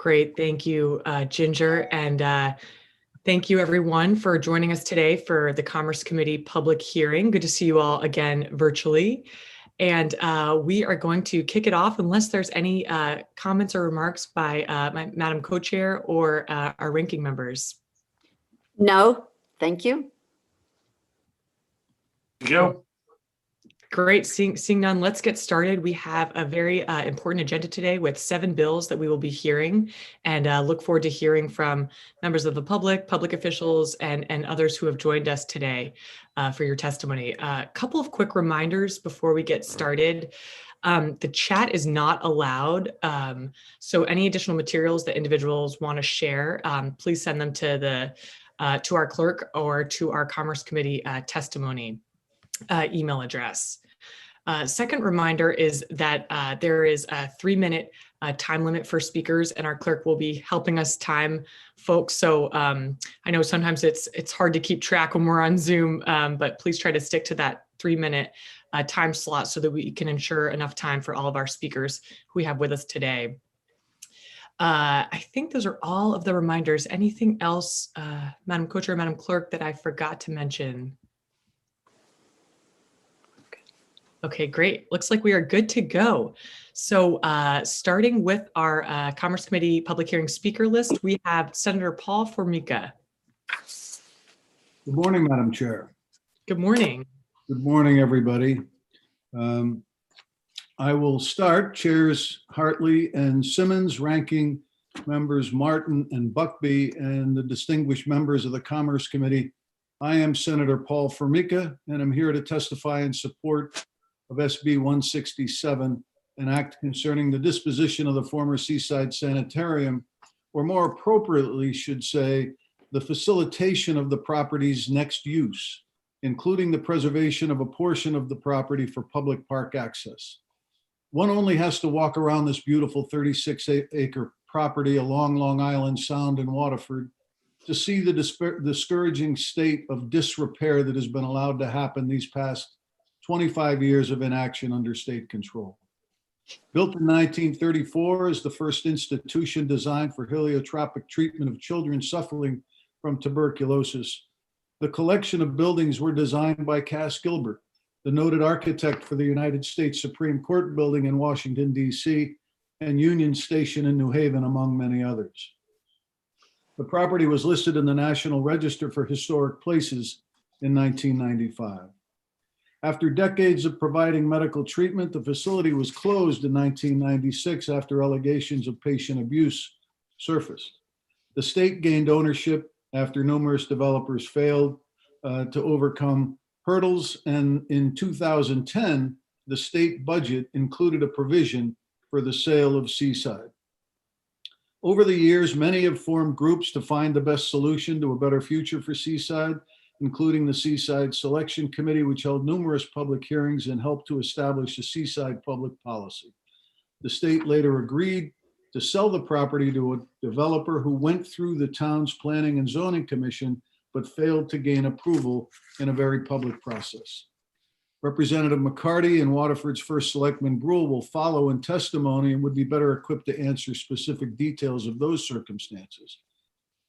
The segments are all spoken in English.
Great, thank you, Ginger, and thank you everyone for joining us today for the Commerce Committee public hearing. Good to see you all again virtually. And we are going to kick it off unless there's any comments or remarks by my Madam Co-Chair or our ranking members. No, thank you. Go. Great, seeing none, let's get started. We have a very important agenda today with 7 bills that we will be hearing, and look forward to hearing from members of the public officials, and others who have joined us today for your testimony. A couple of quick reminders before we get started. The chat is not allowed, so any additional materials that individuals want to share, please send them to our clerk or to our Commerce Committee testimony email address. Second reminder is that there is a 3-minute time limit for speakers, and our clerk will be helping us time folks. So I know sometimes it's hard to keep track when we're on Zoom, but please try to stick to that 3-minute time slot so that we can ensure enough time for all of our speakers who we have with us today. I think those are all of the reminders. Anything else, Madam Co-Chair, Madam Clerk, that I forgot to mention? Okay, great. Looks like we are good to go. So starting with our Commerce Committee public hearing speaker list, we have Senator Paul Formica. Good morning, Madam Chair. Good morning. Good morning, everybody. I will start. Chairs Hartley and Simmons, ranking members Martin and Buckby, and the distinguished members of the Commerce Committee. I am Senator Paul Formica, and I'm here to testify in support of SB 167, an act concerning the disposition of the former Seaside Sanitarium, or more appropriately should say, the facilitation of the property's next use, including the preservation of a portion of the property for public park access. One only has to walk around this beautiful 36-acre property along Long Island Sound in Waterford to see the discouraging state of disrepair that has been allowed to happen these past 25 years of inaction under state control. Built in 1934 as the first institution designed for heliotropic treatment of children suffering from tuberculosis, the collection of buildings were designed by Cass Gilbert, the noted architect for the United States Supreme Court building in Washington, D.C., and Union Station in New Haven, among many others. The property was listed in the National Register for Historic Places in 1995. After decades of providing medical treatment, the facility was closed in 1996 after allegations of patient abuse surfaced. The state gained ownership after numerous developers failed to overcome hurdles, and in 2010, the state budget included a provision for the sale of Seaside. Over the years, many have formed groups to find the best solution to a better future for Seaside, including the Seaside Selection Committee, which held numerous public hearings and helped to establish a Seaside public policy. The state later agreed to sell the property to a developer who went through the town's Planning and Zoning Commission, but failed to gain approval in a very public process. Representative McCarthy and Waterford's first selectman Bruhl will follow in testimony and would be better equipped to answer specific details of those circumstances.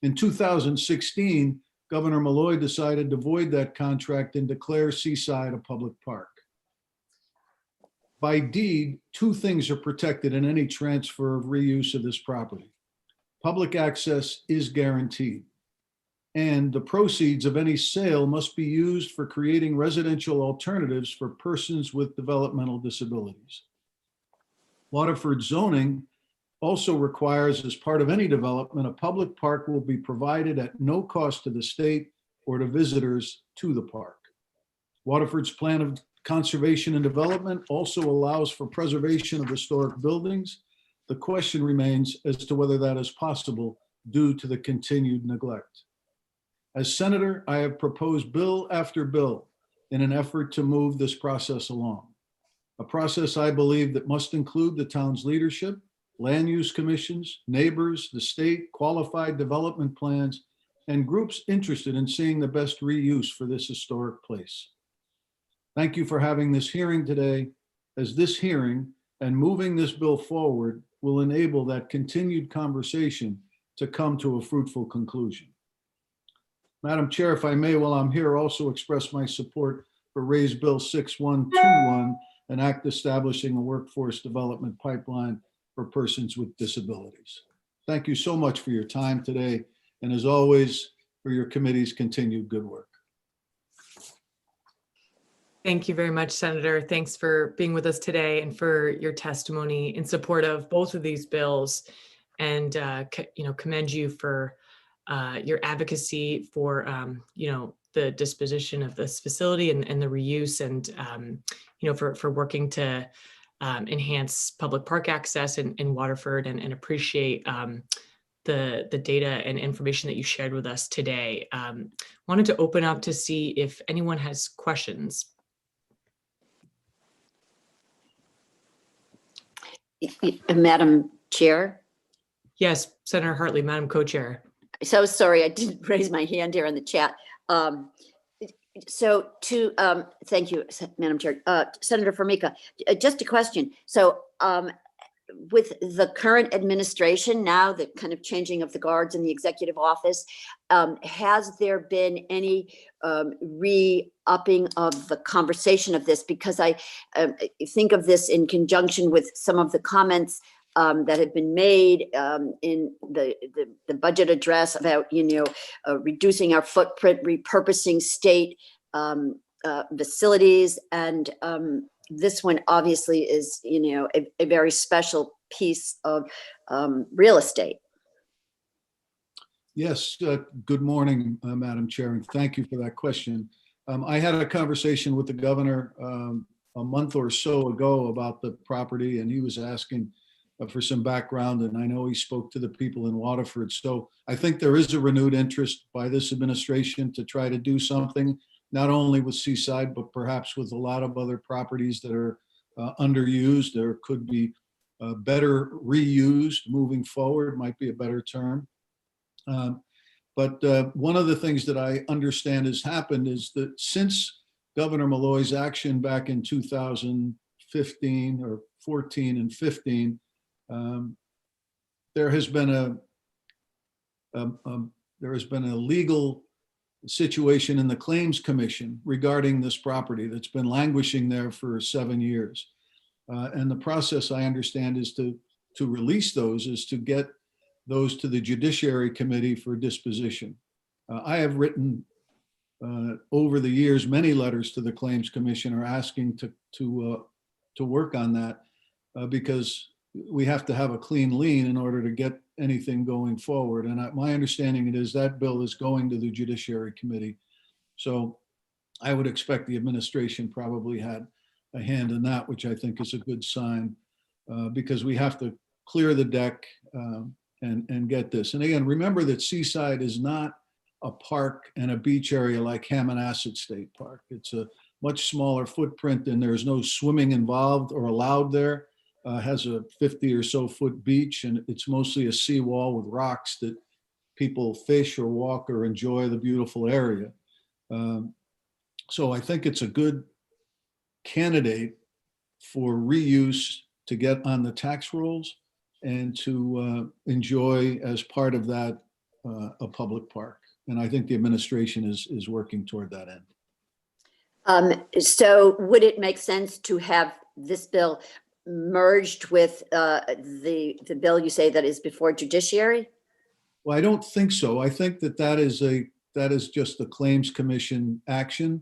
In 2016, Governor Malloy decided to void that contract and declare Seaside a public park. By deed, 2 things are protected in any transfer of reuse of this property. Public access is guaranteed, and the proceeds of any sale must be used for creating residential alternatives for persons with developmental disabilities. Waterford zoning also requires, as part of any development, a public park will be provided at no cost to the state or to visitors to the park. Waterford's plan of conservation and development also allows for preservation of historic buildings. The question remains as to whether that is possible due to the continued neglect. As senator, I have proposed bill after bill in an effort to move this process along, a process I believe that must include the town's leadership, land use commissions, neighbors, the state, qualified development plans, and groups interested in seeing the best reuse for this historic place. Thank you for having this hearing today, as this hearing and moving this bill forward will enable that continued conversation to come to a fruitful conclusion. Madam Chair, if I may, while I'm here, also express my support for Raise Bill 6121, an act establishing a workforce development pipeline for persons with disabilities. Thank you so much for your time today, and as always, for your committee's continued good work. Thank you very much, Senator. Thanks for being with us today and for your testimony in support of both of these bills, and commend you for your advocacy for the disposition of this facility and the reuse, and for working to enhance public park access in Waterford, and appreciate the data and information that you shared with us today. Wanted to open up to see if anyone has questions. Madam Chair. Yes, Senator Hartley, Madam Co-Chair. So sorry, I didn't raise my hand here in the chat. Thank you, Madam Chair. Senator Formica, just a question. So with the current administration now, the kind of changing of the guards in the executive office, has there been any re-upping of the conversation of this? Because I think of this in conjunction with some of the comments that have been made in the budget address about, reducing our footprint, repurposing state facilities, and this one obviously is, a very special piece of real estate. Yes, good morning, Madam Chair, and thank you for that question. I had a conversation with the governor a month or so ago about the property, and he was asking for some background, and I know he spoke to the people in Waterford. So I think there is a renewed interest by this administration to try to do something, not only with Seaside, but perhaps with a lot of other properties that are underused. There could be better reused moving forward, might be a better term. But one of the things that I understand has happened is that since Governor Malloy's action back in 2015 or 14 and 15, there has been a legal situation in the Claims Commission regarding this property that's been languishing there for 7 years. And the process, I understand, is to release those, is to get those to the Judiciary Committee for disposition. I have written over the years many letters to the Claims Commissioner asking to work on that because we have to have a clean lien in order to get anything going forward. And my understanding is that bill is going to the Judiciary Committee. So I would expect the administration probably had a hand in that, which I think is a good sign because we have to clear the deck and get this. And again, remember that Seaside is not a park and a beach area like Hammonasset State Park. It's a much smaller footprint, and there's no swimming involved or allowed there. Has a 50 or so foot beach, and it's mostly a seawall with rocks that people fish or walk or enjoy the beautiful area. So I think it's a good candidate for reuse to get on the tax rolls and to enjoy as part of that a public park. And I think the administration is working toward that end. So would it make sense to have this bill merged with the bill you say that is before Judiciary? Well, I don't think so. I think that is just the Claims Commission action.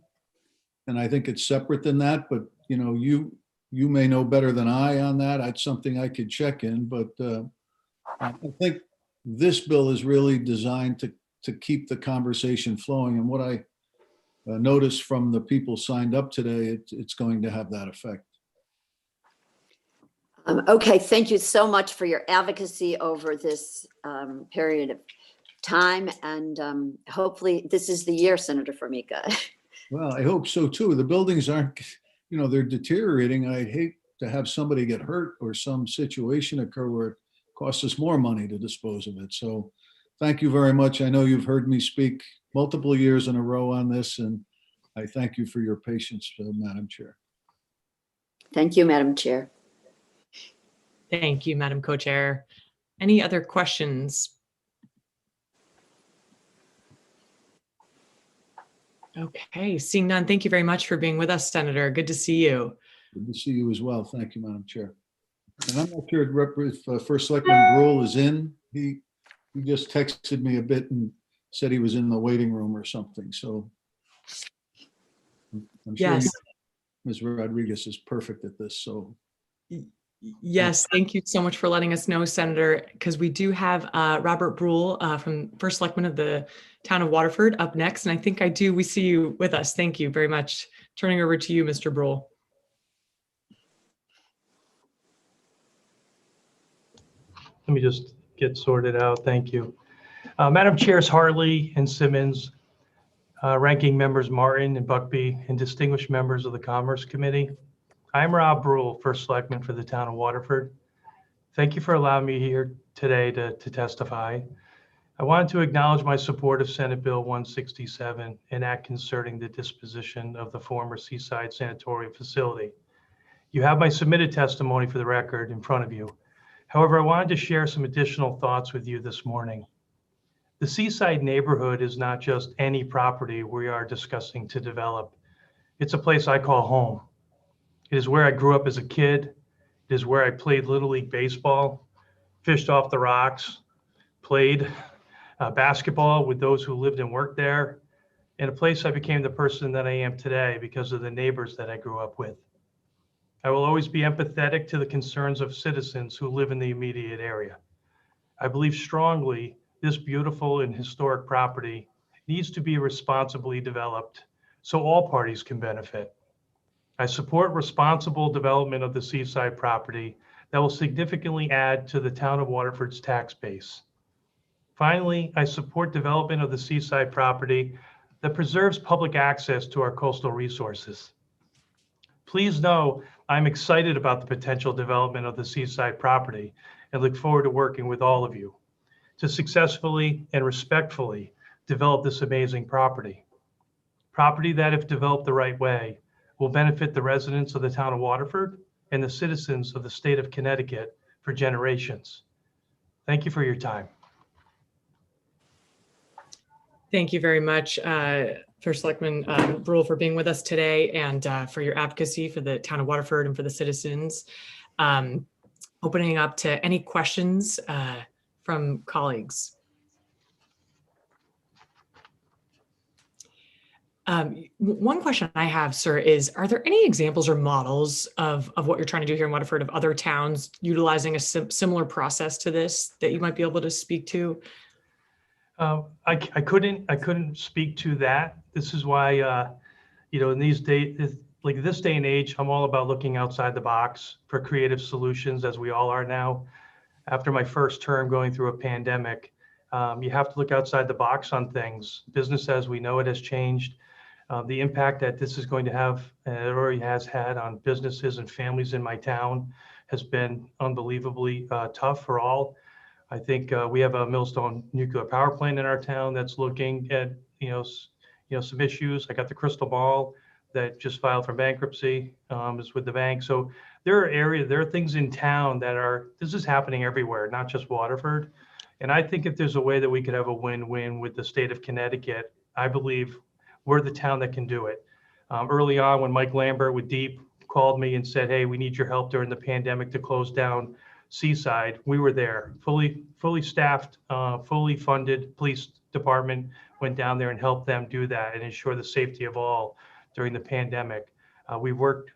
And I think it's separate than that, but you may know better than I on that. It's something I could check in, but I think this bill is really designed to keep the conversation flowing. And what I noticed from the people signed up today, it's going to have that effect. Okay, thank you so much for your advocacy over this period of time. And hopefully this is the year, Senator Formica. Well, I hope so too. The buildings aren't, they're deteriorating. I'd hate to have somebody get hurt or some situation occur where it costs us more money to dispose of it. So thank you very much. I know you've heard me speak multiple years in a row on this, and I thank you for your patience, Madam Chair. Thank you, Madam Chair. Thank you, Madam Co-Chair. Any other questions? Okay, seeing none, thank you very much for being with us, Senator. Good to see you. Good to see you as well. Thank you, Madam Chair. And I'm not sure if First Selectman Bruhl is in. He just texted me a bit and said he was in the waiting room or something. So I'm sure Yes. Ms. Rodriguez is perfect at this. So Yes, thank you so much for letting us know, Senator, because we do have Robert Bruhl from First Selectman of the Town of Waterford up next. And I think we see you with us. Thank you very much. Turning over to you, Mr. Bruhl. Let me just get sorted out. Thank you. Madam Chairs Hartley and Simmons, ranking members Martin and Buckby, and distinguished members of the Commerce Committee. I'm Rob Bruhl, First Selectman for the Town of Waterford. Thank you for allowing me here today to testify. I wanted to acknowledge my support of Senate Bill 167, an act concerning the disposition of the former Seaside Sanatorium facility. You have my submitted testimony for the record in front of you. However, I wanted to share some additional thoughts with you this morning. The Seaside neighborhood is not just any property we are discussing to develop. It's a place I call home. It is where I grew up as a kid. It is where I played Little League baseball, fished off the rocks, played basketball with those who lived and worked there, and a place I became the person that I am today because of the neighbors that I grew up with. I will always be empathetic to the concerns of citizens who live in the immediate area. I believe strongly this beautiful and historic property needs to be responsibly developed so all parties can benefit. I support responsible development of the seaside property that will significantly add to the town of Waterford's tax base. Finally, I support development of the seaside property that preserves public access to our coastal resources. Please know I'm excited about the potential development of the seaside property and look forward to working with all of you to successfully and respectfully develop this amazing property. Property that, if developed the right way, will benefit the residents of the town of Waterford and the citizens of the state of Connecticut for generations. Thank you for your time. Thank you very much, First Selectman Bruhl, for being with us today and for your advocacy for the town of Waterford and for the citizens. Opening up to any questions from colleagues. One question I have, sir, is, are there any examples or models of what you're trying to do here in Waterford of other towns utilizing a similar process to this that you might be able to speak to? I couldn't speak to that. This is why, in these days, like this day and age, I'm all about looking outside the box for creative solutions, as we all are now. After my first term going through a pandemic, you have to look outside the box on things. Business as we know it has changed. The impact that this is going to have, and it already has had on businesses and families in my town, has been unbelievably tough for all. I think we have a Millstone nuclear power plant in our town that's looking at some issues. I got the crystal ball that just filed for bankruptcy, is with the bank. So there are things in town this is happening everywhere, not just Waterford. And I think if there's a way that we could have a win-win with the state of Connecticut, I believe we're the town that can do it. Early on, when Mike Lambert with Deep called me and said, hey, we need your help during the pandemic to close down Seaside, we were there, fully staffed, fully funded. Police department went down there and helped them do that and ensure the safety of all during the pandemic. We worked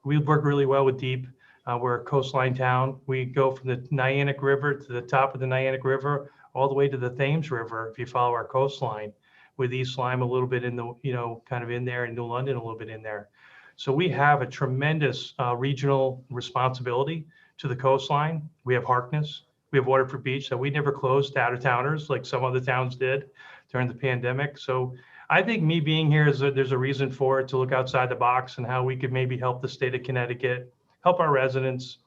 really well with Deep. We're a coastline town. We go from the Niantic River to the top of the Niantic River, all the way to the Thames River, if you follow our coastline, with East Lyme a little bit in the, kind of in there, and New London a little bit in there. So we have a tremendous regional responsibility to the coastline. We have Harkness, we have Waterford Beach that we never closed to out-of-towners like some other towns did during the pandemic. So I think me being here there's a reason for it, to look outside the box and how we could maybe help the state of Connecticut, help our residents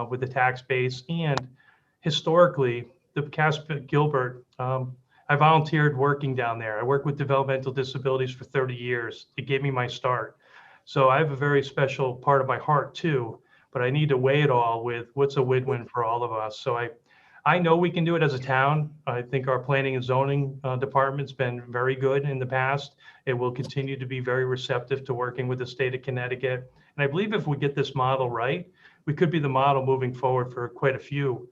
with the tax base. And historically, the Casper Gilbert, I volunteered working down there. I worked with developmental disabilities for 30 years. It gave me my start. So I have a very special part of my heart too but I need to weigh it all with what's a win-win for all of us. So I know we can do it as a town. I think our planning and zoning department's been very good in the past. It will continue to be very receptive to working with the state of Connecticut. And I believe if we get this model right, we could be the model moving forward for quite a few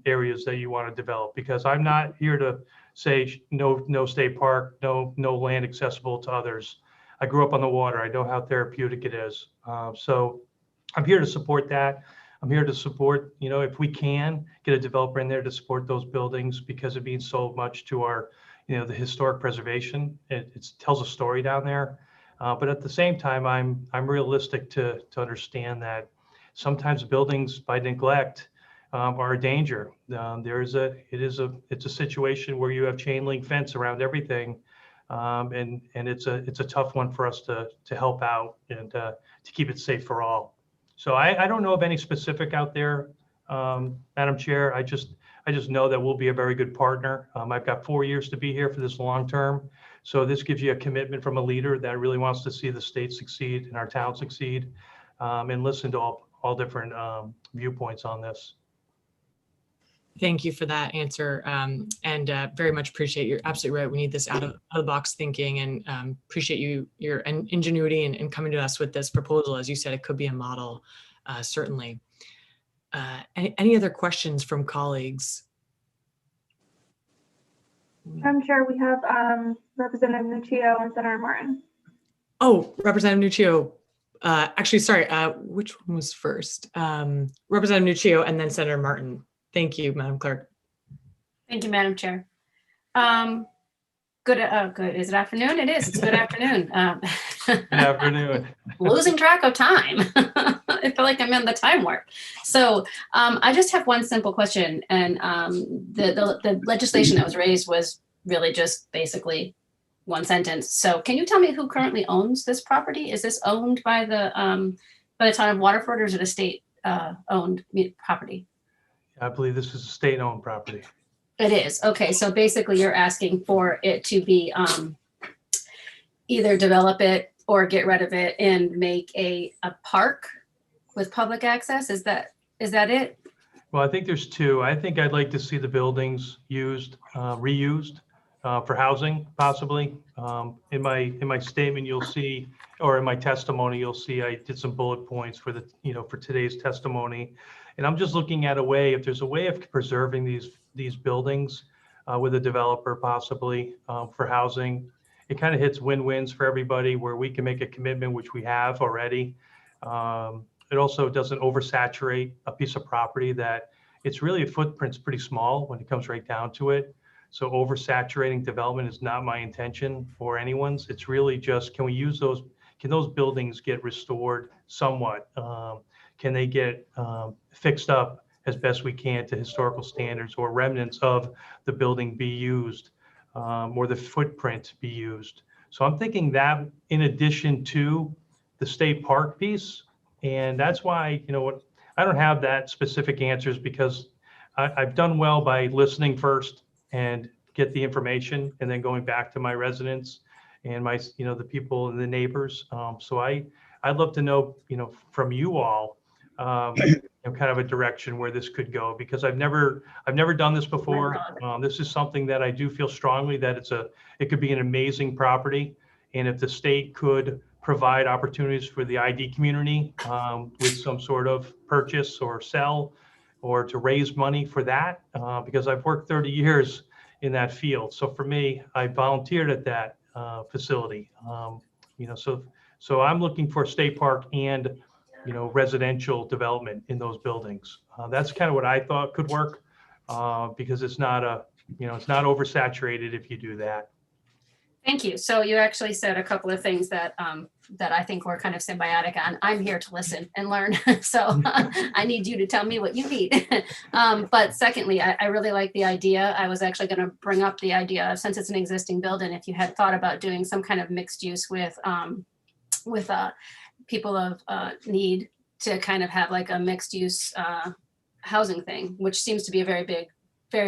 areas that you want to develop, because I'm not here to say no state park, no land accessible to others. I grew up on the water. I know how therapeutic it is. So I'm here to support that. I'm here to support, if we can get a developer in there to support those buildings, because it means so much to our, the historic preservation. It tells a story down there. But at the same time, I'm realistic to understand that sometimes buildings by neglect are a danger. It's a situation where you have chain link fence around everything. And it's a tough one for us to help out and to keep it safe for all. So I don't know of any specific out there, Madam Chair. I just know that we'll be a very good partner. I've got 4 years to be here for this long term. So this gives you a commitment from a leader that really wants to see the state succeed and our town succeed, and listen to all different viewpoints on this. Thank you for that answer, and very much appreciate. You're absolutely right. We need this out of the box thinking, and appreciate your ingenuity and coming to us with this proposal. As you said, it could be a model, certainly. Any other questions from colleagues? I'm sure we have Representative Nuccio and Senator Martin. Oh, Representative Nuccio. Actually, sorry, which one was first? Representative Nuccio and then Senator Martin. Thank you, Madam Clerk. Thank you, Madam Chair. Good. Is it afternoon? It is. It's good afternoon. Good afternoon. Losing track of time. I feel like I'm in the time warp. So I just have one simple question, and the legislation that was raised was really just basically one sentence. So can you tell me who currently owns this property? Is this owned by the town of Waterford, or is it a state owned property? I believe this is a state-owned property. It is. Okay. So basically you're asking for it to be either develop it or get rid of it and make a park with public access. Is that it? Well, I think there's two. I think I'd like to see the buildings used, reused for housing, possibly. In my statement, you'll see, or in my testimony, you'll see I did some bullet points for for today's testimony. And I'm just looking at if there's a way of preserving these buildings with a developer possibly for housing. It kind of hits win-wins for everybody, where we can make a commitment, which we have already. It also doesn't oversaturate a piece of property that it's really, a footprint's pretty small when it comes right down to it. So oversaturating development is not my intention or anyone's. It's really just, can those buildings get restored somewhat? Can they get fixed up as best we can to historical standards, or remnants of the building be used, or the footprint be used? So I'm thinking that in addition to the state park piece, and that's why, I don't have that specific answers, because I've done well by listening first and get the information, and then going back to my residents and my, the people and the neighbors. So I'd love to know, from you all, kind of a direction where this could go, because I've never done this before. This is something that I do feel strongly that it could be an amazing property. And if the state could provide opportunities for the ID community with some sort of purchase or sell, or to raise money for that, because I've worked 30 years in that field. So for me, I volunteered at that facility. So I'm looking for a state park and residential development in those buildings. That's kind of what I thought could work, because it's not it's not oversaturated if you do that. Thank you. So you actually said a couple of things that that I think we're kind of symbiotic on. I'm here to listen and learn. So I need you to tell me what you need. But secondly, I really like the idea. I was actually going to bring up the idea of, since it's an existing building, if you had thought about doing some kind of mixed use with people of need, to kind of have like a mixed use housing thing, which seems to be a very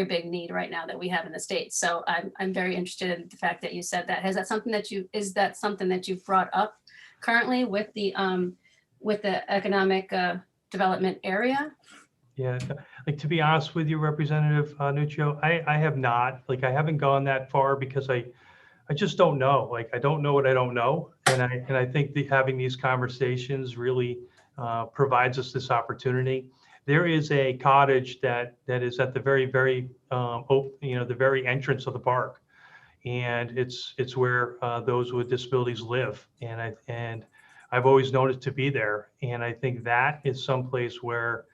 big need right now that we have in the state. So I'm very interested in the fact that you said that. Is that something that you've brought up currently with the economic development area? Yeah, like to be honest with you, Representative Nuccio, I have not, like I haven't gone that far because I just don't know. Like I don't know what I don't know, and I think having these conversations really provides us this opportunity. There is a cottage that is at the very the very entrance of the park, and it's where those with disabilities live, and I've always known it to be there, and I think that is someplace where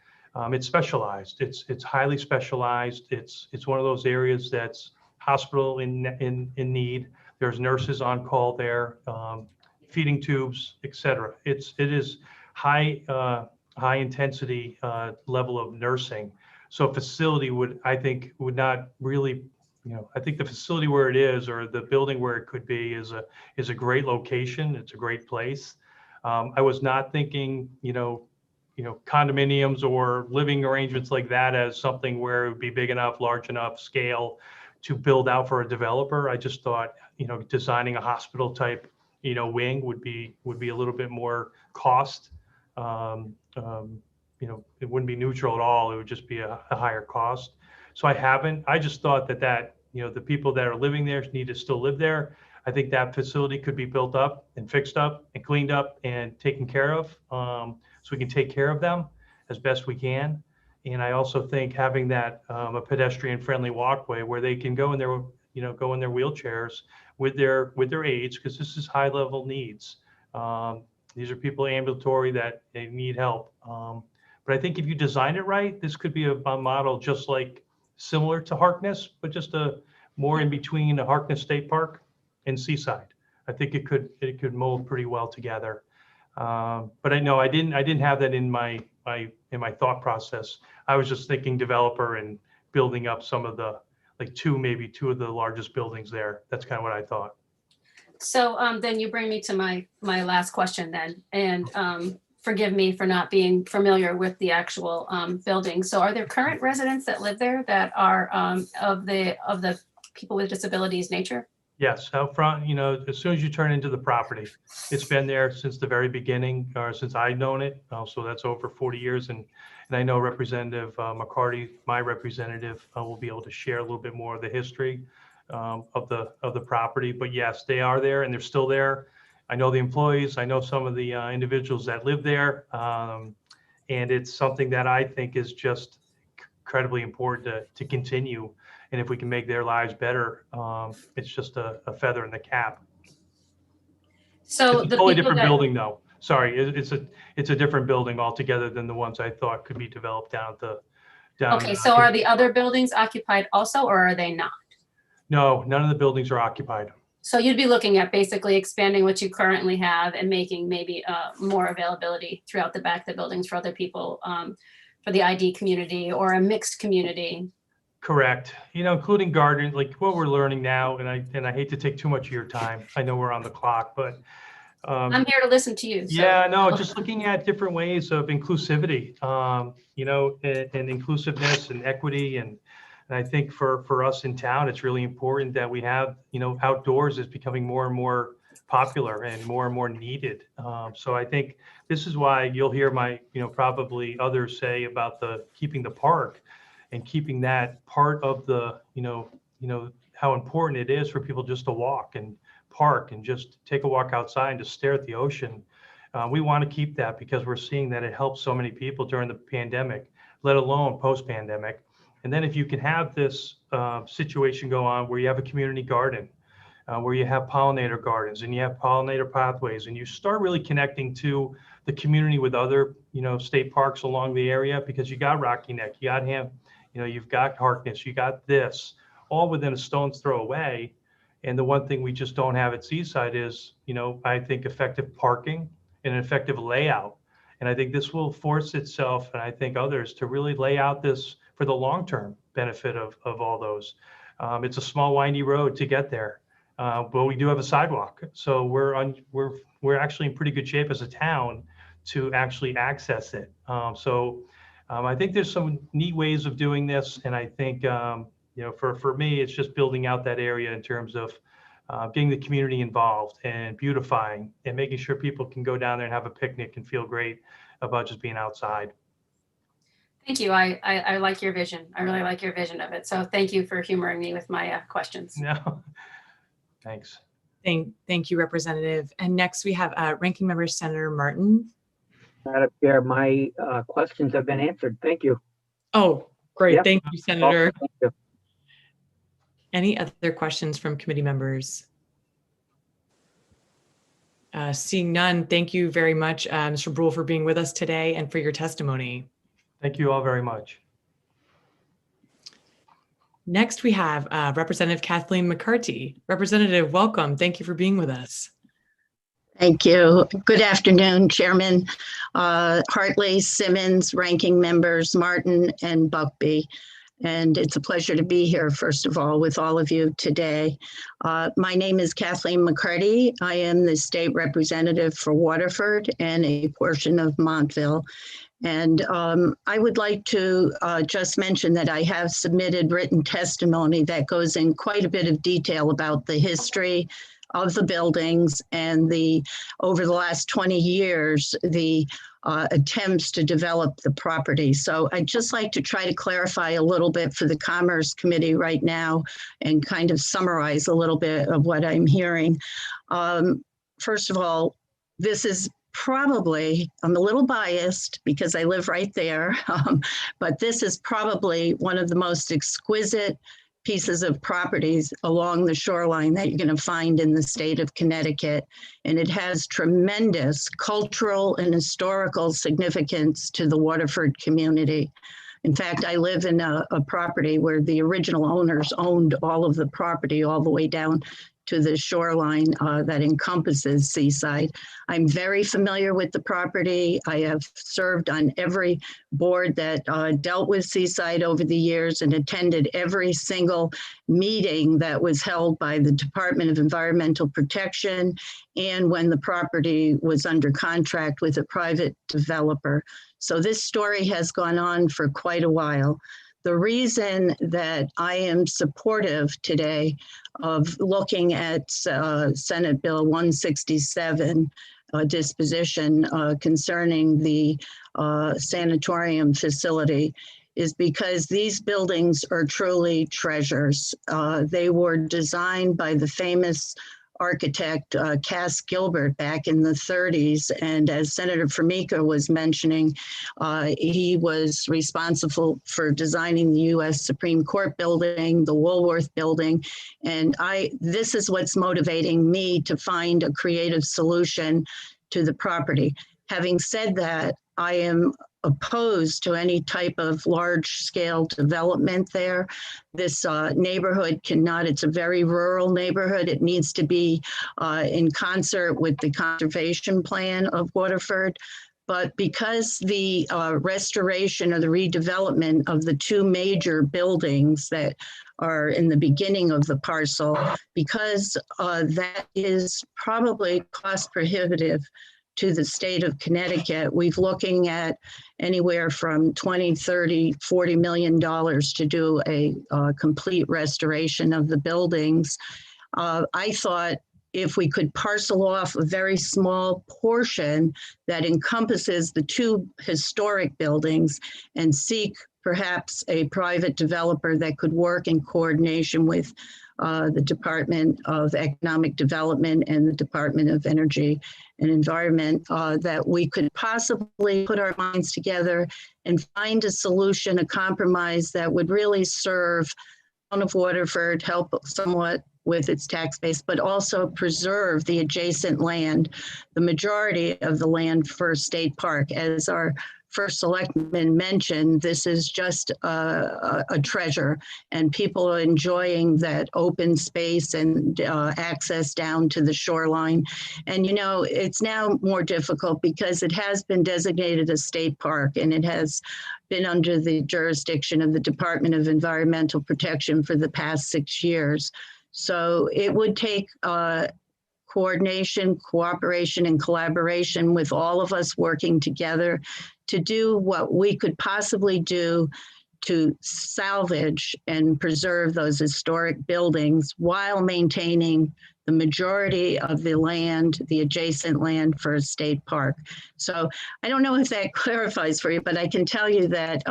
it's specialized. It's highly specialized. It's one of those areas that's hospital in need. There's nurses on call there, feeding tubes, etc. It is high intensity level of nursing. So a facility would not really, I think the facility where it is or the building where it could be is a great location. It's a great place. I was not thinking, condominiums or living arrangements like that as something where it would be big enough, large enough scale to build out for a developer. I just thought, designing a hospital type, wing would be a little bit more cost. It wouldn't be neutral at all. It would just be a higher cost. So I just thought that the people that are living there need to still live there. I think that facility could be built up and fixed up and cleaned up and taken care of. So we can take care of them as best we can. And I also think having that a pedestrian friendly walkway where they can go in their wheelchairs with their aides, because this is high level needs. These are people ambulatory that they need help. But I think if you design it right, this could be a model just like similar to Harkness, but just a more in between a Harkness State Park and Seaside. I think it could mold pretty well together. But I know I didn't have that in my thought process. I was just thinking developer and building up some of the maybe two of the largest buildings there. That's kind of what I thought. So then you bring me to my last question then, and forgive me for not being familiar with the actual building. So are there current residents that live there that are of the people with disabilities nature? Yes, out front, as soon as you turn into the property, it's been there since the very beginning, or since I've known it. So that's over 40 years. And I know Representative McCarthy, my representative, will be able to share a little bit more of the history of the property. But yes, they are there and they're still there. I know the employees, I know some of the individuals that live there. And it's something that I think is just incredibly important to continue. And if we can make their lives better, it's just a feather in the cap. So It's a totally different building, though. Sorry, it's a different building altogether than the ones I thought could be developed down. Okay, so are the other buildings occupied also, or are they not? No, none of the buildings are occupied. So you'd be looking at basically expanding what you currently have and making maybe more availability throughout the back of the buildings for other people, for the ID community or a mixed community. Correct. Including garden, like what we're learning now, and I hate to take too much of your time. I know we're on the clock, but I'm here to listen to you. So. Yeah, no, just looking at different ways of inclusivity, and inclusiveness and equity. And I think for us in town, it's really important that we have, outdoors is becoming more and more popular and more needed. So I think this is why you'll hear probably others say about keeping the park and keeping that part of the, how important it is for people just to walk and park and just take a walk outside and just stare at the ocean. We want to keep that because we're seeing that it helps so many people during the pandemic, let alone post-pandemic. And then if you can have this situation go on where you have a community garden, where you have pollinator gardens and you have pollinator pathways, and you start really connecting to the community with other, state parks along the area, because you got Rocky Neck, you got you've got Harkness, you got this, all within a stone's throw away. And the one thing we just don't have at Seaside is, I think effective parking and an effective layout. And I think this will force itself, and I think others, to really lay out this for the long-term benefit of all those. It's a small, windy road to get there, but we do have a sidewalk. So we're actually in pretty good shape as a town to actually access it. I think there's some neat ways of doing this, and I think for me, it's just building out that area in terms of getting the community involved and beautifying and making sure people can go down there and have a picnic and feel great about just being outside. Thank you. I like your vision. I really like your vision of it. So thank you for humoring me with my questions. No, thanks. Thank you, Representative. And next we have Ranking Member Senator Martin. Madam Chair, my questions have been answered. Thank you. Oh, great. Yep. Thank you, Senator. Thank you. Any other questions from committee members? Seeing none, thank you very much, Mr. Bruhl, for being with us today and for your testimony. Thank you all very much. Next, we have Representative Kathleen McCarthy. Representative, welcome. Thank you for being with us. Thank you. Good afternoon, Chairman Hartley, Simmons, Ranking Members Martin and Buckby. And it's a pleasure to be here, first of all, with all of you today. My name is Kathleen McCarthy. I am the state representative for Waterford and a portion of Montville. And I would like to just mention that I have submitted written testimony that goes in quite a bit of detail about the history of the buildings and over the last 20 years, the attempts to develop the property. So I'd just like to try to clarify a little bit for the Commerce Committee right now and kind of summarize a little bit of what I'm hearing. First of all, this is probably, I'm a little biased because I live right there, but this is probably one of the most exquisite pieces of properties along the shoreline that you're going to find in the state of Connecticut. And it has tremendous cultural and historical significance to the Waterford community. In fact, I live in a property where the original owners owned all of the property all the way down to the shoreline that encompasses Seaside. I'm very familiar with the property. I have served on every board that dealt with Seaside over the years and attended every single meeting that was held by the Department of Environmental Protection and when the property was under contract with a private developer. So this story has gone on for quite a while. The reason that I am supportive today of looking at Senate Bill 167 disposition concerning the sanatorium facility is because these buildings are truly treasures. They were designed by the famous architect Cass Gilbert back in the 30s. And as Senator Formica was mentioning, he was responsible for designing the US Supreme Court building, the Woolworth building. And this is what's motivating me to find a creative solution to the property. Having said that, I am opposed to any type of large-scale development there. This neighborhood cannot, it's a very rural neighborhood. It needs to be in concert with the conservation plan of Waterford. But because the restoration or the redevelopment of the two major buildings that are in the beginning of the parcel, because that is probably cost prohibitive to the state of Connecticut, we've looking at anywhere from 20, 30, $40 million to do a complete restoration of the buildings. I thought if we could parcel off a very small portion that encompasses the two historic buildings and seek perhaps a private developer that could work in coordination with the Department of Economic Development and the Department of Energy and Environment, that we could possibly put our minds together and find a solution, a compromise that would really serve the town of Waterford, help somewhat with its tax base, but also preserve the adjacent land, the majority of the land for a state park. As our first selectman mentioned, this is just a treasure, and people are enjoying that open space and access down to the shoreline. And you know, it's now more difficult because it has been designated a state park and it has been under the jurisdiction of the Department of Environmental Protection for the past 6 years. So it would take coordination, cooperation, and collaboration with all of us working together to do what we could possibly do to salvage and preserve those historic buildings while maintaining the majority of the land, the adjacent land for a state park. So I don't know if that clarifies for you, but I can tell you that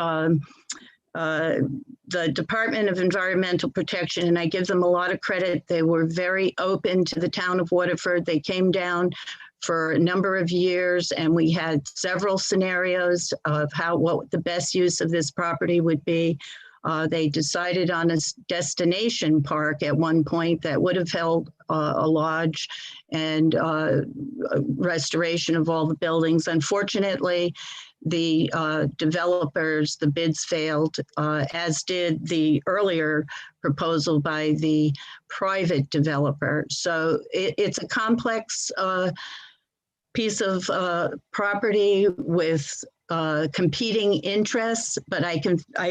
the Department of Environmental Protection, and I give them a lot of credit, they were very open to the town of Waterford. They came down for a number of years, and we had several scenarios of what the best use of this property would be. They decided on a destination park at one point that would have held a lodge and restoration of all the buildings. Unfortunately, the developers, the bids failed, as did the earlier proposal by the private developer. So it's a complex piece of property with competing interests, but I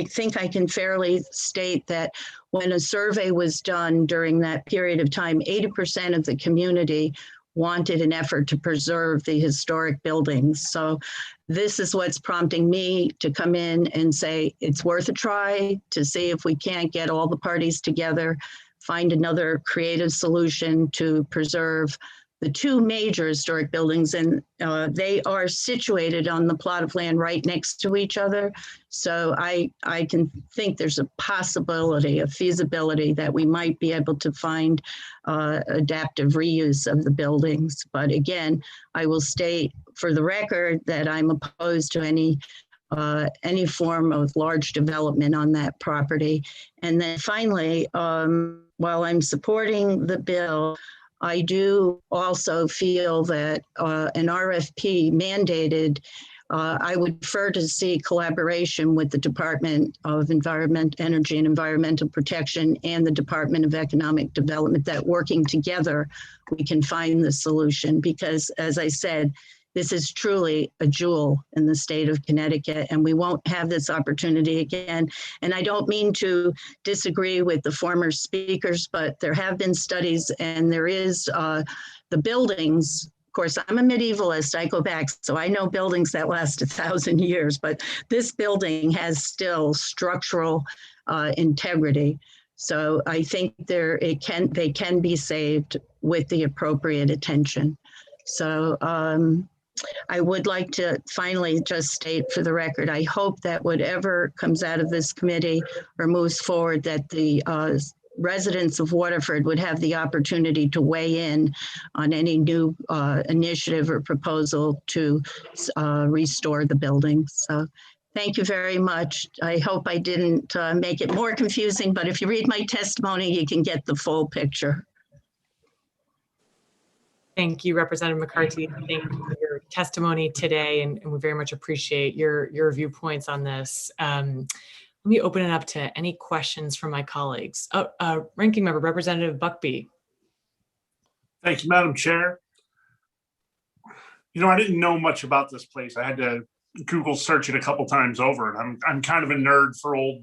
think I can fairly state that when a survey was done during that period of time, 80% of the community wanted an effort to preserve the historic buildings. So this is what's prompting me to come in and say it's worth a try to see if we can't get all the parties together, find another creative solution to preserve the two major historic buildings, and they are situated on the plot of land right next to each other. So I can think there's a possibility, a feasibility that we might be able to find adaptive reuse of the buildings. But again, I will state for the record that I'm opposed to any form of large development on that property. And then finally, while I'm supporting the bill, I do also feel that an RFP mandated, I would prefer to see collaboration with the Department of Energy and Environmental Protection and the Department of Economic Development, that working together, we can find the solution. Because as I said, this is truly a jewel in the state of Connecticut, and we won't have this opportunity again. And I don't mean to disagree with the former speakers, but there have been studies, and there is the buildings. Of course, I'm a medievalist, I go back, so I know buildings that last 1,000 years, but this building has still structural integrity. So I think they can be saved with the appropriate attention. So I would like to finally just state for the record, I hope that whatever comes out of this committee or moves forward, that the residents of Waterford would have the opportunity to weigh in on any new initiative or proposal to restore the building. So thank you very much. I hope I didn't make it more confusing, but if you read my testimony, you can get the full picture. Thank you, Representative McCarthy. Thank you for your testimony today, and we very much appreciate your viewpoints on this. Let me open it up to any questions from my colleagues. Ranking Member, Representative Buckby. Thank you, Madam Chair. You know, I didn't know much about this place. I had to Google search it a couple times over, and I'm kind of a nerd for old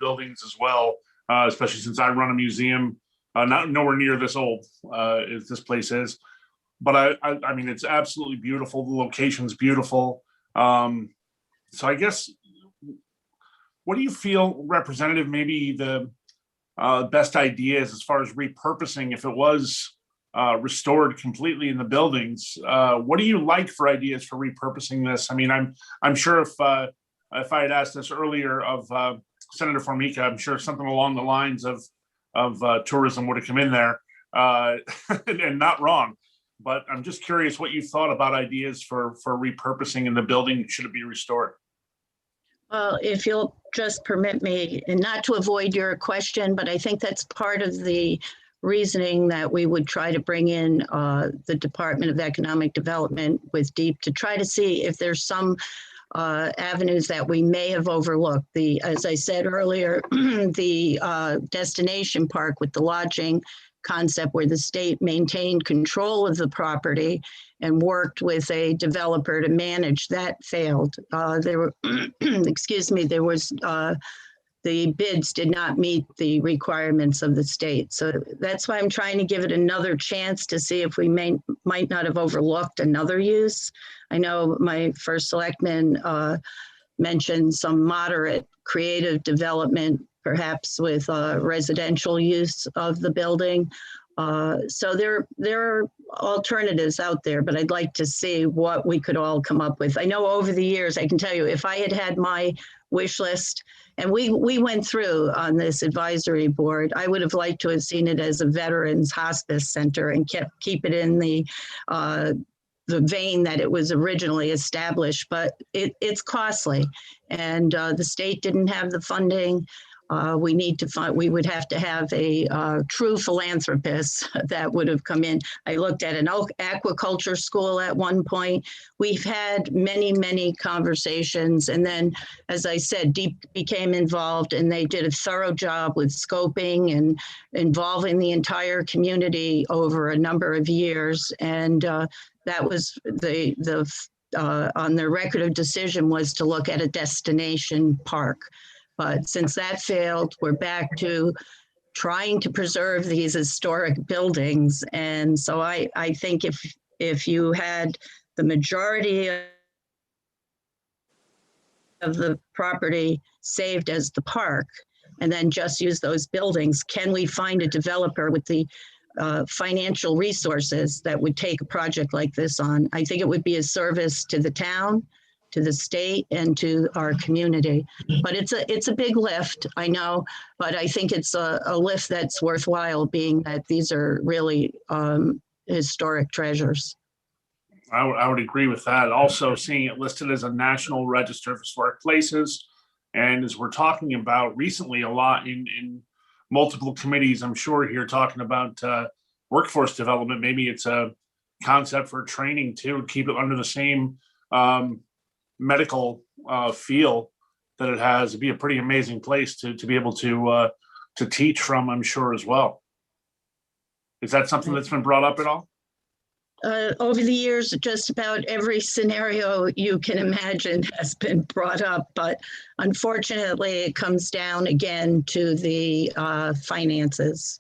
buildings as well, especially since I run a museum, nowhere near this old as this place is. But I mean, it's absolutely beautiful. The location's beautiful. So I guess, what do you feel, Representative, maybe the best idea is as far as repurposing, if it was restored completely in the buildings? What do you like for ideas for repurposing this? I mean, I'm sure if I had asked this earlier of Senator Formica, I'm sure something along the lines of tourism would have come in there, and not wrong. But I'm just curious what you thought about ideas for repurposing in the building. Should it be restored? Well, if you'll just permit me, and not to avoid your question, but I think that's part of the reasoning that we would try to bring in the Department of Economic Development with DEEP to try to see if there's some avenues that we may have overlooked. As I said earlier, the destination park with the lodging concept where the state maintained control of the property and worked with a developer to manage, that failed. There were, excuse me, there was, the bids did not meet the requirements of the state. So that's why I'm trying to give it another chance to see if we might not have overlooked another use. I know my first selectman mentioned some moderate creative development, perhaps with residential use of the building. So there are alternatives out there, but I'd like to see what we could all come up with. I know over the years, I can tell you, if I had had my wish list, and we went through on this advisory board, I would have liked to have seen it as a veterans hospice center and keep it in the vein that it was originally established, but it's costly, and the state didn't have the funding. We would have to have a true philanthropist that would have come in. I looked at an aquaculture school at one point. We've had many conversations. And then, as I said, Deep became involved, and they did a thorough job with scoping and involving the entire community over a number of years. And that was on their record of decision was to look at a destination park. But since that failed, we're back to trying to preserve these historic buildings. And so I think if you had the majority of the property saved as the park, and then just use those buildings, can we find a developer with the financial resources that would take a project like this on? I think it would be a service to the town, to the state, and to our community. But it's a big lift, I know, but I think it's a lift that's worthwhile, being that these are really historic treasures. I would agree with that. Also, seeing it listed as a National Register of Historic Places, and as we're talking about recently a lot in multiple committees, I'm sure here talking about workforce development, maybe it's a concept for training too, keep it under the same medical feel that it has. It'd be a pretty amazing place to be able to teach from, I'm sure, as well. Is that something that's been brought up at all? Over the years, just about every scenario you can imagine has been brought up, but unfortunately it comes down again to the finances.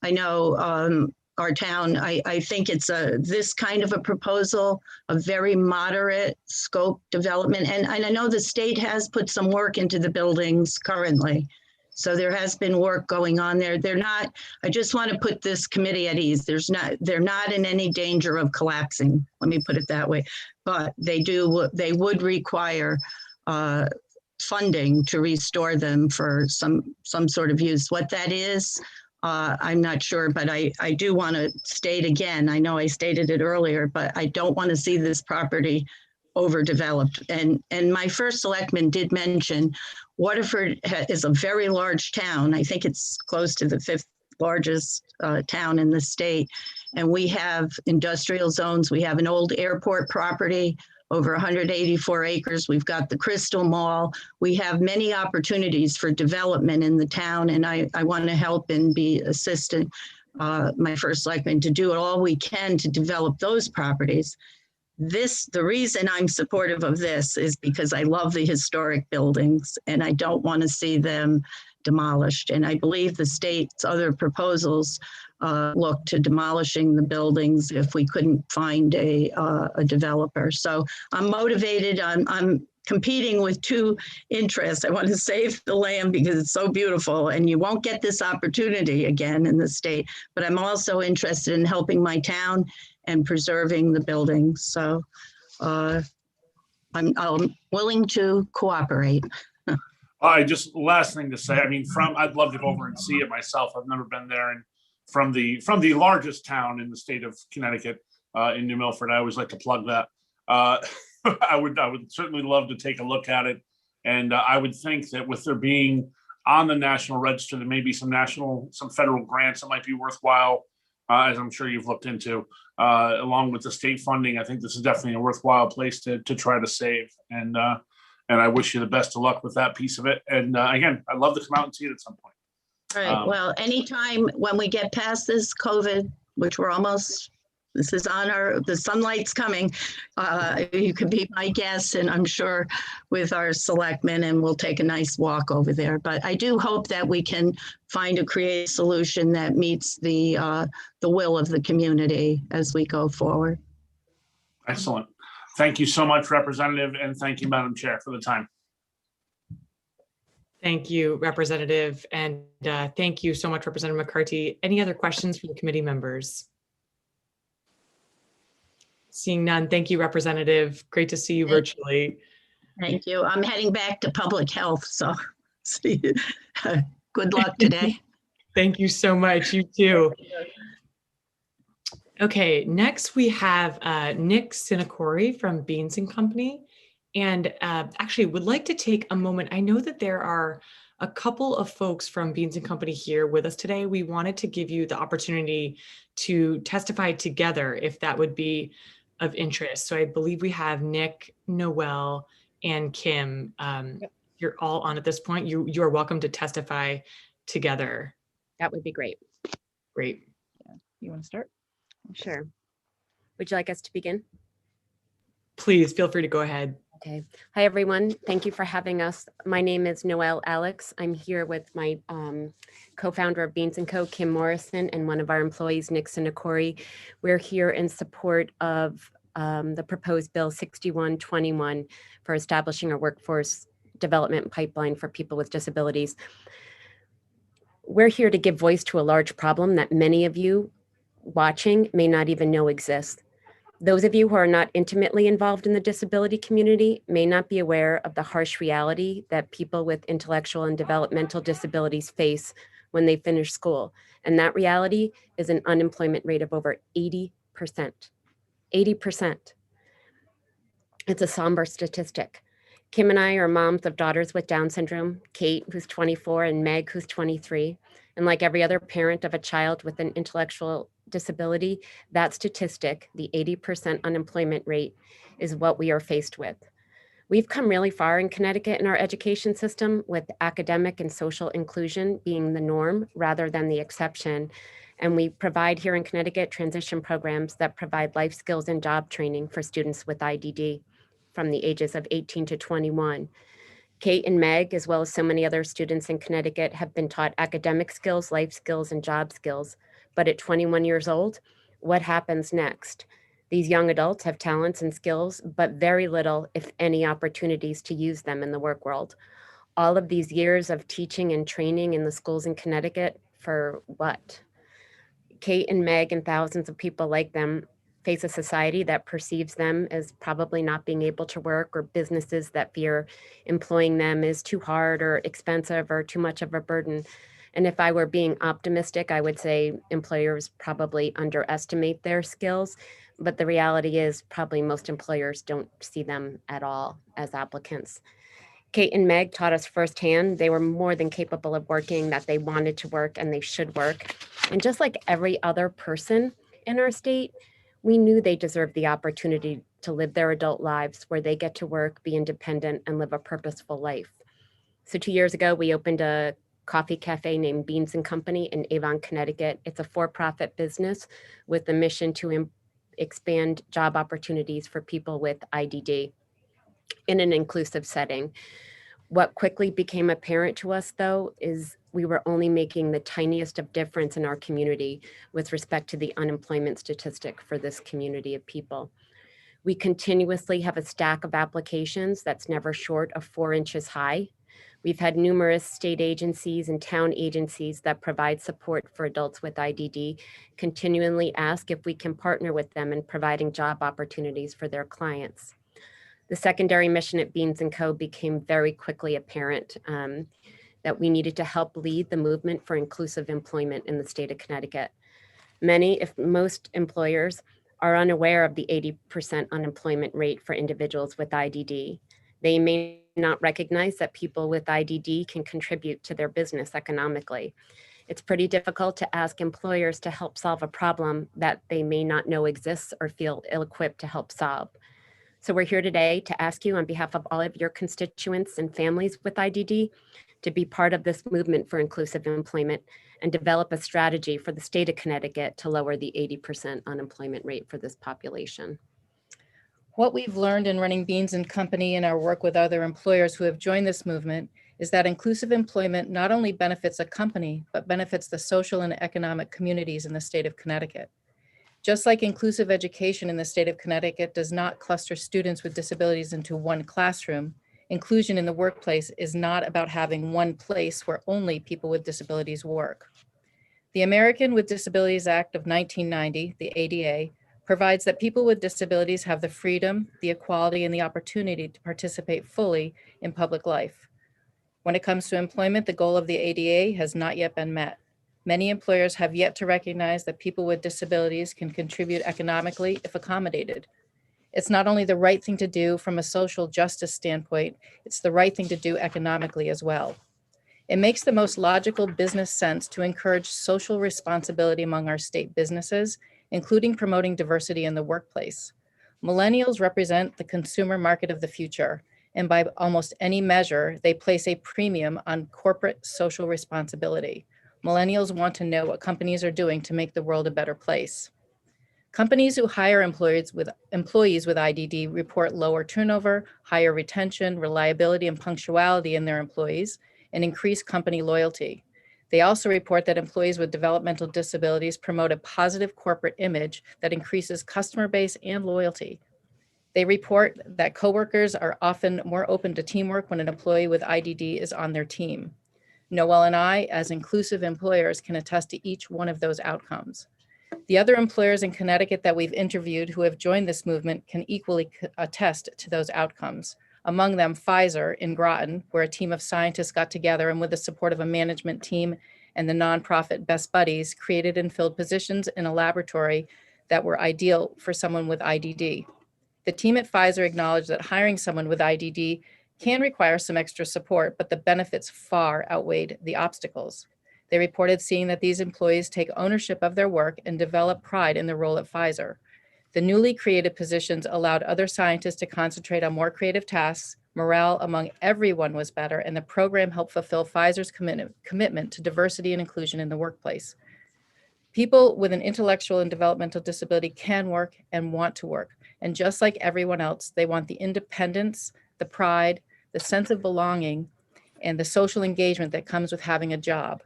I know our town, I think it's this kind of a proposal, a very moderate scope development. And I know the state has put some work into the buildings currently. So there has been work going on there. They're not, I just want to put this committee at ease. They're not in any danger of collapsing. Let me put it that way. But they would require funding to restore them for some sort of use. What that is, I'm not sure, but I do want to state again, I know I stated it earlier, but I don't want to see this property overdeveloped. And my first selectman did mention Waterford is a very large town. I think it's close to the 5th largest town in the state. And we have industrial zones. We have an old airport property, over 184 acres. We've got the Crystal Mall. We have many opportunities for development in the town. And I want to help and be assistant, my first selectman, to do all we can to develop those properties. The reason I'm supportive of this is because I love the historic buildings and I don't want to see them demolished. And I believe the state's other proposals look to demolishing the buildings if we couldn't find a developer. So I'm motivated. I'm competing with two interests. I want to save the land because it's so beautiful and you won't get this opportunity again in the state, but I'm also interested in helping my town and preserving the buildings. So I'm willing to cooperate. Last thing to say, I mean, I'd love to go over and see it myself. I've never been there. And from the largest town in the state of Connecticut, in New Milford, I always like to plug that. I would certainly love to take a look at it. And I would think that with there being on the National Register, there may be some federal grants that might be worthwhile, as I'm sure you've looked into, along with the state funding. I think this is definitely a worthwhile place to try to save. And I wish you the best of luck with that piece of it. And again, I'd love to come out and see it at some point. All right. Well, anytime when we get past this COVID, which this is the sunlight's coming, you could be my guest, and I'm sure with our selectmen, and we'll take a nice walk over there. But I do hope that we can find a creative solution that meets the will of the community as we go forward. Excellent. Thank you so much, Representative, and thank you, Madam Chair, for the time. Thank you, Representative. And thank you so much, Representative McCarthy. Any other questions from the committee members? Seeing none, thank you, Representative. Great to see you virtually. Thank you. I'm heading back to public health, so see you. Good luck today. Thank you so much. You too. Okay, next we have Nick Sinakori from Beans and Company. And actually would like to take a moment. I know that there are a couple of folks from Beans and Company here with us today. We wanted to give you the opportunity to testify together if that would be of interest. So I believe we have Nick, Noel, and Kim. You're all on at this point. You are welcome to testify together. That would be great. Great. You want to start? Sure. Would you like us to begin? Please feel free to go ahead. Okay. Hi, everyone. Thank you for having us. My name is Noelle Alex. I'm here with my co-founder of Beans & Co., Kim Morrison, and one of our employees, Nick Sinakori. We're here in support of the proposed Bill 6121 for establishing a workforce development pipeline for people with disabilities. We're here to give voice to a large problem that many of you watching may not even know exists. Those of you who are not intimately involved in the disability community may not be aware of the harsh reality that people with intellectual and developmental disabilities face when they finish school. And that reality is an unemployment rate of over 80%. 80%. It's a somber statistic. Kim and I are moms of daughters with Down syndrome, Kate, who's 24, and Meg, who's 23. And like every other parent of a child with an intellectual disability, that statistic, the 80% unemployment rate, is what we are faced with. We've come really far in Connecticut in our education system, with academic and social inclusion being the norm rather than the exception. And we provide here in Connecticut transition programs that provide life skills and job training for students with IDD from the ages of 18 to 21. Kate and Meg, as well as so many other students in Connecticut, have been taught academic skills, life skills, and job skills. But at 21 years old, what happens next? These young adults have talents and skills, but very little, if any, opportunities to use them in the work world. All of these years of teaching and training in the schools in Connecticut, for what? Kate and Meg and thousands of people like them face a society that perceives them as probably not being able to work, or businesses that fear employing them is too hard or expensive or too much of a burden. And if I were being optimistic, I would say employers probably underestimate their skills, but the reality is probably most employers don't see them at all as applicants. Kate and Meg taught us firsthand they were more than capable of working, that they wanted to work and they should work. And just like every other person in our state, we knew they deserved the opportunity to live their adult lives where they get to work, be independent, and live a purposeful life. So 2 years ago, we opened a coffee cafe named Beans and Company in Avon, Connecticut. It's a for-profit business with the mission to expand job opportunities for people with IDD in an inclusive setting. What quickly became apparent to us, though, is we were only making the tiniest of difference in our community with respect to the unemployment statistic for this community of people. We continuously have a stack of applications that's never short of 4 inches high. We've had numerous state agencies and town agencies that provide support for adults with IDD continually ask if we can partner with them in providing job opportunities for their clients. The secondary mission at Beans & Co. became very quickly apparent that we needed to help lead the movement for inclusive employment in the state of Connecticut. Many, if most employers, are unaware of the 80% unemployment rate for individuals with IDD. They may not recognize that people with IDD can contribute to their business economically. It's pretty difficult to ask employers to help solve a problem that they may not know exists or feel ill-equipped to help solve. So we're here today to ask you on behalf of all of your constituents and families with IDD to be part of this movement for inclusive employment and develop a strategy for the state of Connecticut to lower the 80% unemployment rate for this population. What we've learned in running Beans & Company and our work with other employers who have joined this movement is that inclusive employment not only benefits a company, but benefits the social and economic communities in the state of Connecticut. Just like inclusive education in the state of Connecticut does not cluster students with disabilities into one classroom, Inclusion in the workplace is not about having one place where only people with disabilities work. The American with Disabilities Act of 1990, the ADA, provides that people with disabilities have the freedom, the equality, and the opportunity to participate fully in public life. When it comes to employment, the goal of the ADA has not yet been met. Many employers have yet to recognize that people with disabilities can contribute economically if accommodated. It's not only the right thing to do from a social justice standpoint, it's the right thing to do economically as well. It makes the most logical business sense to encourage social responsibility among our state businesses, including promoting diversity in the workplace. Millennials represent the consumer market of the future, and by almost any measure, they place a premium on corporate social responsibility. Millennials want to know what companies are doing to make the world a better place. Companies who hire employees with IDD report lower turnover, higher retention, reliability, and punctuality in their employees, and increased company loyalty. They also report that employees with developmental disabilities promote a positive corporate image that increases customer base and loyalty. They report that coworkers are often more open to teamwork when an employee with IDD is on their team. Noel and I, as inclusive employers, can attest to each one of those outcomes. The other employers in Connecticut that we've interviewed who have joined this movement can equally attest to those outcomes. Among them, Pfizer in Groton, where a team of scientists got together and with the support of a management team and the nonprofit Best Buddies, created and filled positions in a laboratory that were ideal for someone with IDD. The team at Pfizer acknowledged that hiring someone with IDD can require some extra support, but the benefits far outweighed the obstacles. They reported seeing that these employees take ownership of their work and develop pride in their role at Pfizer. The newly created positions allowed other scientists to concentrate on more creative tasks, morale among everyone was better, and the program helped fulfill Pfizer's commitment to diversity and inclusion in the workplace. People with an intellectual and developmental disability can work and want to work. And just like everyone else, they want the independence, the pride, the sense of belonging, and the social engagement that comes with having a job.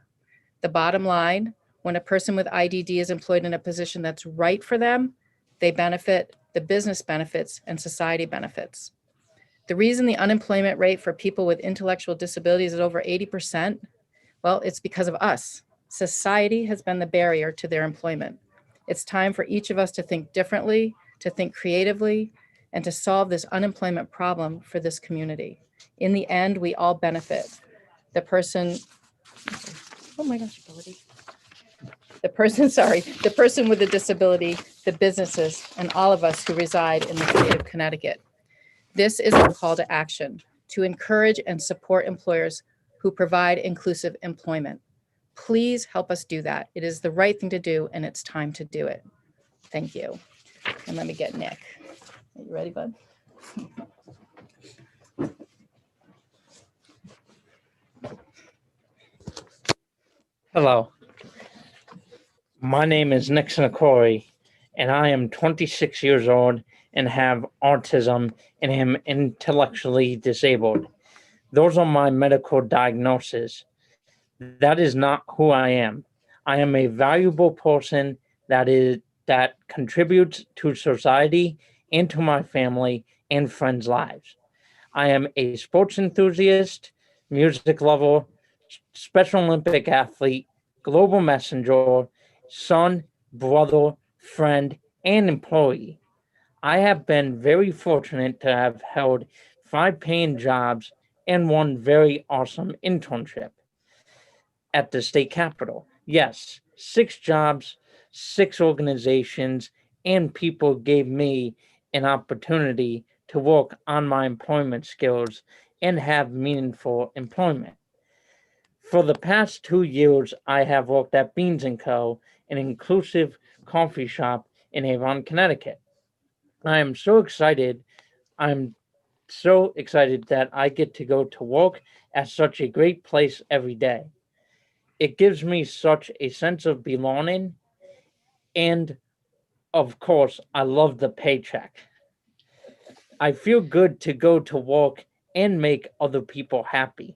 The bottom line, when a person with IDD is employed in a position that's right for them, they benefit, the business benefits, and society benefits. The reason the unemployment rate for people with intellectual disabilities is over 80%, well, it's because of us. Society has been the barrier to their employment. It's time for each of us to think differently, to think creatively, and to solve this unemployment problem for this community. In the end, we all benefit. The person with the disability, the businesses, and all of us who reside in the state of Connecticut. This is a call to action to encourage and support employers who provide inclusive employment. Please help us do that. It is the right thing to do, and it's time to do it. Thank you. And let me get Nick. Are you ready, bud? Hello. My name is Nick Sinakori, and I am 26 years old and have autism and am intellectually disabled. Those are my medical diagnoses. That is not who I am. I am a valuable person that contributes to society and to my family and friends' lives. I am a sports enthusiast, music lover, Special Olympic athlete, global messenger, son, brother, friend, and employee. I have been very fortunate to have held 5 paying jobs and one very awesome internship at the state capitol. Yes, 6 jobs, 6 organizations, and people gave me an opportunity to work on my employment skills and have meaningful employment. For the past 2 years, I have worked at Beans & Co., an inclusive coffee shop in Avon, Connecticut. I'm so excited that I get to go to work at such a great place every day. It gives me such a sense of belonging, and of course, I love the paycheck. I feel good to go to work and make other people happy.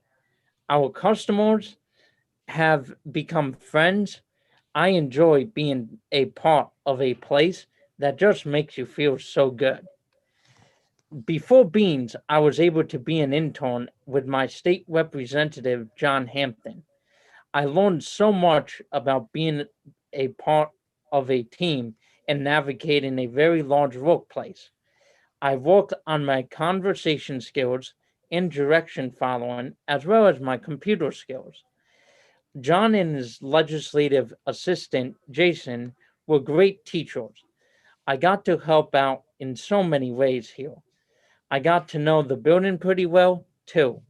Our customers have become friends. I enjoy being a part of a place that just makes you feel so good. before Beans, I was able to be an intern with my state representative, John Hampton. I learned so much about being a part of a team and navigating a very large workplace. I worked on my conversation skills and direction following, as well as my computer skills. John and his legislative assistant, Jason, were great teachers. I got to help out in so many ways here. I got to know the building pretty well, too.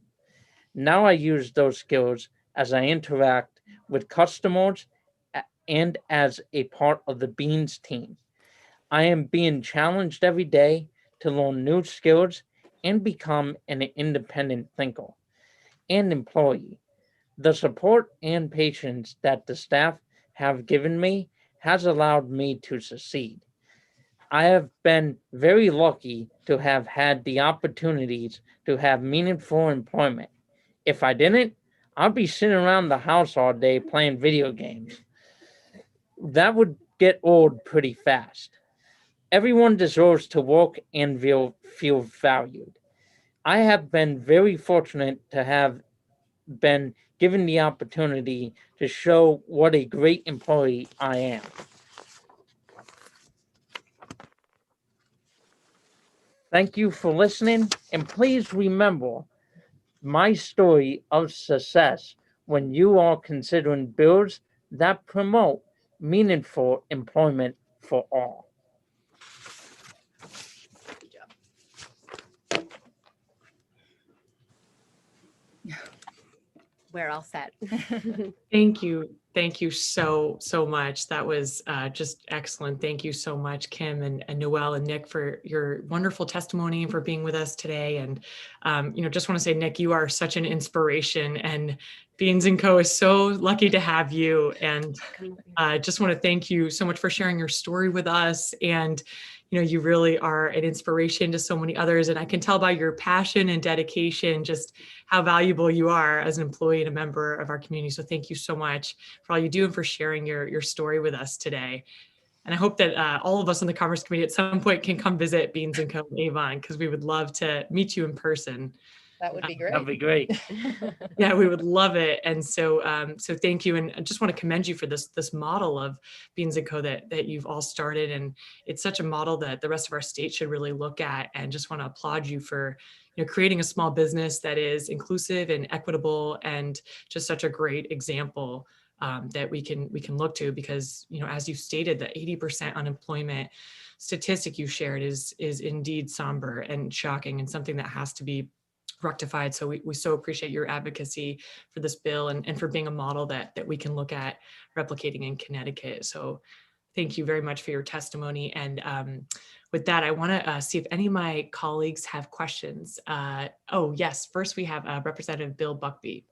Now I use those skills as I interact with customers and as a part of the Beans team. I am being challenged every day to learn new skills and become an independent thinker and employee. The support and patience that the staff have given me has allowed me to succeed. I have been very lucky to have had the opportunities to have meaningful employment. If I didn't, I'd be sitting around the house all day playing video games. That would get old pretty fast. Everyone deserves to work and feel valued. I have been very fortunate to have been given the opportunity to show what a great employee I am. Thank you for listening, and please remember my story of success when you are considering bills that promote meaningful employment for all. We're all set. Thank you. Thank you so much. That was just excellent. Thank you so much, Kim and Noelle and Nick, for your wonderful testimony and for being with us today. And, just want to say, Nick, you are such an inspiration, and Beans & Co. is so lucky to have you. And just want to thank you so much for sharing your story with us. And you really are an inspiration to so many others. And I can tell by your passion and dedication just how valuable you are as an employee and a member of our community. So thank you so much for all you do and for sharing your story with us today. And I hope that all of us on the Commerce Committee at some point can come visit Beans & Co. in Avon, because we would love to meet you in person. That would be great. That'd be great. Yeah, we would love it. And so thank you. And I just want to commend you for this model of Beans & Co. that you've all started. And it's such a model that the rest of our state should really look at, and just want to applaud you for creating a small business that is inclusive and equitable, and just such a great example that we can look to, because as you stated, the 80% unemployment statistic you shared is indeed somber and shocking, and something that has to be rectified. So we so appreciate your advocacy for this bill, and for being a model that we can look at replicating in Connecticut. So thank you very much for your testimony. And with that, I want to see if any of my colleagues have questions. Oh, yes. First, we have Representative Bill Buckby.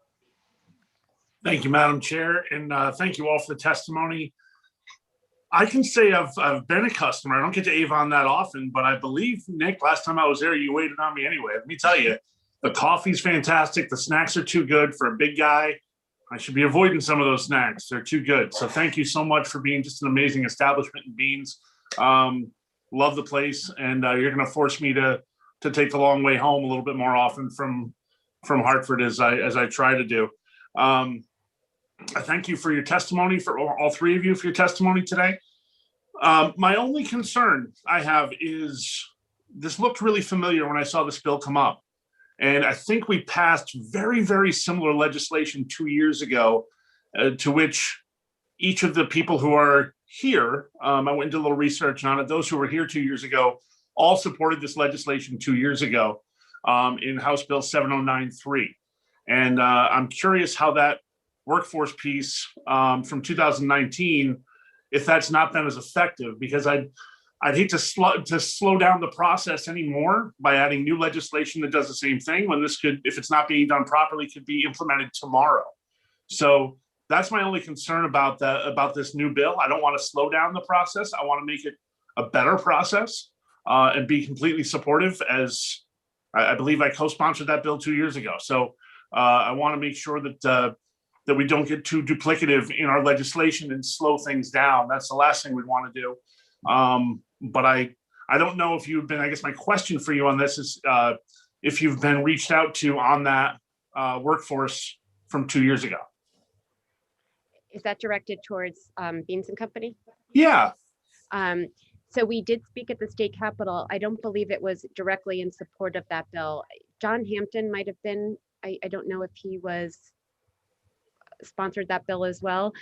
Thank you, Madam Chair, and thank you all for the testimony. I can say I've been a customer. I don't get to Avon that often, but I believe, Nick, last time I was there, you waited on me anyway. Let me tell you, the coffee's fantastic. The snacks are too good for a big guy. I should be avoiding some of those snacks. They're too good. So thank you so much for being just an amazing establishment in Beans. Love the place, and you're going to force me to take the long way home a little bit more often from Hartford as I try to do. I thank you for your testimony, for all three of you for your testimony today. My only concern I have is this looked really familiar when I saw this bill come up. And I think we passed very, very similar legislation 2 years ago, to which each of the people who are here, I went and did a little research on it. Those who were here 2 years ago all supported this legislation 2 years ago in House Bill 7093. And I'm curious how that workforce piece from 2019, if that's not been as effective, because I'd hate to slow down the process anymore by adding new legislation that does the same thing, when this could, if it's not being done properly, could be implemented tomorrow. So that's my only concern about this new bill. I don't want to slow down the process. I want to make it a better process and be completely supportive, as I believe I co-sponsored that bill 2 years ago. So I want to make sure that we don't get too duplicative in our legislation and slow things down. That's the last thing we want to do. But I I don't know if you've been, I guess my question for you on this is if you've been reached out to on that workforce from 2 years ago. Is that directed towards Beans and Company? Yeah. So we did speak at the state capitol. I don't believe it was directly in support of that bill. John Hampton might have been. I don't know if he was sponsored that bill as well.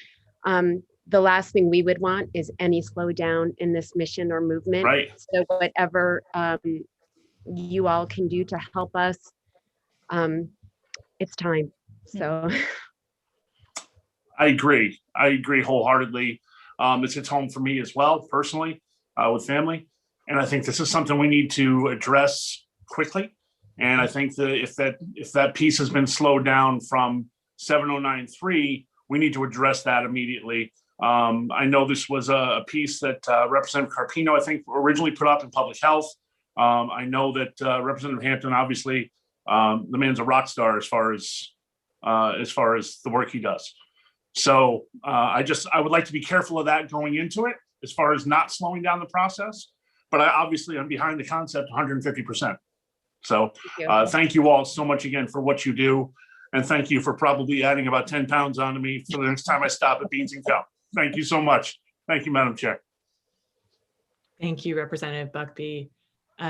The last thing we would want is any slowdown in this mission or movement. Right. So whatever you all can do to help us, it's time. So I agree wholeheartedly. It's hits home for me as well, personally, with family. And I think this is something we need to address quickly. And I think that if that piece has been slowed down from 7093, we need to address that immediately. I know this was a piece that Representative Carpino, I think, originally put up in public health. I know that Representative Hampton, obviously, the man's a rock star as far as the work he does. So I would like to be careful of that going into it, as far as not slowing down the process. But I'm behind the concept 150%. So thank you all so much again for what you do. And thank you for probably adding about 10 pounds onto me for the next time I stop at Beans and Co. Thank you so much. Thank you, Madam Chair. Thank you, Representative Buckby.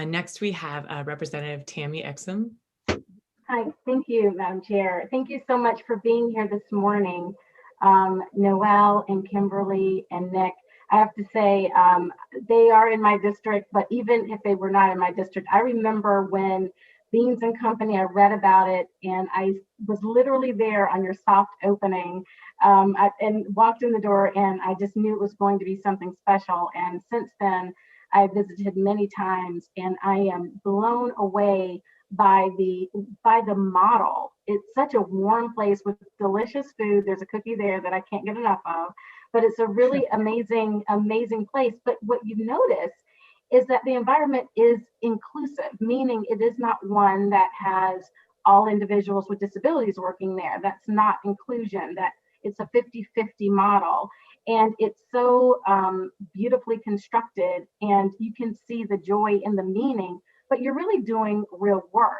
Next, we have Representative Tammy Exum. Hi, thank you, Madam Chair. Thank you so much for being here this morning. Noel and Kimberly and Nick, I have to say, they are in my district, but even if they were not in my district, I remember when Beans and Company, I read about it, and I was literally there on your soft opening and walked in the door, and I just knew it was going to be something special. And since then, I visited many times, and I am blown away by the model. It's such a warm place with delicious food. There's a cookie there that I can't get enough of, but it's a really amazing place. But what you notice is that the environment is inclusive, meaning it is not one that has all individuals with disabilities working there. That's not inclusion, that it's a 50-50 model. And it's so beautifully constructed, and you can see the joy in the meaning, but you're really doing real work.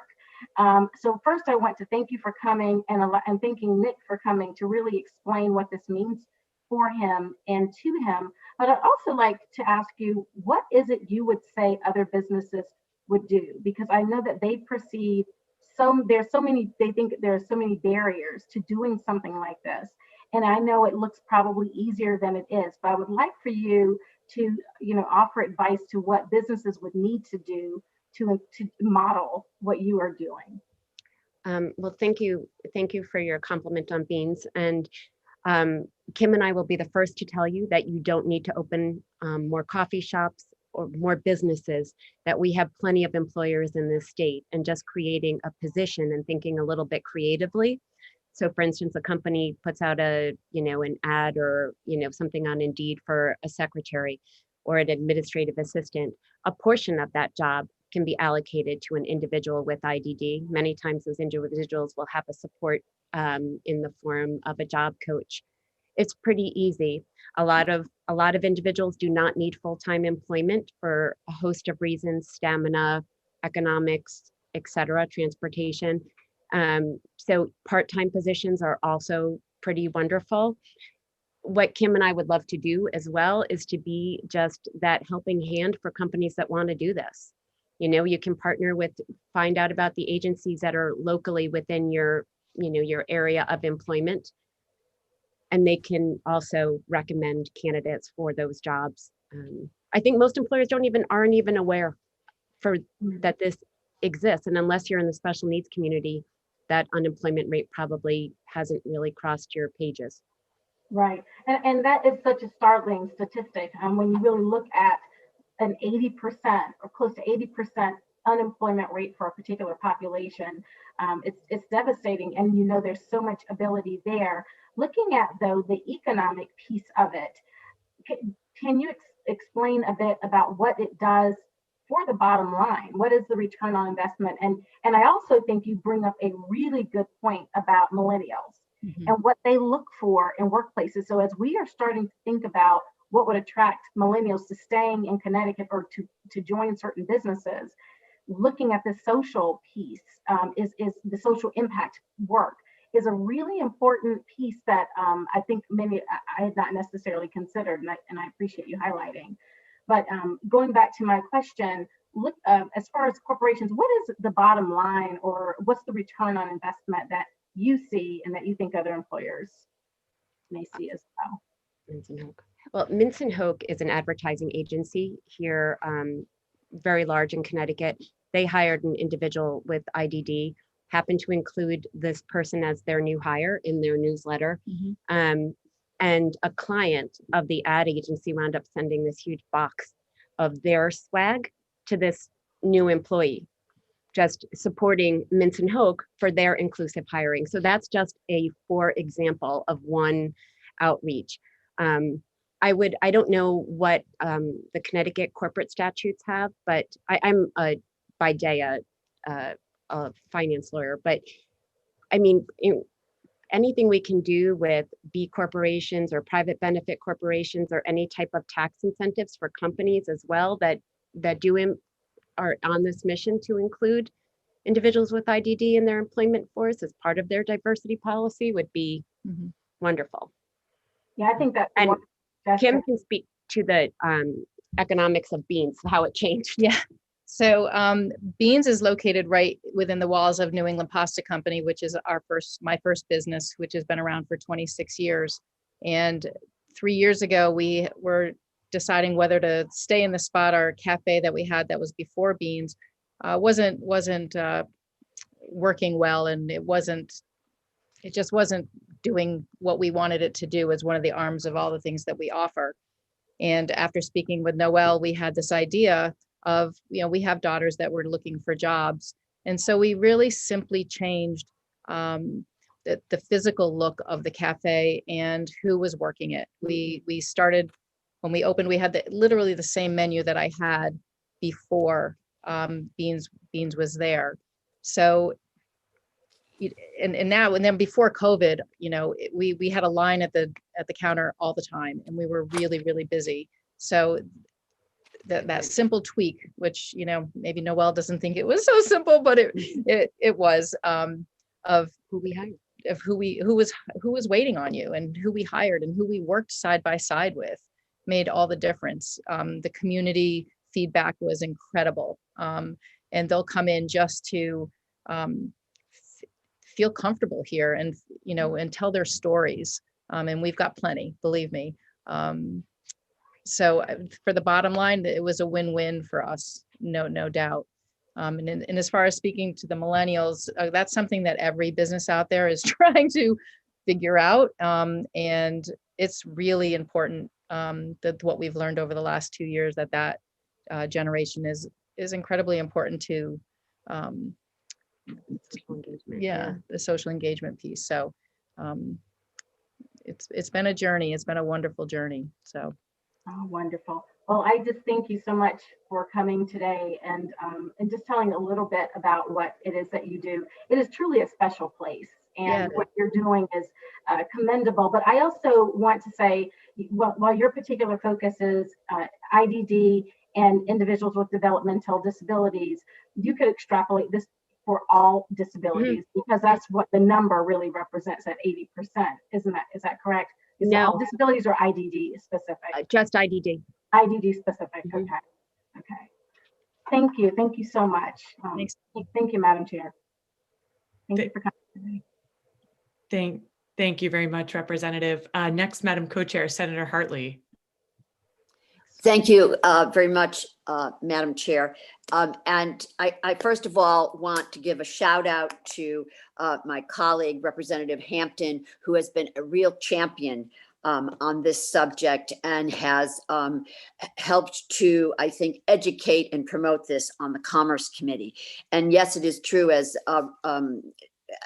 So first I want to thank you for coming, and thanking Nick for coming to really explain what this means for him and to him. But I'd also like to ask you, what is it you would say other businesses would do? Because I know that they perceive they think there are so many barriers to doing something like this. And I know it looks probably easier than it is, but I would like for you to, offer advice to what businesses would need to do to model what you are doing. Well, thank you for your compliment on Beans. And Kim and I will be the first to tell you that you don't need to open more coffee shops or more businesses, that we have plenty of employers in this state, and just creating a position and thinking a little bit creatively. So for instance, a company puts out an ad or, something on Indeed for a secretary or an administrative assistant. A portion of that job can be allocated to an individual with IDD. Many times those individuals will have a support in the form of a job coach. It's pretty easy. A lot of individuals do not need full-time employment for a host of reasons: stamina, economics, etc., transportation. So part-time positions are also pretty wonderful. What Kim and I would love to do as well is to be just that helping hand for companies that want to do this. You can partner with, find out about the agencies that are locally within your area of employment, and they can also recommend candidates for those jobs. I think most employers aren't even aware that this exists, and unless you're in the special needs community, that unemployment rate probably hasn't really crossed your pages. Right, and that is such a startling statistic. When you really look at an 80% or close to 80% unemployment rate for a particular population, it's devastating. And there's so much ability there. Looking at, though, the economic piece of it, can you explain a bit about what it does for the bottom line? What is the return on investment? And I also think you bring up a really good point about millennials and what they look for in workplaces. So as we are starting to think about what would attract millennials to staying in Connecticut or to join certain businesses. Looking at the social piece is the social impact work is a really important piece that I think maybe I had not necessarily considered, and I appreciate you highlighting. But going back to my question, look as far as corporations, what is the bottom line, or what's the return on investment that you see and that you think other employers may see as well? Well, Minson Hoke is an advertising agency here, very large in Connecticut. They hired an individual with IDD, happened to include this person as their new hire in their newsletter. And a client of the ad agency wound up sending this huge box of their swag to this new employee, just supporting Minson Hoke for their inclusive hiring. So that's just for example of one outreach. I don't know what the Connecticut corporate statutes have, but I'm by day a finance lawyer, but I mean, anything we can do with B corporations or private benefit corporations or any type of tax incentives for companies as well that are on this mission to include individuals with IDD in their employment force as part of their diversity policy would be wonderful. Yeah, I think that. And Kim can speak to the economics of Beans, how it changed. Yeah. So Beans is located right within the walls of New England Pasta Company, which is my first business, which has been around for 26 years. And 3 years ago, we were deciding whether to stay in the spot. Our cafe that we had that was before Beans wasn't working well, and it just wasn't doing what we wanted it to do as one of the arms of all the things that we offer. And after speaking with Noelle, we had this idea of, we have daughters that were looking for jobs. And so we really simply changed the physical look of the cafe and who was working it. We started, when we opened, we had literally the same menu that I had before Beans was there. So, and then before COVID, we had a line at the counter all the time, and we were really, really busy. So that simple tweak, which maybe Noelle doesn't think it was so simple, but it was of who we hired, of who was waiting on you, and who we hired, and who we worked side by side with, made all the difference. The community feedback was incredible, and they'll come in just to feel comfortable here, and and tell their stories. And we've got plenty, believe me. So for the bottom line, it was a win-win for us, no doubt. And as far as speaking to the millennials, that's something that every business out there is trying to figure out. And it's really important that what we've learned over the last 2 years, that generation is incredibly important to the social engagement piece. So it's been a journey. It's been a wonderful journey. So. Oh, wonderful. Well, I just thank you so much for coming today and just telling a little bit about what it is that you do. It is truly a special place, and what you're doing is commendable. But I also want to say, while your particular focus is IDD and individuals with developmental disabilities, you could extrapolate this for all disabilities, because that's what the number really represents at 80%. Is that correct? Is all disabilities or IDD specific? Just IDD. IDD specific. Okay. Okay. Thank you. Thank you so much. Thank you, Madam Chair. Thank you for coming today. Thank you very much, Representative. Next, Madam Co-Chair, Senator Hartley. Thank you very much, Madam Chair. And I first of all want to give a shout out to my colleague, Representative Hampton, who has been a real champion on this subject and has helped to, I think, educate and promote this on the Commerce Committee. And yes, it is true, as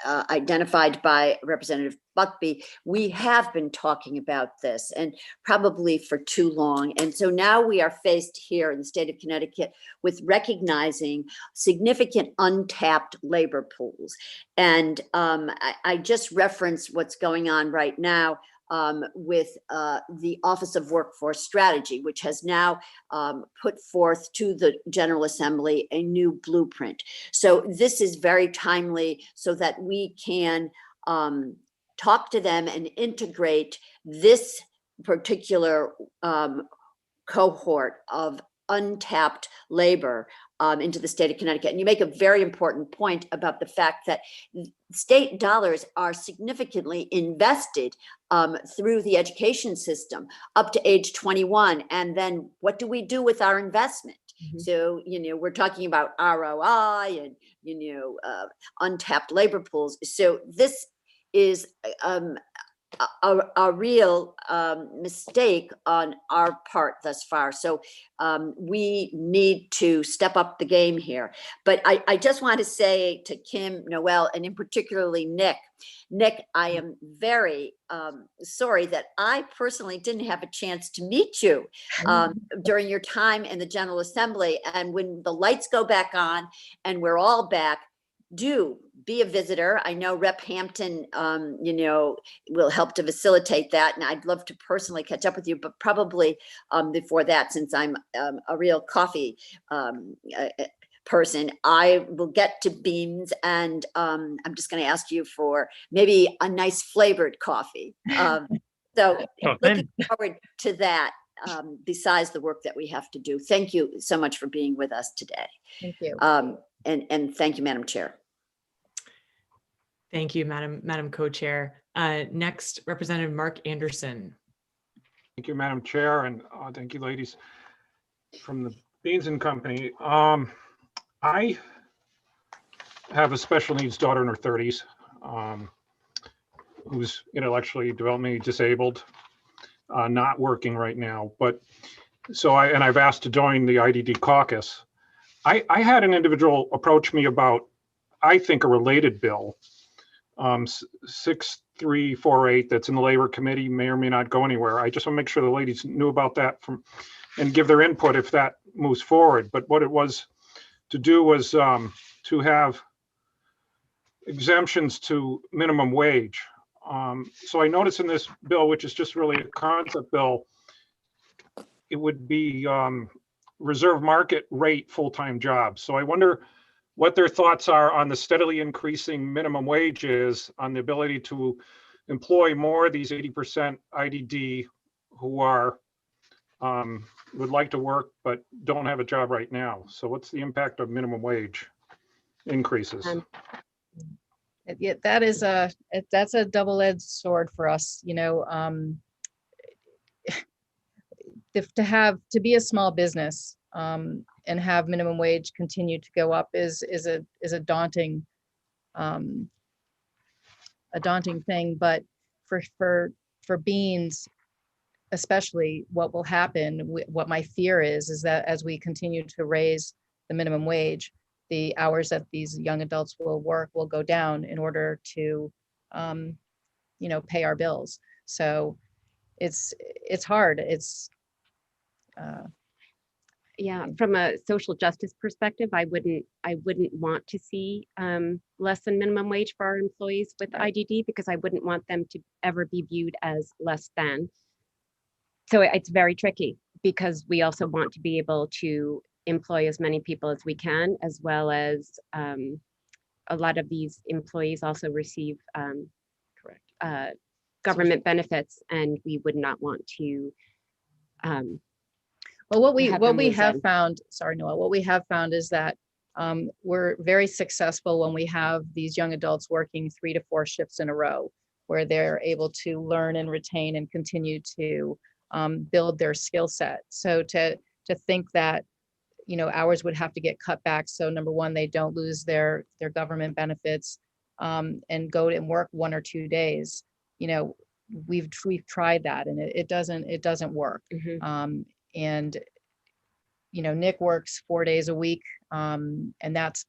identified by Representative Buckby, we have been talking about this, and probably for too long. And so now we are faced here in the state of Connecticut with recognizing significant untapped labor pools. And I just reference what's going on right now with the Office of Workforce Strategy, which has now put forth to the General Assembly a new blueprint. So this is very timely so that we can talk to them and integrate this particular cohort of untapped labor into the state of Connecticut. And you make a very important point about the fact that state dollars are significantly invested through the education system up to age 21. And then what do we do with our investment? So, we're talking about ROI and, untapped labor pools. So this is a real mistake on our part thus far. So we need to step up the game here. But I just want to say to Kim, Noel, and in particularly Nick, I am very sorry that I personally didn't have a chance to meet you during your time in the General Assembly. And when the lights go back on and we're all back, do be a visitor. I know Rep Hampton, will help to facilitate that. And I'd love to personally catch up with you, but probably before that, since I'm a real coffee person, I will get to Beams, and I'm just going to ask you for maybe a nice flavored coffee. So looking forward to that. Besides the work that we have to do. Thank you so much for being with us today. Thank you. And thank you, Madam Chair. Thank you, Madam Co-Chair. Next, Representative Mark Anderson. Thank you, Madam Chair, and thank you, ladies from the Beans and Company. I have a special needs daughter in her 30s who's intellectually developmentally disabled, not working right now. But I've asked to join the IDD caucus. I had an individual approach me about, I think, a related bill, 6348, that's in the Labor Committee, may or may not go anywhere. I just want to make sure the ladies knew about that and give their input if that moves forward. But what it was to do was to have exemptions to minimum wage. So I noticed in this bill, which is just really a concept bill, it would be reserve market rate full-time jobs. So I wonder what their thoughts are on the steadily increasing minimum wages, on the ability to employ more of these 80% IDD who are would like to work but don't have a job right now. So what's the impact of minimum wage increases? Yeah, that's a double-edged sword for us. To be a small business and have minimum wage continue to go up is a daunting thing. But for Beans, especially, what will happen, what my fear is that as we continue to raise the minimum wage, the hours that these young adults will work will go down in order to pay our bills. So it's hard. Yeah, from a social justice perspective, I wouldn't want to see less than minimum wage for our employees with IDD, because I wouldn't want them to ever be viewed as less than. So it's very tricky, because we also want to be able to employ as many people as we can, as well as a lot of these employees also receive government benefits, and we would not want to well, what we have found, sorry, Noel, what we have found is that we're very successful when we have these young adults working 3 to 4 shifts in a row, where they're able to learn and retain and continue to build their skill set. So to think that hours would have to get cut back, so number one, they don't lose their government benefits and go and work 1 or 2 days. We've tried that, and it doesn't work. Mm-hmm. And Nick works 4 days a week, and that's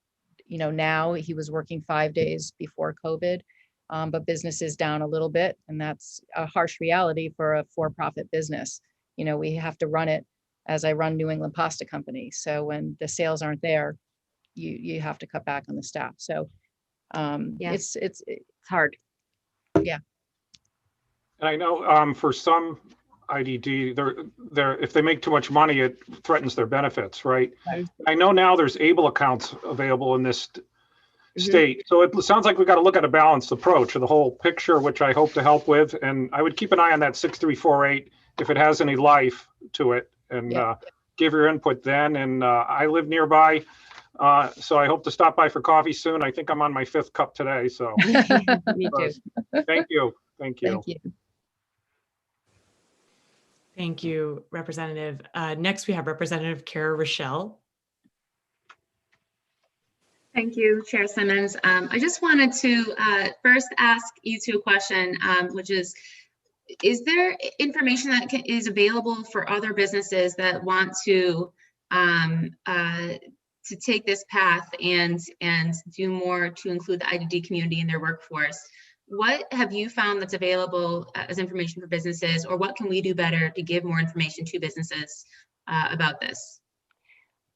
now he was working 5 days before COVID, but business is down a little bit, and that's a harsh reality for a for-profit business. We have to run it as I run New England Pasta Company. So when the sales aren't there, you have to cut back on the staff. So yeah, it's hard. Yeah. And I know for some IDD, they're if they make too much money, it threatens their benefits, right? I know now there's ABLE accounts available in this state. So it sounds like we got to look at a balanced approach of the whole picture, which I hope to help with. And I would keep an eye on that 6348 if it has any life to it, and give your input then. And I live nearby, so I hope to stop by for coffee soon. I think I'm on my 5th cup today. So Me too. thank you. Thank you. Thank you. Thank you, Representative. Next, we have Representative Kara Rochelle. Thank you, Chair Simmons. I just wanted to first ask you two a question, which is there information that is available for other businesses that want to take this path and do more to include the IDD community in their workforce? What have you found that's available as information for businesses, or what can we do better to give more information to businesses about this?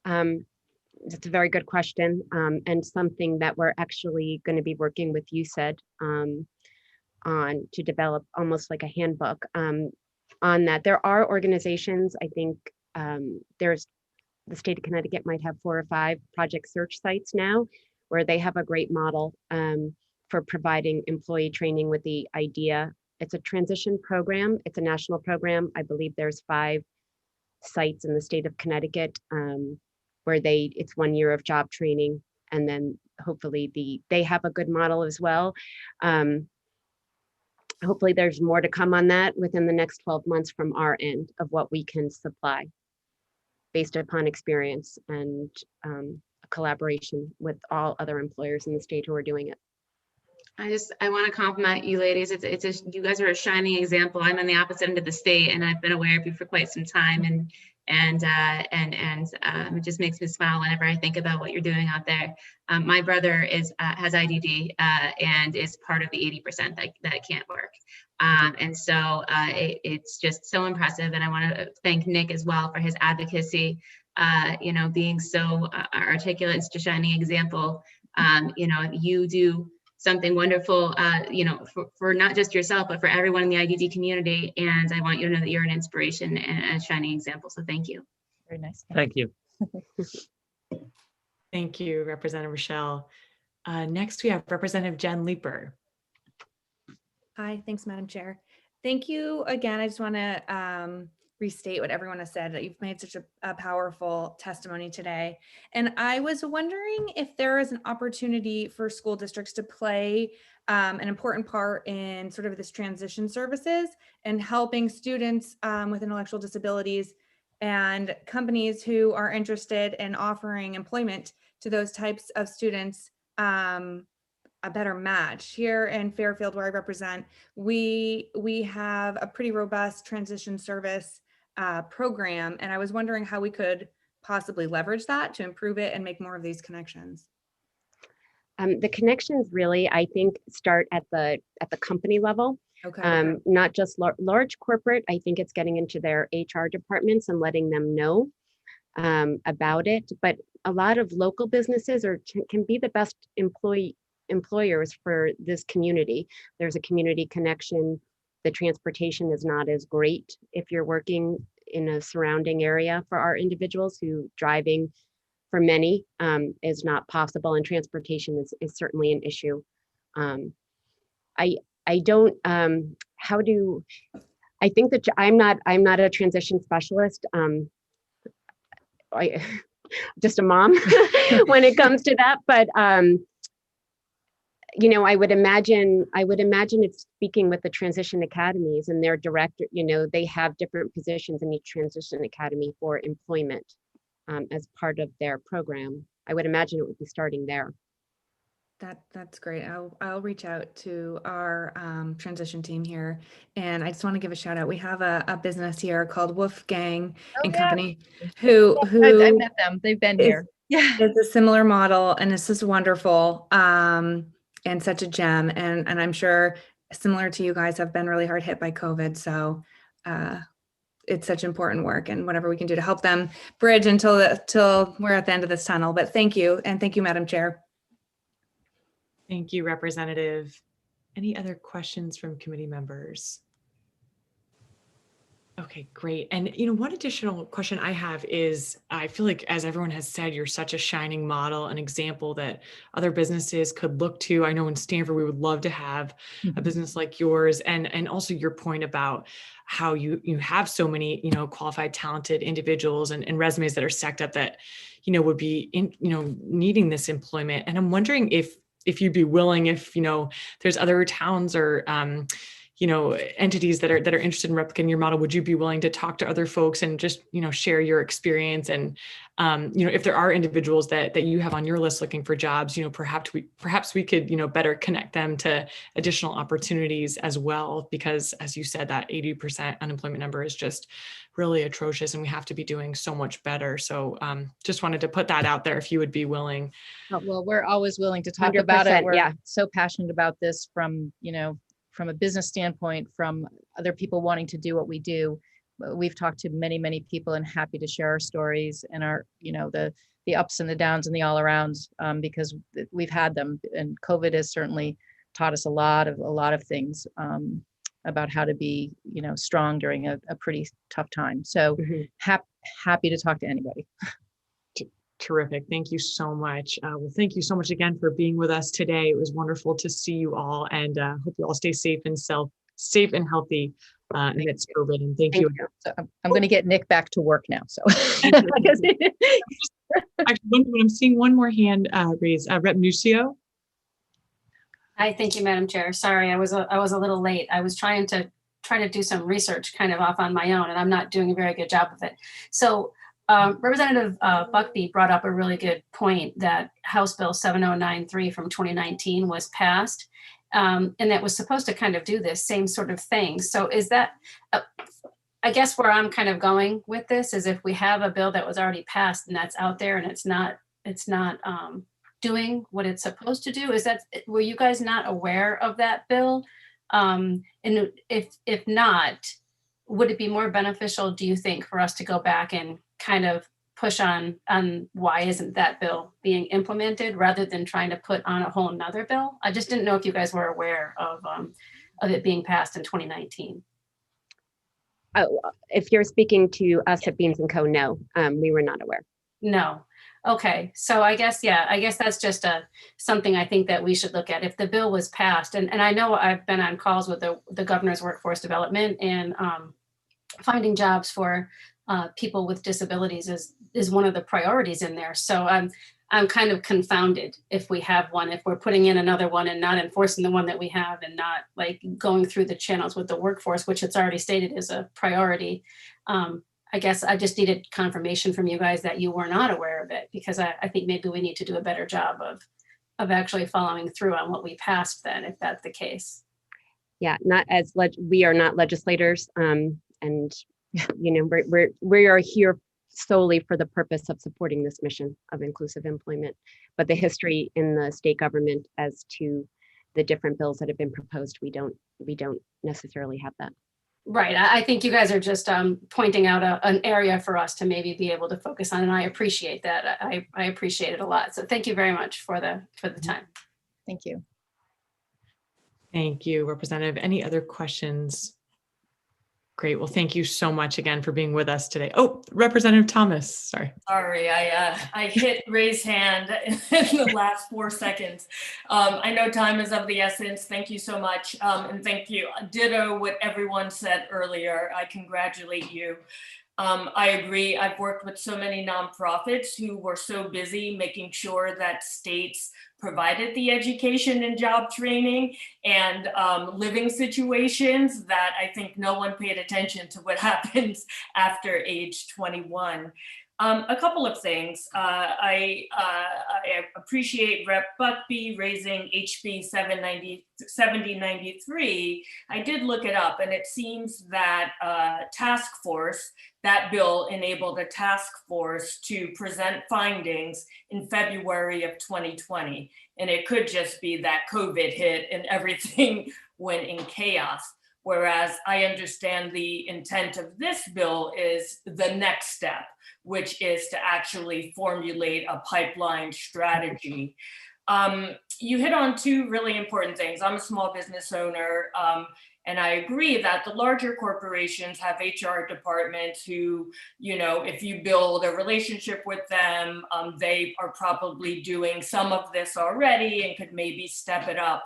That's a very good question, and something that we're actually going to be working with USAID on to develop almost like a handbook on that. There are organizations, I think there's the state of Connecticut might have 4 or 5 project search sites now where they have a great model for providing employee training with the idea. It's a transition program. It's a national program. I believe there's 5 sites in the state of Connecticut where it's 1 year of job training, and then hopefully they have a good model as well. Hopefully there's more to come on that within the next 12 months from our end of what we can supply based upon experience and a collaboration with all other employers in the state who are doing it. I want to compliment you ladies. You guys are a shining example. I'm on the opposite end of the state, and I've been aware of you for quite some time, and it just makes me smile whenever I think about what you're doing out there. My brother has IDD and is part of the 80% that can't work, and so it's just so impressive. And I want to thank Nick as well for his advocacy. Being so articulate, it's just a shining example. You do something wonderful, for not just yourself, but for everyone in the IDD community. And I want you to know that you're an inspiration and a shining example. So thank you. Very nice. Thank you. Thank you, Representative Rochelle. Next, we have Representative Jen Leeper. Hi, thanks, Madam Chair. Thank you again. I just want to restate what everyone has said, that you've made such a powerful testimony today. And I was wondering if there is an opportunity for school districts to play an important part in sort of this transition services and helping students with intellectual disabilities and companies who are interested in offering employment to those types of students a better match. Here in Fairfield, where I represent, we have a pretty robust transition service program, and I was wondering how we could possibly leverage that to improve it and make more of these connections. The connections really, I think, start at the company level. Okay. Not just large corporate. I think it's getting into their HR departments and letting them know about it. But a lot of local businesses can be the best employers for this community. There's a community connection. The transportation is not as great if you're working in a surrounding area for our individuals who driving for many is not possible, and transportation is certainly an issue. I don't, I think that I'm not a transition specialist. Just a mom when it comes to that, but I would imagine it's speaking with the transition academies and their director. They have different positions in each transition academy for employment as part of their program. I would imagine it would be starting there. That's great. I'll reach out to our transition team here, and I just want to give a shout out. We have a business here called Wolfgang and Company, who I met them. They've been here. Yeah, it's a similar model, and it's just wonderful. And such a gem, and I'm sure similar to you guys have been really hard hit by COVID. So it's such important work, and whatever we can do to help them bridge until we're at the end of this tunnel. But thank you, and thank you, Madam Chair. Thank you, Representative. Any other questions from committee members? Okay, great. And one additional question I have is, I feel like, as everyone has said, you're such a shining model, an example that other businesses could look to. I know in Stanford, we would love to have a business like yours, and also your point about how you have so many, qualified, talented individuals and resumes that are stacked up that, would be needing this employment. And I'm wondering if you'd be willing, if, there's other towns or, entities that are interested in replicating your model, would you be willing to talk to other folks and just, share your experience? And, if there are individuals that you have on your list looking for jobs, perhaps we could, better connect them to additional opportunities as well, because as you said, that 80% unemployment number is just really atrocious and we have to be doing so much better. So just wanted to put that out there if you would be willing. Well, we're always willing to talk about it. We're yeah. so passionate about this from a business standpoint, from other people wanting to do what we do. We've talked to many, many people and happy to share our stories and our, the ups and the downs and the all arounds, because we've had them. And COVID has certainly taught us a lot of things about how to be, strong during a pretty tough time. So happy to talk to anybody. Terrific. Thank you so much. Well, thank you so much again for being with us today. It was wonderful to see you all, and hope you all stay safe and healthy amidst COVID. And thank you. So I'm going to get Nick back to work now. So actually, I'm seeing one more hand raised. Rep. Nucio. Hi, thank you, Madam Chair. Sorry, I was a little late. I was trying to do some research kind of off on my own, and I'm not doing a very good job of it. So Representative Buckby brought up a really good point that House Bill 7093 from 2019 was passed, and that was supposed to kind of do this same sort of thing. So is that, I guess where I'm kind of going with this is, if we have a bill that was already passed and that's out there and it's not doing what it's supposed to do, were you guys not aware of that bill? And if not, would it be more beneficial, do you think, for us to go back and kind of push on why isn't that bill being implemented, rather than trying to put on a whole nother bill? I just didn't know if you guys were aware of it being passed in 2019. If you're speaking to us at Beans & Co., no, we were not aware. No. Okay. So I guess that's just something I think that we should look at. If the bill was passed, and I know I've been on calls with the governor's workforce development, and finding jobs for people with disabilities is one of the priorities in there. So I'm kind of confounded if we have one, if we're putting in another one and not enforcing the one that we have, and not like going through the channels with the workforce, which it's already stated is a priority. I guess I just needed confirmation from you guys that you were not aware of it, because I think maybe we need to do a better job of actually following through on what we passed then, if that's the case. Yeah, we are not legislators, and we are here solely for the purpose of supporting this mission of inclusive employment. But the history in the state government as to the different bills that have been proposed, we don't necessarily have that. Right. I think you guys are just pointing out an area for us to maybe be able to focus on, and I appreciate that. I appreciate it a lot. So thank you very much for the time. Thank you. Thank you, Representative. Any other questions? Great. Well, thank you so much again for being with us today. Oh, Representative Thomas, sorry. Sorry, I hit raise hand in the last 4 seconds. I know time is of the essence. Thank you so much. And thank you. Ditto what everyone said earlier. I congratulate you. I agree. I've worked with so many nonprofits who were so busy making sure that states provided the education and job training and living situations that I think no one paid attention to what happens after age 21. A couple of things. I appreciate Rep. Buckby raising HB 7093. I did look it up, and it seems that that bill enabled a task force to present findings in February of 2020. And it could just be that COVID hit and everything went in chaos. Whereas I understand the intent of this bill is the next step, which is to actually formulate a pipeline strategy. You hit on two really important things. I'm a small business owner, and I agree that the larger corporations have HR departments who, you know, if you build a relationship with them, they are probably doing some of this already and could maybe step it up.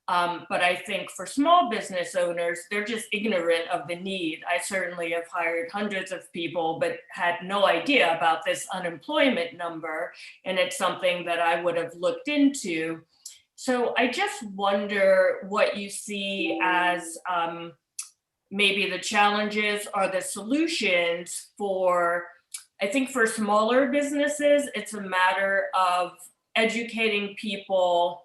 But I think for small business owners, they're just ignorant of the need. I certainly have hired hundreds of people, but had no idea about this unemployment number. And it's something that I would have looked into. So I just wonder what you see as maybe the challenges or the solutions for, I think for smaller businesses, it's a matter of educating people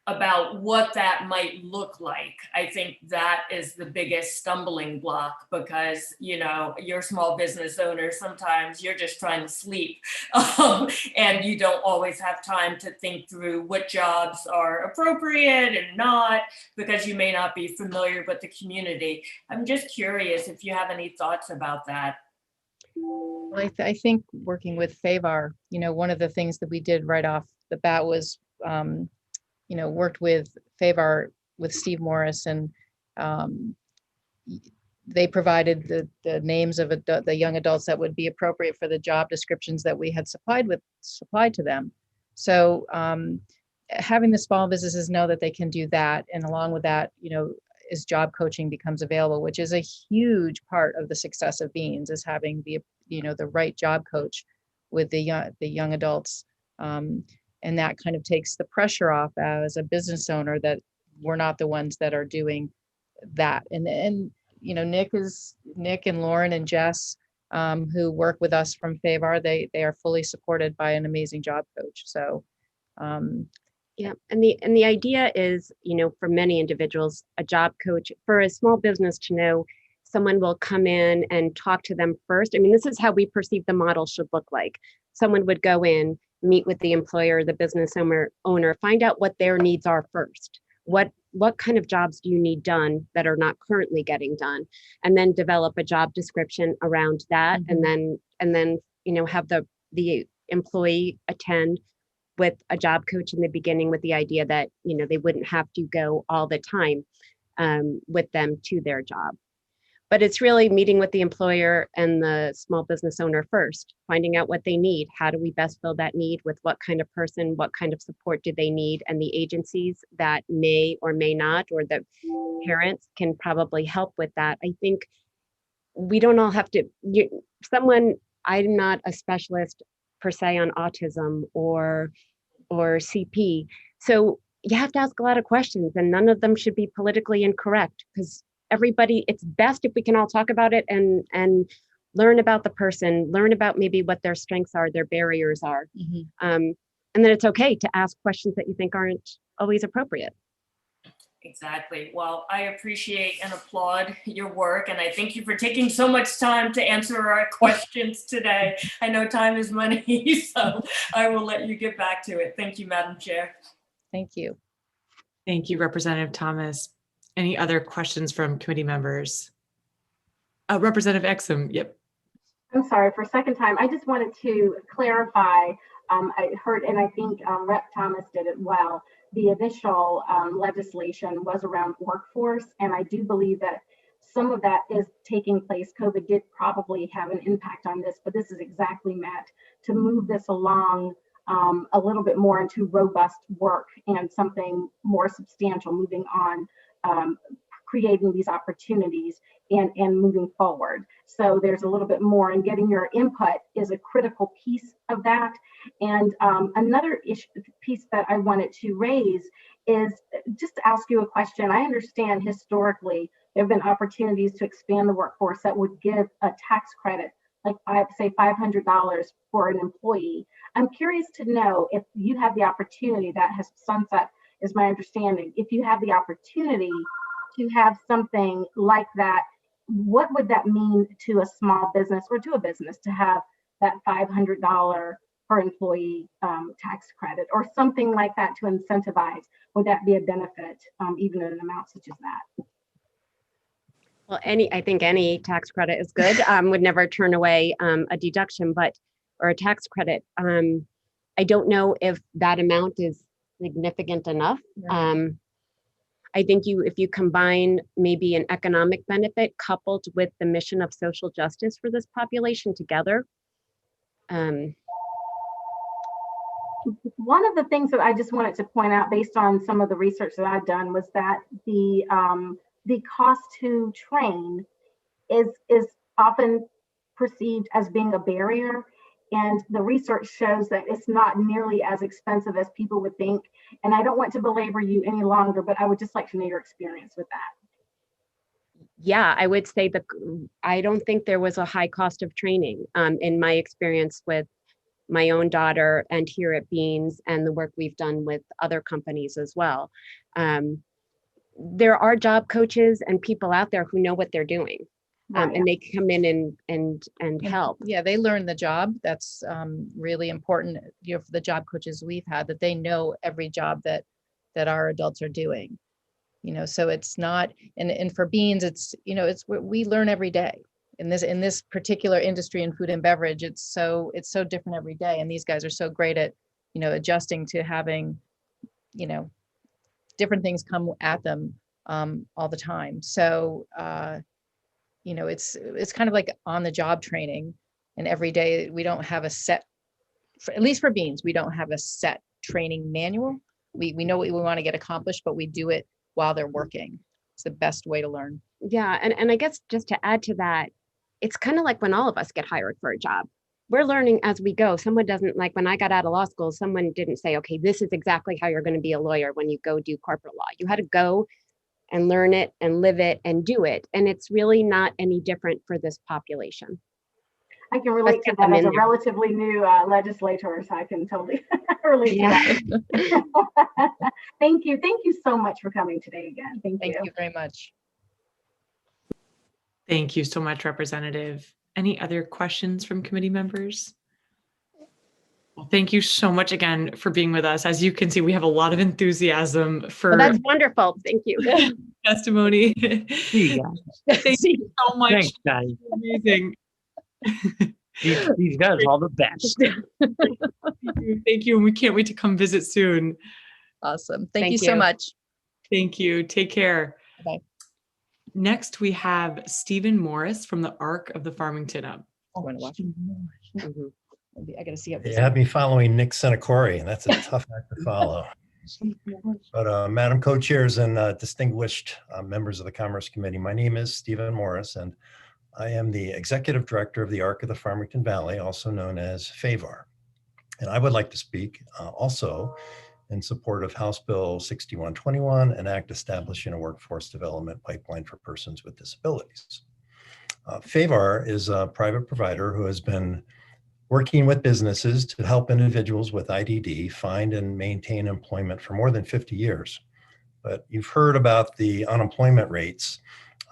about what that might look like. I think that is the biggest stumbling block because, you know, you're a small business owner, sometimes you're just trying to sleep and you don't always have time to think through what jobs are appropriate and not, because you may not be familiar with the community. I'm just curious if you have any thoughts about that. Well, I think working with FAVAR, you know, one of the things that we did right off the bat was, you know, worked with FAVAR with Steve Morris, and they provided the names of the young adults that would be appropriate for the job descriptions that we had supplied to them. So having the small businesses know that they can do that, and along with that, you know, as job coaching becomes available, which is a huge part of the success of Beans, is having the, you know, the right job coach with the young adults. And that kind of takes the pressure off as a business owner that we're not the ones that are doing that. And you know, Nick and Lauren and Jess, who work with us from FAVAR, they are fully supported by an amazing job coach. So yeah, and the idea is, you know, for many individuals, a job coach, for a small business to know someone will come in and talk to them first. I mean, this is how we perceive the model should look like. Someone would go in, meet with the employer, the business owner, find out what their needs are first. What kind of jobs do you need done that are not currently getting done? And then develop a job description around that. Mm-hmm. And then, you know, have the employee attend with a job coach in the beginning with the idea that, you know, they wouldn't have to go all the time with them to their job. But it's really meeting with the employer and the small business owner first, finding out what they need. How do we best fill that need with what kind of person, what kind of support do they need? And the agencies that may or may not, or the parents can probably help with that. I think we don't all have to, I'm not a specialist per se on autism or CP. So you have to ask a lot of questions, and none of them should be politically incorrect, because everybody, it's best if we can all talk about it and learn about the person, learn about maybe what their strengths are, their barriers are. Mm-hmm. And then it's okay to ask questions that you think aren't always appropriate. Exactly. Well, I appreciate and applaud your work, and I thank you for taking so much time to answer our questions today. I know time is money, so I will let you get back to it. Thank you, Madam Chair. Thank you. Thank you, Representative Thomas. Any other questions from committee members? Representative Exum, yep. I'm sorry, for a second time, I just wanted to clarify. I heard, and I think Rep. Thomas did it well, the initial legislation was around workforce, and I do believe that some of that is taking place. COVID did probably have an impact on this, but this is exactly meant to move this along a little bit more into robust work and something more substantial, moving on, creating these opportunities and moving forward. So there's a little bit more, and getting your input is a critical piece of that. And another piece that I wanted to raise is just to ask you a question. I understand historically there have been opportunities to expand the workforce that would give a tax credit, like say $500 for an employee. I'm curious to know if you have the opportunity, that has sunset is my understanding, if you have the opportunity to have something like that, what would that mean to a small business or to a business to have that $500 per employee tax credit or something like that to incentivize? Would that be a benefit, even in an amount such as that? Well, I think any tax credit is good. Would never turn away a deduction, or a tax credit. I don't know if that amount is significant enough. Right. I think if you combine maybe an economic benefit coupled with the mission of social justice for this population together. One of the things that I just wanted to point out based on some of the research that I've done was that the cost to train is often perceived as being a barrier. And the research shows that it's not nearly as expensive as people would think. And I don't want to belabor you any longer, but I would just like to know your experience with that. Yeah, I would say I don't think there was a high cost of training in my experience with my own daughter and here at Beans and the work we've done with other companies as well. There are job coaches and people out there who know what they're doing. And they come in and help. Yeah, they learn the job. That's really important, for the job coaches we've had, that they know every job that our adults are doing. So it's not, and for Beans, it's we learn every day in this particular industry in food and beverage. It's so different every day, and these guys are so great at adjusting to having different things come at them all the time. So it's kind of like on the job training, and every day we don't have a set, at least for Beans, we don't have a set training manual. We know what we want to get accomplished, but we do it while they're working. It's the best way to learn. Yeah, and I guess just to add to that, it's kind of like when all of us get hired for a job. We're learning as we go. Someone doesn't, like when I got out of law school, someone didn't say, okay, this is exactly how you're going to be a lawyer when you go do corporate law. You had to go and learn it and live it and do it. And it's really not any different for this population. I can relate to that as a relatively new legislator, so I can totally relate to that. Thank you. Thank you so much for coming today again. Thank you. Thank you very much. Thank you so much, Representative. Any other questions from committee members? Well, thank you so much again for being with us. As you can see, we have a lot of enthusiasm for well, that's wonderful. Thank you. testimony. Yeah. Thank you so much. Thanks, guys. Amazing. These guys are all the best. Thank you. And we can't wait to come visit soon. Awesome. Thank you so much. Thank you. Take care. Bye. Next, we have Stephen Morris from the Arc of the Farmington Up. I want to watch. I got to see how You had me following Nick Sinakori, and that's a tough act to follow. But Madam Co-Chairs and distinguished members of the Commerce Committee, my name is Stephen Morris, and I am the Executive Director of the Arc of the Farmington Valley, also known as FAVAR. And I would like to speak also in support of House Bill 6121, an act establishing a workforce development pipeline for persons with disabilities. FAVAR is a private provider who has been working with businesses to help individuals with IDD find and maintain employment for more than 50 years. But you've heard about the unemployment rates.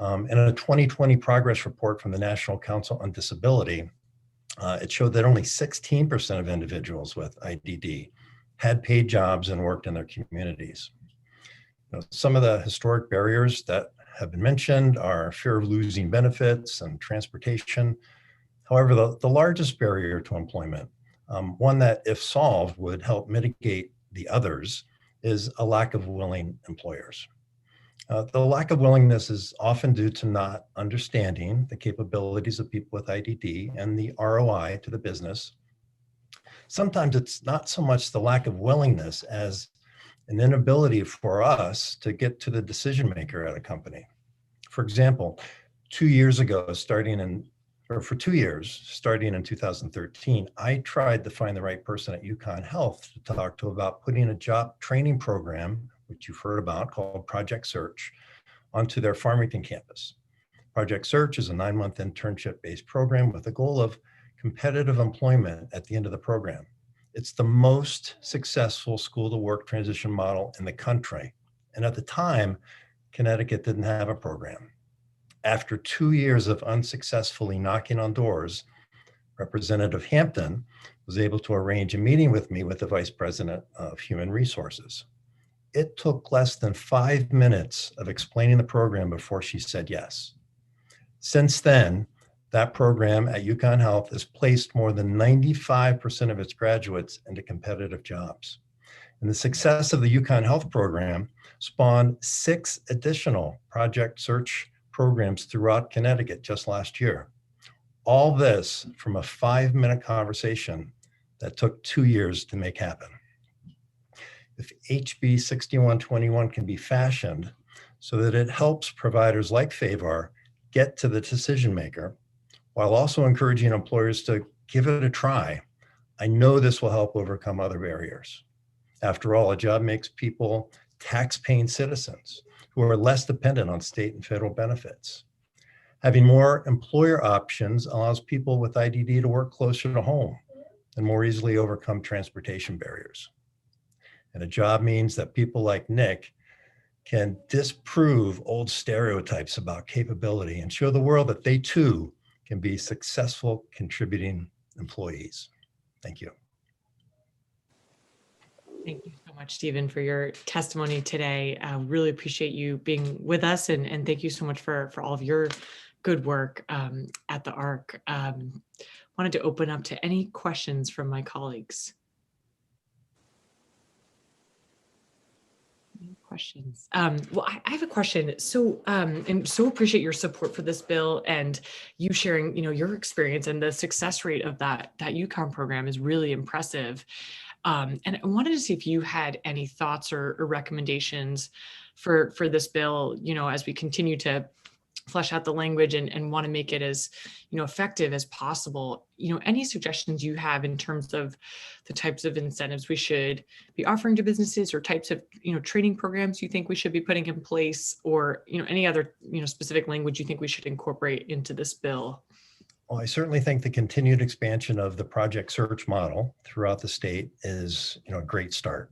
In a 2020 progress report from the National Council on Disability, it showed that only 16% of individuals with IDD had paid jobs and worked in their communities. Some of the historic barriers that have been mentioned are fear of losing benefits and transportation. However, the largest barrier to employment, one that if solved would help mitigate the others, is a lack of willing employers. The lack of willingness is often due to not understanding the capabilities of people with IDD and the ROI to the business. Sometimes it's not so much the lack of willingness as an inability for us to get to the decision maker at a company. For example, 2 years ago, for 2 years, starting in 2013, I tried to find the right person at UConn Health to talk to about putting a job training program, which you've heard about, called Project Search, onto their Farmington campus. Project Search is a 9-month internship-based program with the goal of competitive employment at the end of the program. It's the most successful school-to-work transition model in the country. And at the time, Connecticut didn't have a program. After 2 years of unsuccessfully knocking on doors, Representative Hampton was able to arrange a meeting with me with the Vice President of Human Resources. It took less than 5 minutes of explaining the program before she said yes. Since then, that program at UConn Health has placed more than 95% of its graduates into competitive jobs. And the success of the Yukon Health Program spawned 6 additional project search programs throughout Connecticut just last year. All this from a 5-minute conversation that took 2 years to make happen. If HB 6121 can be fashioned so that it helps providers like Favar get to the decision maker, while also encouraging employers to give it a try, I know this will help overcome other barriers. After all, a job makes people tax-paying citizens who are less dependent on state and federal benefits. Having more employer options allows people with IDD to work closer to home and more easily overcome transportation barriers. And a job means that people like Nick can disprove old stereotypes about capability and show the world that they too can be successful contributing employees. Thank you. Thank you so much, Stephen, for your testimony today. I really appreciate you being with us, and thank you so much for all of your good work at the ARC. Wanted to open up to any questions from my colleagues. Any questions? Well, I have a question. So, and so appreciate your support for this bill and you sharing, your experience, and the success rate of that Yukon program is really impressive. And I wanted to see if you had any thoughts or recommendations for this bill, as we continue to flesh out the language and want to make it as, effective as possible. Any suggestions you have in terms of the types of incentives we should be offering to businesses, or types of, training programs you think we should be putting in place, or, any other, specific language you think we should incorporate into this bill? Well, I certainly think the continued expansion of the project search model throughout the state is, a great start.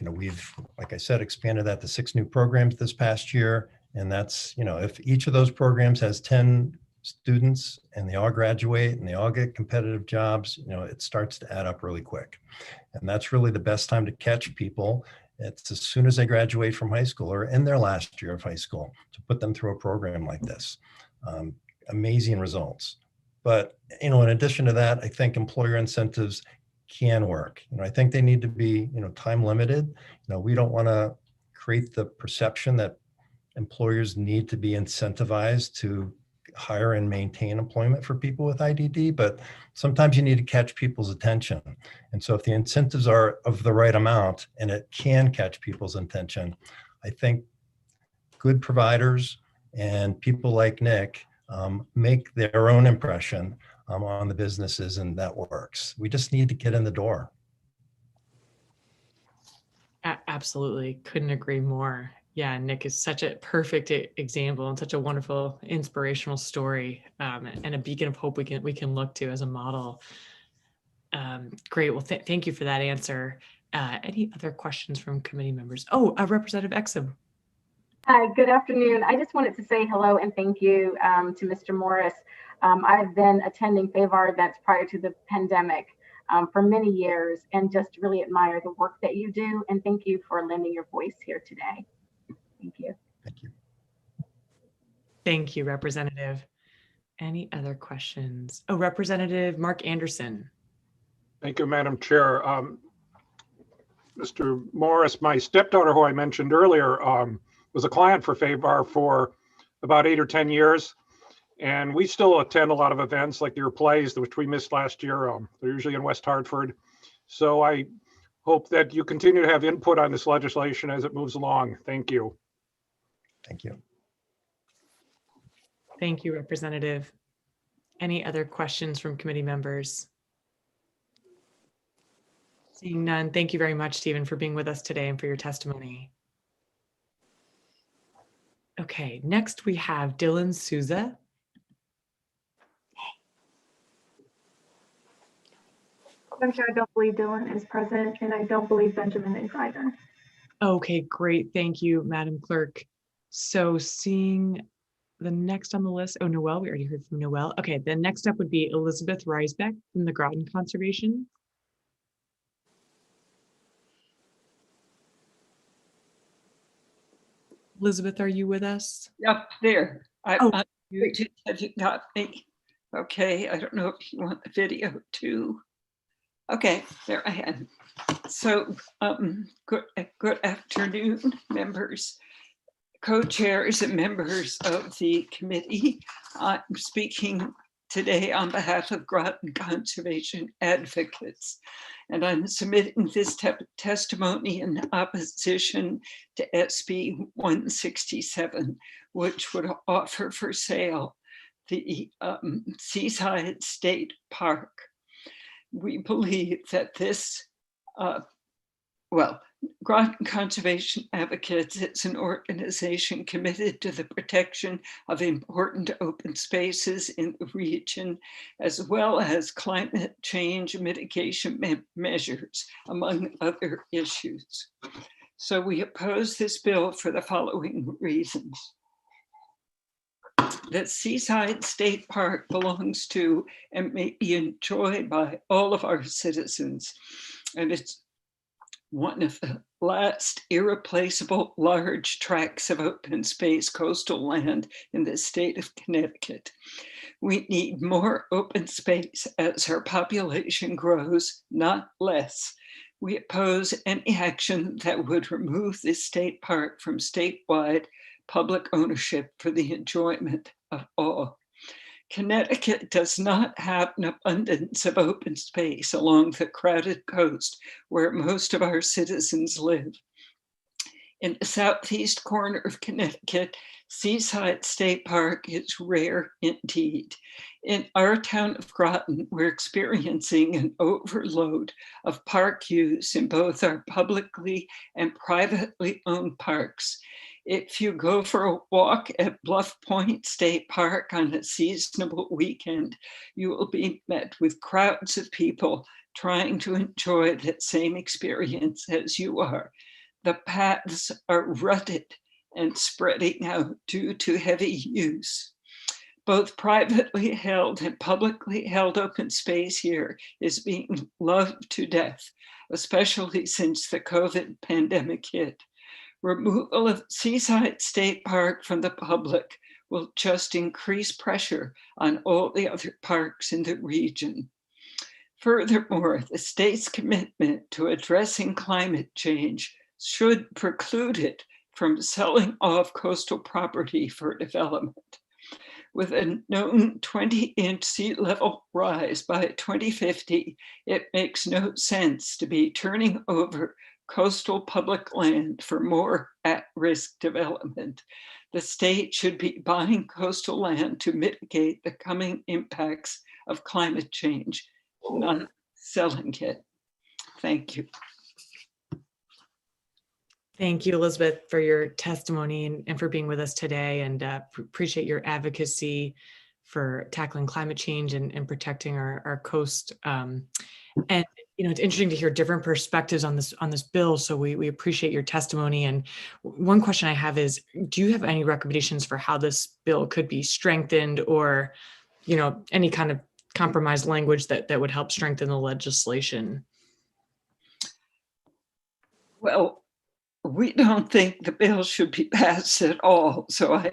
We've, like I said, expanded that to 6 new programs this past year. And that's, if each of those programs has 10 students and they all graduate and they all get competitive jobs, it starts to add up really quick. And that's really the best time to catch people. It's as soon as they graduate from high school or in their last year of high school, to put them through a program like this. Amazing results. But, in addition to that, I think employer incentives can work. I think they need to be, time limited. We don't want to create the perception that employers need to be incentivized to hire and maintain employment for people with IDD, but sometimes you need to catch people's attention. And so if the incentives are of the right amount and it can catch people's attention, I think good providers and people like Nick make their own impression on the businesses, and that works. We just need to get in the door. Absolutely. Couldn't agree more. Yeah, Nick is such a perfect example and such a wonderful inspirational story, and a beacon of hope we can look to as a model. Great. Well, thank you for that answer. Any other questions from committee members? Oh, Representative Exum. Hi, good afternoon. I just wanted to say hello and thank you to Mr. Morris. I've been attending Favar events prior to the pandemic for many years, and just really admire the work that you do. And thank you for lending your voice here today. Thank you. Thank you. Thank you, Representative. Any other questions? Oh, Representative Mark Anderson. Thank you, Madam Chair. Mr. Morris, my stepdaughter, who I mentioned earlier, was a client for Favar for about 8 or 10 years. And we still attend a lot of events like your plays, which we missed last year. They're usually in West Hartford. So I hope that you continue to have input on this legislation as it moves along. Thank you. Thank you. Thank you, Representative. Any other questions from committee members? Seeing none, thank you very much, Stephen, for being with us today and for your testimony. Okay, next we have Dylan Souza. I'm sure I don't believe Dylan is present, and I don't believe Benjamin is either. Okay, great. Thank you, Madam Clerk. So seeing the next on the list, oh, Noel, we already heard from Noel. Okay, the next up would be Elizabeth Reisbeck from the Groton Conservation. Elizabeth, are you with us? Yep, there. I'm muted. Have you got me? Okay, I don't know if you want the video too. Okay, there I am. Good afternoon, members, co-chairs and members of the committee. I'm speaking today on behalf of Groton Conservation Advocates, and I'm submitting this testimony in opposition to SB 167, which would offer for sale the Seaside State Park. We believe that this, Groton Conservation Advocates is an organization committed to the protection of important open spaces in the region, as well as climate change mitigation measures, among other issues. So we oppose this bill for the following reasons. The Seaside State Park belongs to and may be enjoyed by all of our citizens, and it's one of the last irreplaceable large tracts of open space coastal land in the state of Connecticut. We need more open space as our population grows, not less. We oppose any action that would remove this state park from statewide public ownership for the enjoyment of all. Connecticut does not have an abundance of open space along the crowded coast where most of our citizens live. In the southeast corner of Connecticut, Seaside State Park is rare indeed. In our town of Groton, we're experiencing an overload of park use in both our publicly and privately owned parks. If you go for a walk at Bluff Point State Park on a seasonable weekend, you will be met with crowds of people trying to enjoy that same experience as you are. The paths are rutted and spreading out due to heavy use. Both privately held and publicly held open space here is being loved to death, especially since the COVID pandemic hit. Removal of Seaside State Park from the public will just increase pressure on all the other parks in the region. Furthermore, the state's commitment to addressing climate change should preclude it from selling off coastal property for development. With a known 20-inch sea level rise by 2050, it makes no sense to be turning over coastal public land for more at-risk development. The state should be buying coastal land to mitigate the coming impacts of climate change, not selling it. Thank you. Thank you, Elizabeth, for your testimony and for being with us today, and appreciate your advocacy for tackling climate change and protecting our coast. And it's interesting to hear different perspectives on this bill. So we appreciate your testimony. And one question I have is, do you have any recommendations for how this bill could be strengthened, or any kind of compromise language that would help strengthen the legislation? Well, we don't think the bill should be passed at all. So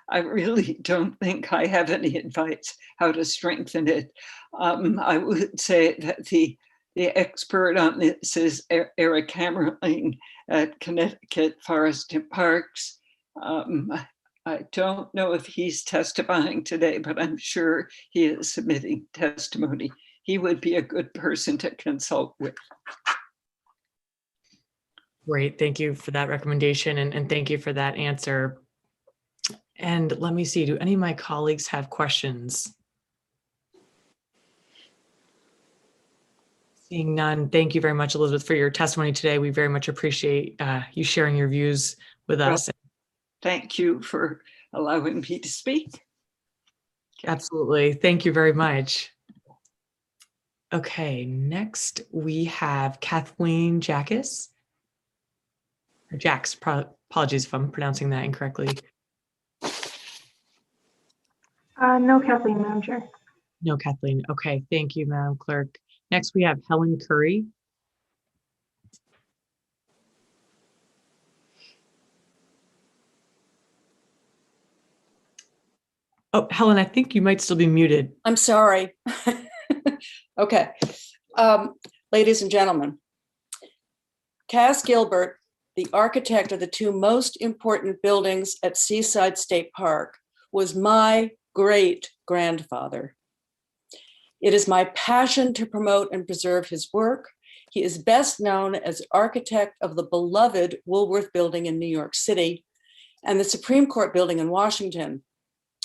I really don't think I have any advice how to strengthen it. I would say that the expert on this is Eric Hammerling at Connecticut Forest and Parks. I don't know if he's testifying today, but I'm sure he is submitting testimony. He would be a good person to consult with. Great, thank you for that recommendation, and thank you for that answer. And let me see, do any of my colleagues have questions? Seeing none, thank you very much, Elizabeth, for your testimony today. We very much appreciate you sharing your views with us. Thank you for allowing me to speak. Absolutely, thank you very much. Okay, next we have Kathleen Jacks. Jacks, apologies if I'm pronouncing that incorrectly. No, Kathleen, Madam Chair. No, Kathleen. Okay, thank you, Madam Clerk. Next, we have Helen Curry. Oh, Helen, I think you might still be muted. I'm sorry. Okay. Ladies and gentlemen, Cass Gilbert, the architect of the two most important buildings at Seaside State Park, was my great-grandfather. It is my passion to promote and preserve his work. He is best known as architect of the beloved Woolworth Building in New York City and the Supreme Court Building in Washington.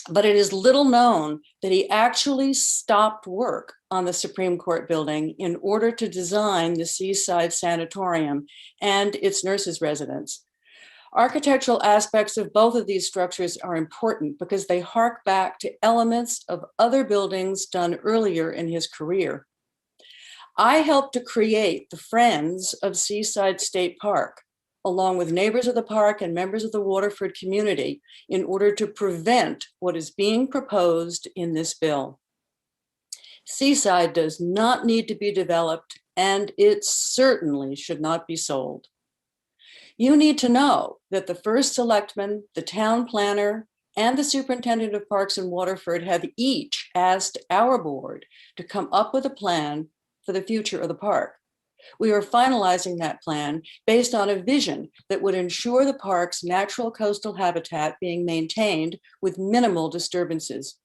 But it is little known that he actually stopped work on the Supreme Court Building in order to design the Seaside Sanatorium and its nurses' residence. Architectural aspects of both of these structures are important because they hark back to elements of other buildings done earlier in his career. I helped to create the Friends of Seaside State Park, along with neighbors of the park and members of the Waterford community, in order to prevent what is being proposed in this bill. Seaside does not need to be developed, and it certainly should not be sold. You need to know that the first selectman, the town planner, and the superintendent of parks in Waterford have each asked our board to come up with a plan for the future of the park. We are finalizing that plan based on a vision that would ensure the park's natural coastal habitat being maintained with minimal disturbances.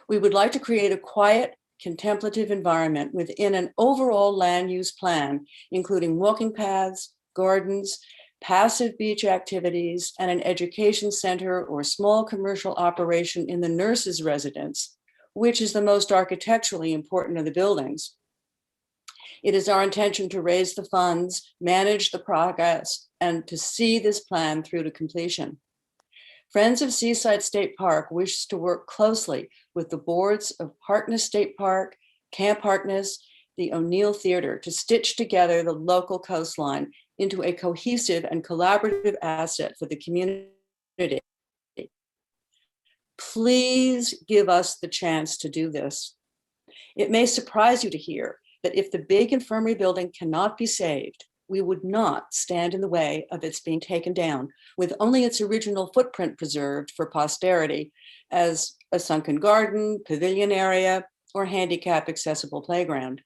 We would like to create a quiet, contemplative environment within an overall land use plan, including walking paths, gardens, passive beach activities, and an education center or small commercial operation in the nurses' residence, which is the most architecturally important of the buildings. It is our intention to raise the funds, manage the progress, and to see this plan through to completion. Friends of Seaside State Park wishes to work closely with the boards of Harkness State Park, Camp Harkness, the O'Neill Theater to stitch together the local coastline into a cohesive and collaborative asset for the community. Please give us the chance to do this. It may surprise you to hear that if the big infirmary building cannot be saved, we would not stand in the way of its being taken down, with only its original footprint preserved for posterity as a sunken garden, pavilion area, or handicap accessible playground.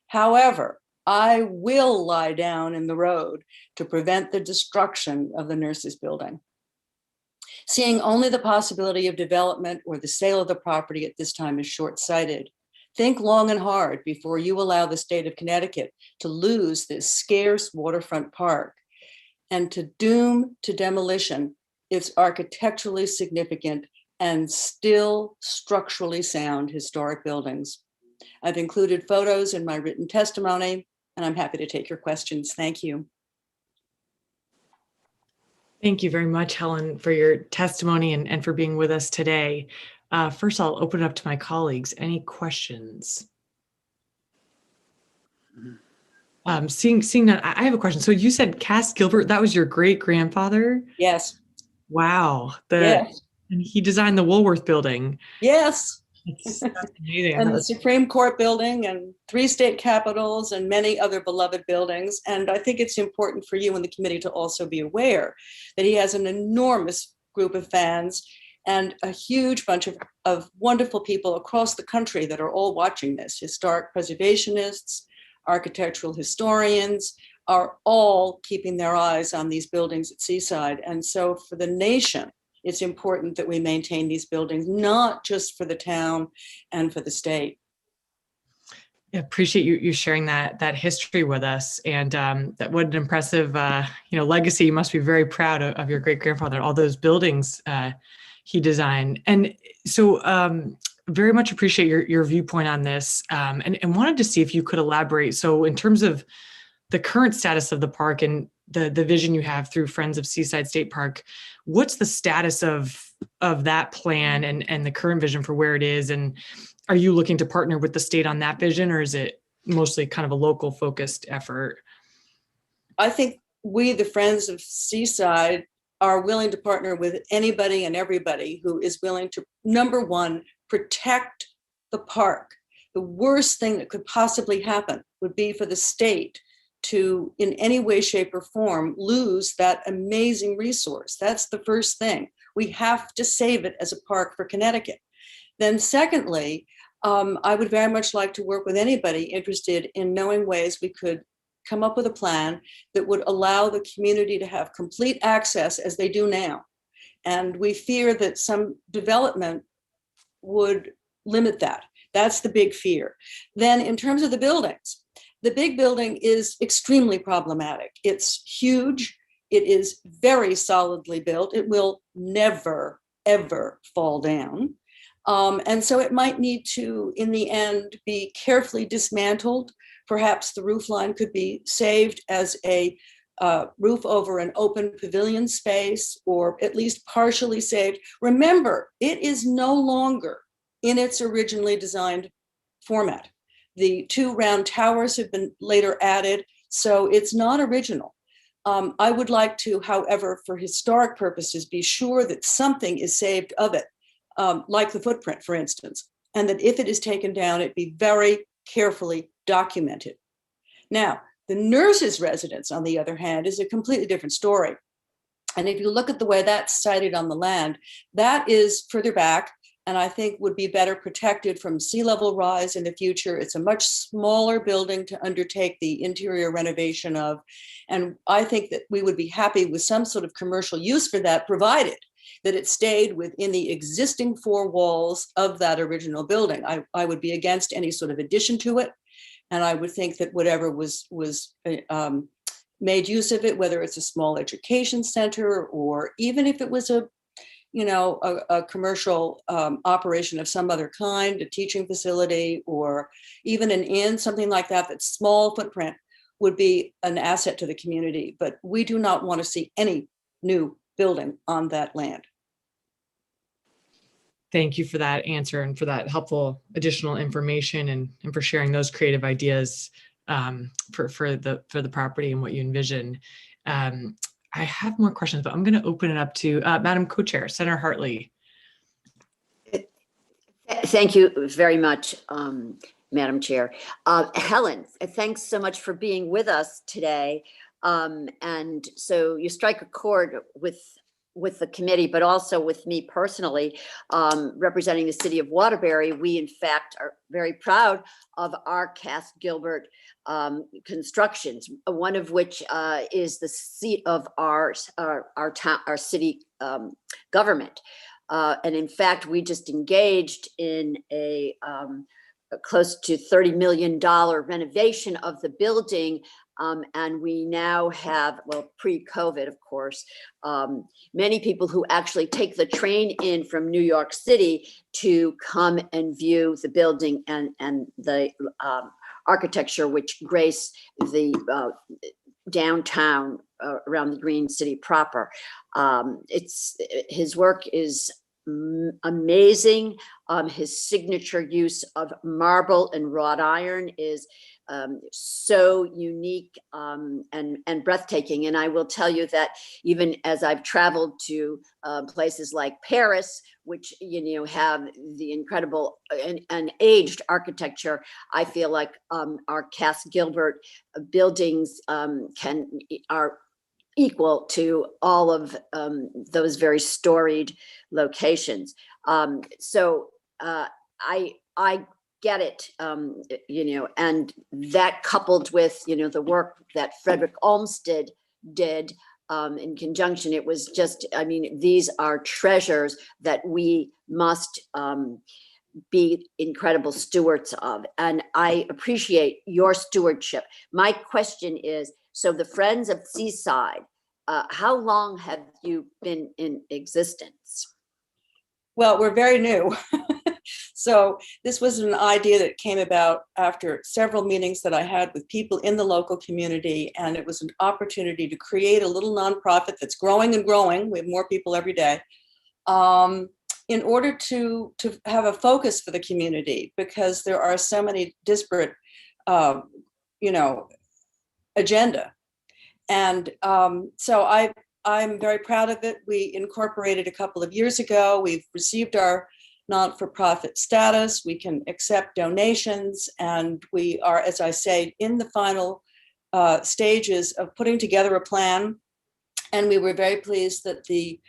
However, I will lie down in the road to prevent the destruction of the nurses' building. Seeing only the possibility of development or the sale of the property at this time is short-sighted. Think long and hard before you allow the state of Connecticut to lose this scarce waterfront park and to doom to demolition its architecturally significant and still structurally sound historic buildings. I've included photos in my written testimony, and I'm happy to take your questions. Thank you. Thank you very much, Helen, for your testimony and for being with us today. First, I'll open it up to my colleagues. Any questions? Seeing that, I have a question. So you said Cass Gilbert, that was your great-grandfather? Yes. Wow. Yes. And he designed the Woolworth Building. Yes. That's amazing. And the Supreme Court Building and 3 state capitals and many other beloved buildings. And I think it's important for you and the committee to also be aware that he has an enormous group of fans and a huge bunch of wonderful people across the country that are all watching this. Historic preservationists, architectural historians are all keeping their eyes on these buildings at Seaside. And so for the nation, it's important that we maintain these buildings, not just for the town and for the state. I appreciate you sharing that history with us, and that what an impressive legacy. You must be very proud of your great-grandfather and all those buildings he designed. And so very much appreciate your viewpoint on this, and wanted to see if you could elaborate. So in terms of the current status of the park and the vision you have through Friends of Seaside State Park, what's the status of that plan and the current vision for where it is? And are you looking to partner with the state on that vision, or is it mostly kind of a local focused effort? I think we, the Friends of Seaside, are willing to partner with anybody and everybody who is willing to, number one, protect the park. The worst thing that could possibly happen would be for the state to, in any way, shape, or form, lose that amazing resource. That's the first thing. We have to save it as a park for Connecticut. Then secondly, I would very much like to work with anybody interested in knowing ways we could come up with a plan that would allow the community to have complete access as they do now. And we fear that some development would limit that. That's the big fear. Then in terms of the buildings, the big building is extremely problematic. It's huge. It is very solidly built. It will never, ever fall down. And so it might need to, in the end, be carefully dismantled. Perhaps the roof line could be saved as a roof over an open pavilion space, or at least partially saved. Remember, it is no longer in its originally designed format. The two round towers have been later added, so it's not original. I would like to, however, for historic purposes, be sure that something is saved of it, like the footprint, for instance, and that if it is taken down, it be very carefully documented. Now, the nurses' residence, on the other hand, is a completely different story. And if you look at the way that's sited on the land, that is further back, and I think would be better protected from sea level rise in the future. It's a much smaller building to undertake the interior renovation of. And I think that we would be happy with some sort of commercial use for that, provided that it stayed within the existing four walls of that original building. I would be against any sort of addition to it. And I would think that whatever was made use of it, whether it's a small education center, or even if it was a commercial operation of some other kind, a teaching facility, or even an inn, something like that, that's small footprint, would be an asset to the community. But we do not want to see any new building on that land. Thank you for that answer and for that helpful additional information, and for sharing those creative ideas for the property and what you envision. I have more questions, but I'm going to open it up to Madam Co-Chair, Senator Hartley. Thank you very much, Madam Chair. Helen, thanks so much for being with us today. And so you strike a chord with the committee, but also with me personally, representing the city of Waterbury. We, in fact, are very proud of our Cass Gilbert constructions, one of which is the seat of our city government. And in fact, we just engaged in a close to $30 million renovation of the building. And we now have, well, pre-COVID, of course, many people who actually take the train in from New York City to come and view the building and the architecture which grace the downtown around the Green City proper. His work is amazing. His signature use of marble and wrought iron is so unique and breathtaking. And I will tell you that even as I've traveled to places like Paris, which have the incredible and aged architecture, I feel like our Cass Gilbert buildings are equal to all of those very storied locations. So I get it, and that coupled with, the work that Frederick Olmsted did in conjunction, it was just, these are treasures that we must be incredible stewards of. And I appreciate your stewardship. My question is, so the Friends of Seaside, how long have you been in existence? Well, we're very new. So this was an idea that came about after several meetings that I had with people in the local community. And it was an opportunity to create a little nonprofit that's growing and growing. We have more people every day, in order to have a focus for the community, because there are so many disparate, agenda. And so I'm very proud of it. We incorporated a couple of years ago. We've received our not-for-profit status. We can accept donations, and we are, as I say, in the final stages of putting together a plan. And we were very pleased that the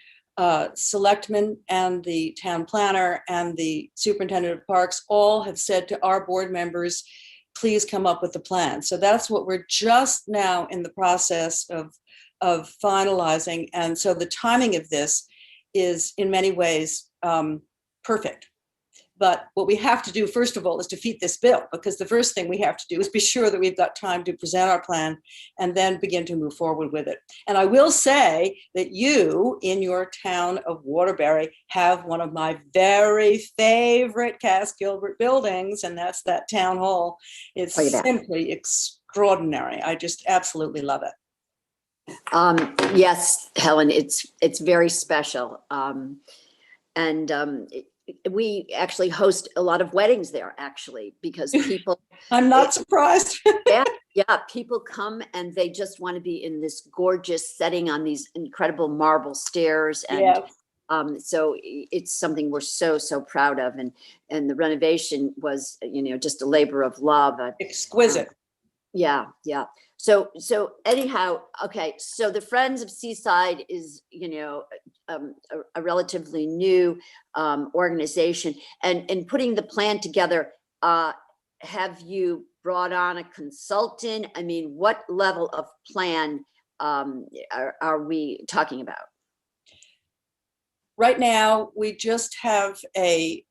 selectmen and the town planner and the superintendent of parks all have said to our board members, please come up with a plan. So that's what we're just now in the process of finalizing. And so the timing of this is in many ways perfect. But what we have to do, first of all, is defeat this bill, because the first thing we have to do is be sure that we've got time to present our plan and then begin to move forward with it. And I will say that you, in your town of Waterbury, have one of my very favorite Cass Gilbert buildings, and that's that town hall. It's simply extraordinary. I just absolutely love it. Yes, Helen, it's very special. We actually host a lot of weddings there, actually, because people. I'm not surprised. Yeah, people come and they just want to be in this gorgeous setting on these incredible marble stairs. And so it's something we're so proud of. And the renovation was, just a labor of love. Exquisite. Yeah. So anyhow, okay. So the Friends of Seaside is, a relatively new organization, and in putting the plan together, have you brought on a consultant? I mean, what level of plan are we talking about? Right now, we just have a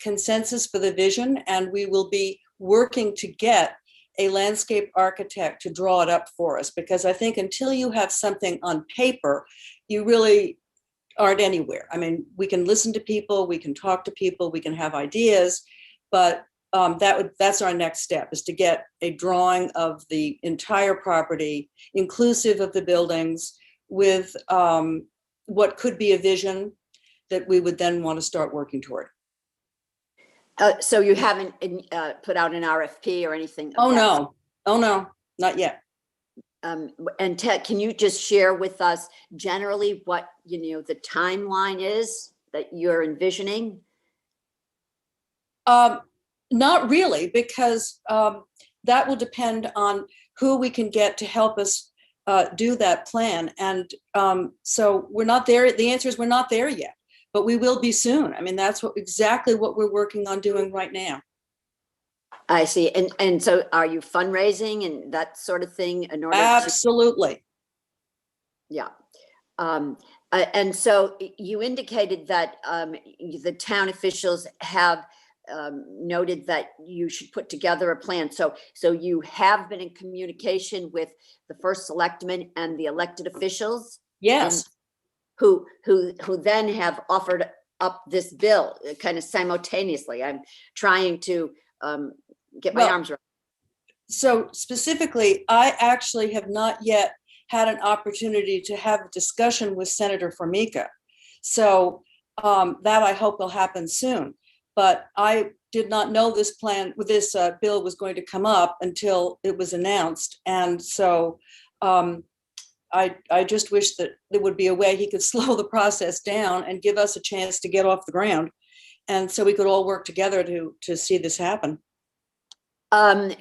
consensus for the vision, and we will be working to get a landscape architect to draw it up for us, because I think until you have something on paper, you really aren't anywhere. I mean, we can listen to people, we can talk to people, we can have ideas, but that's our next step, is to get a drawing of the entire property, inclusive of the buildings, with what could be a vision that we would then want to start working toward. So you haven't put out an RFP or anything? Oh no, not yet. And Ted, can you just share with us generally what the timeline is that you're envisioning? Not really, because that will depend on who we can get to help us do that plan. And so we're not there. The answer is we're not there yet, but we will be soon. I mean, that's exactly what we're working on doing right now. I see. And so are you fundraising and that sort of thing in order Absolutely. Yeah. And so you indicated that the town officials have noted that you should put together a plan. So you have been in communication with the first selectman and the elected officials? Yes. Who then have offered up this bill kind of simultaneously. I'm trying to get my arms around. So specifically, I actually have not yet had an opportunity to have a discussion with Senator Formica. So that I hope will happen soon. But I did not know this plan with this bill was going to come up until it was announced. And so I just wish that there would be a way he could slow the process down and give us a chance to get off the ground. And so we could all work together to see this happen. I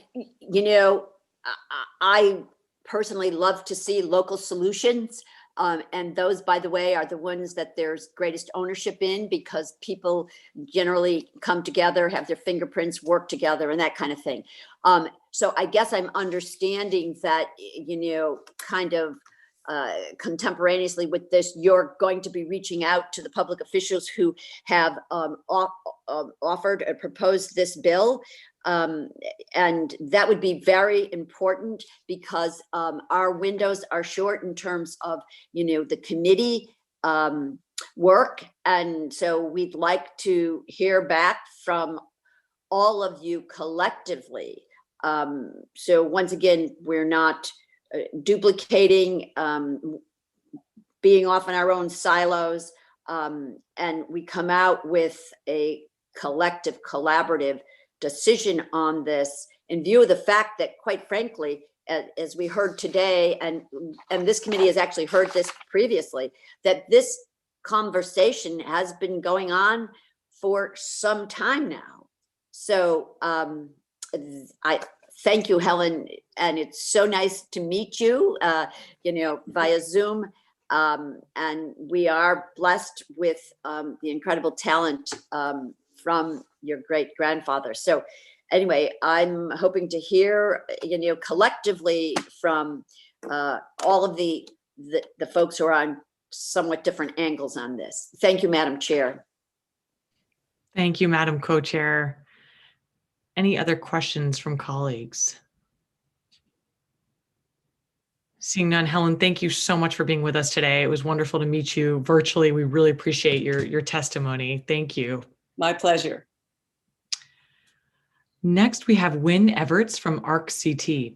personally love to see local solutions. And those, by the way, are the ones that there's greatest ownership in, because people generally come together, have their fingerprints, work together, and that kind of thing. So I guess I'm understanding that, kind of contemporaneously with this, you're going to be reaching out to the public officials who have offered or proposed this bill. And that would be very important, because our windows are short in terms of, the committee work. And so we'd like to hear back from all of you collectively. So once again, we're not duplicating, being off in our own silos, and we come out with a collective, collaborative decision on this, in view of the fact that, quite frankly, as we heard today, and this committee has actually heard this previously, that this conversation has been going on for some time now. So I thank you, Helen, and it's so nice to meet you, via Zoom. And we are blessed with the incredible talent from your great grandfather. So anyway, I'm hoping to hear, collectively from all of the folks who are on somewhat different angles on this. Thank you, Madam Chair. Thank you, Madam Co-Chair. Any other questions from colleagues? Seeing none, Helen, thank you so much for being with us today. It was wonderful to meet you virtually. We really appreciate your testimony. Thank you. My pleasure. Next, we have Wynn Everts from ARC-CT.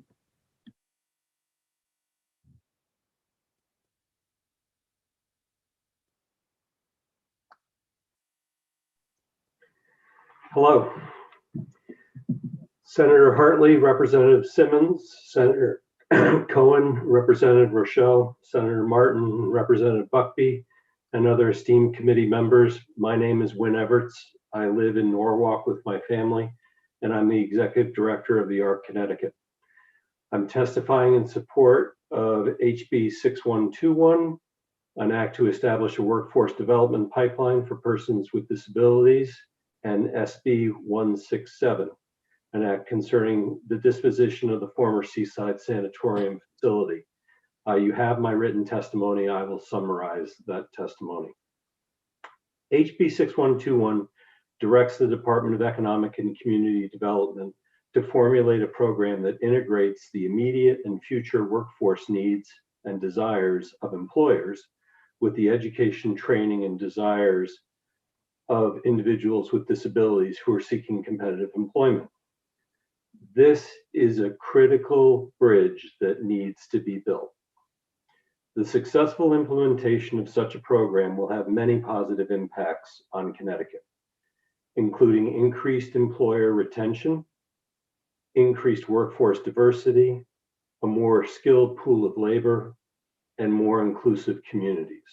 Hello. Senator Hartley, Representative Simmons, Senator Cohen, Representative Rochelle, Senator Martin, Representative Buckby, and other esteemed committee members. My name is Wynn Everts. I live in Norwalk with my family, and I'm the Executive Director of the ARC Connecticut. I'm testifying in support of HB 6121, an act to establish a workforce development pipeline for persons with disabilities, and SB 167, an act concerning the disposition of the former Seaside Sanatorium facility. You have my written testimony. I will summarize that testimony. HB 6121 directs the Department of Economic and Community Development to formulate a program that integrates the immediate and future workforce needs and desires of employers with the education, training, and desires of individuals with disabilities who are seeking competitive employment. This is a critical bridge that needs to be built. The successful implementation of such a program will have many positive impacts on Connecticut, including increased employer retention, increased workforce diversity, a more skilled pool of labor, and more inclusive communities.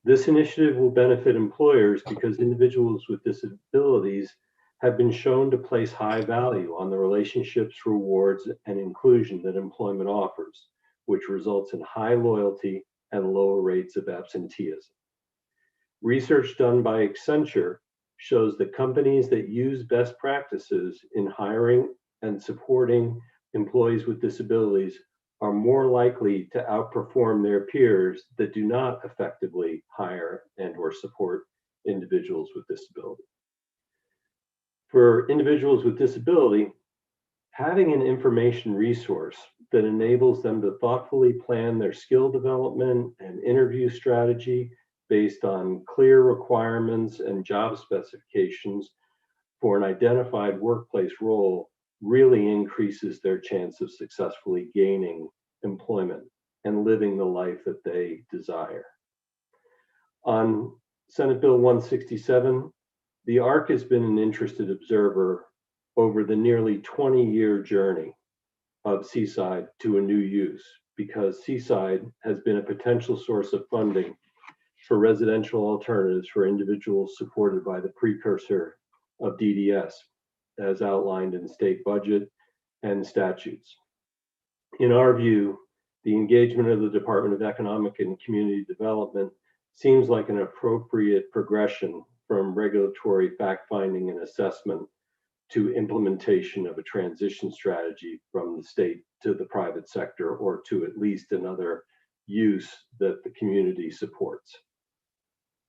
This initiative will benefit employers because individuals with disabilities have been shown to place high value on the relationships, rewards, and inclusion that employment offers, which results in high loyalty and lower rates of absenteeism. Research done by Accenture shows that companies that use best practices in hiring and supporting employees with disabilities are more likely to outperform their peers that do not effectively hire and or support individuals with disability. For individuals with disability, having an information resource that enables them to thoughtfully plan their skill development and interview strategy based on clear requirements and job specifications for an identified workplace role really increases their chance of successfully gaining employment and living the life that they desire. On Senate Bill 167, the ARC has been an interested observer over the nearly 20-year journey of Seaside to a new use, because Seaside has been a potential source of funding for residential alternatives for individuals supported by the precursor of DDS, as outlined in state budget and statutes. In our view, the engagement of the Department of Economic and Community Development seems like an appropriate progression from regulatory fact-finding and assessment to implementation of a transition strategy from the state to the private sector, or to at least another use that the community supports.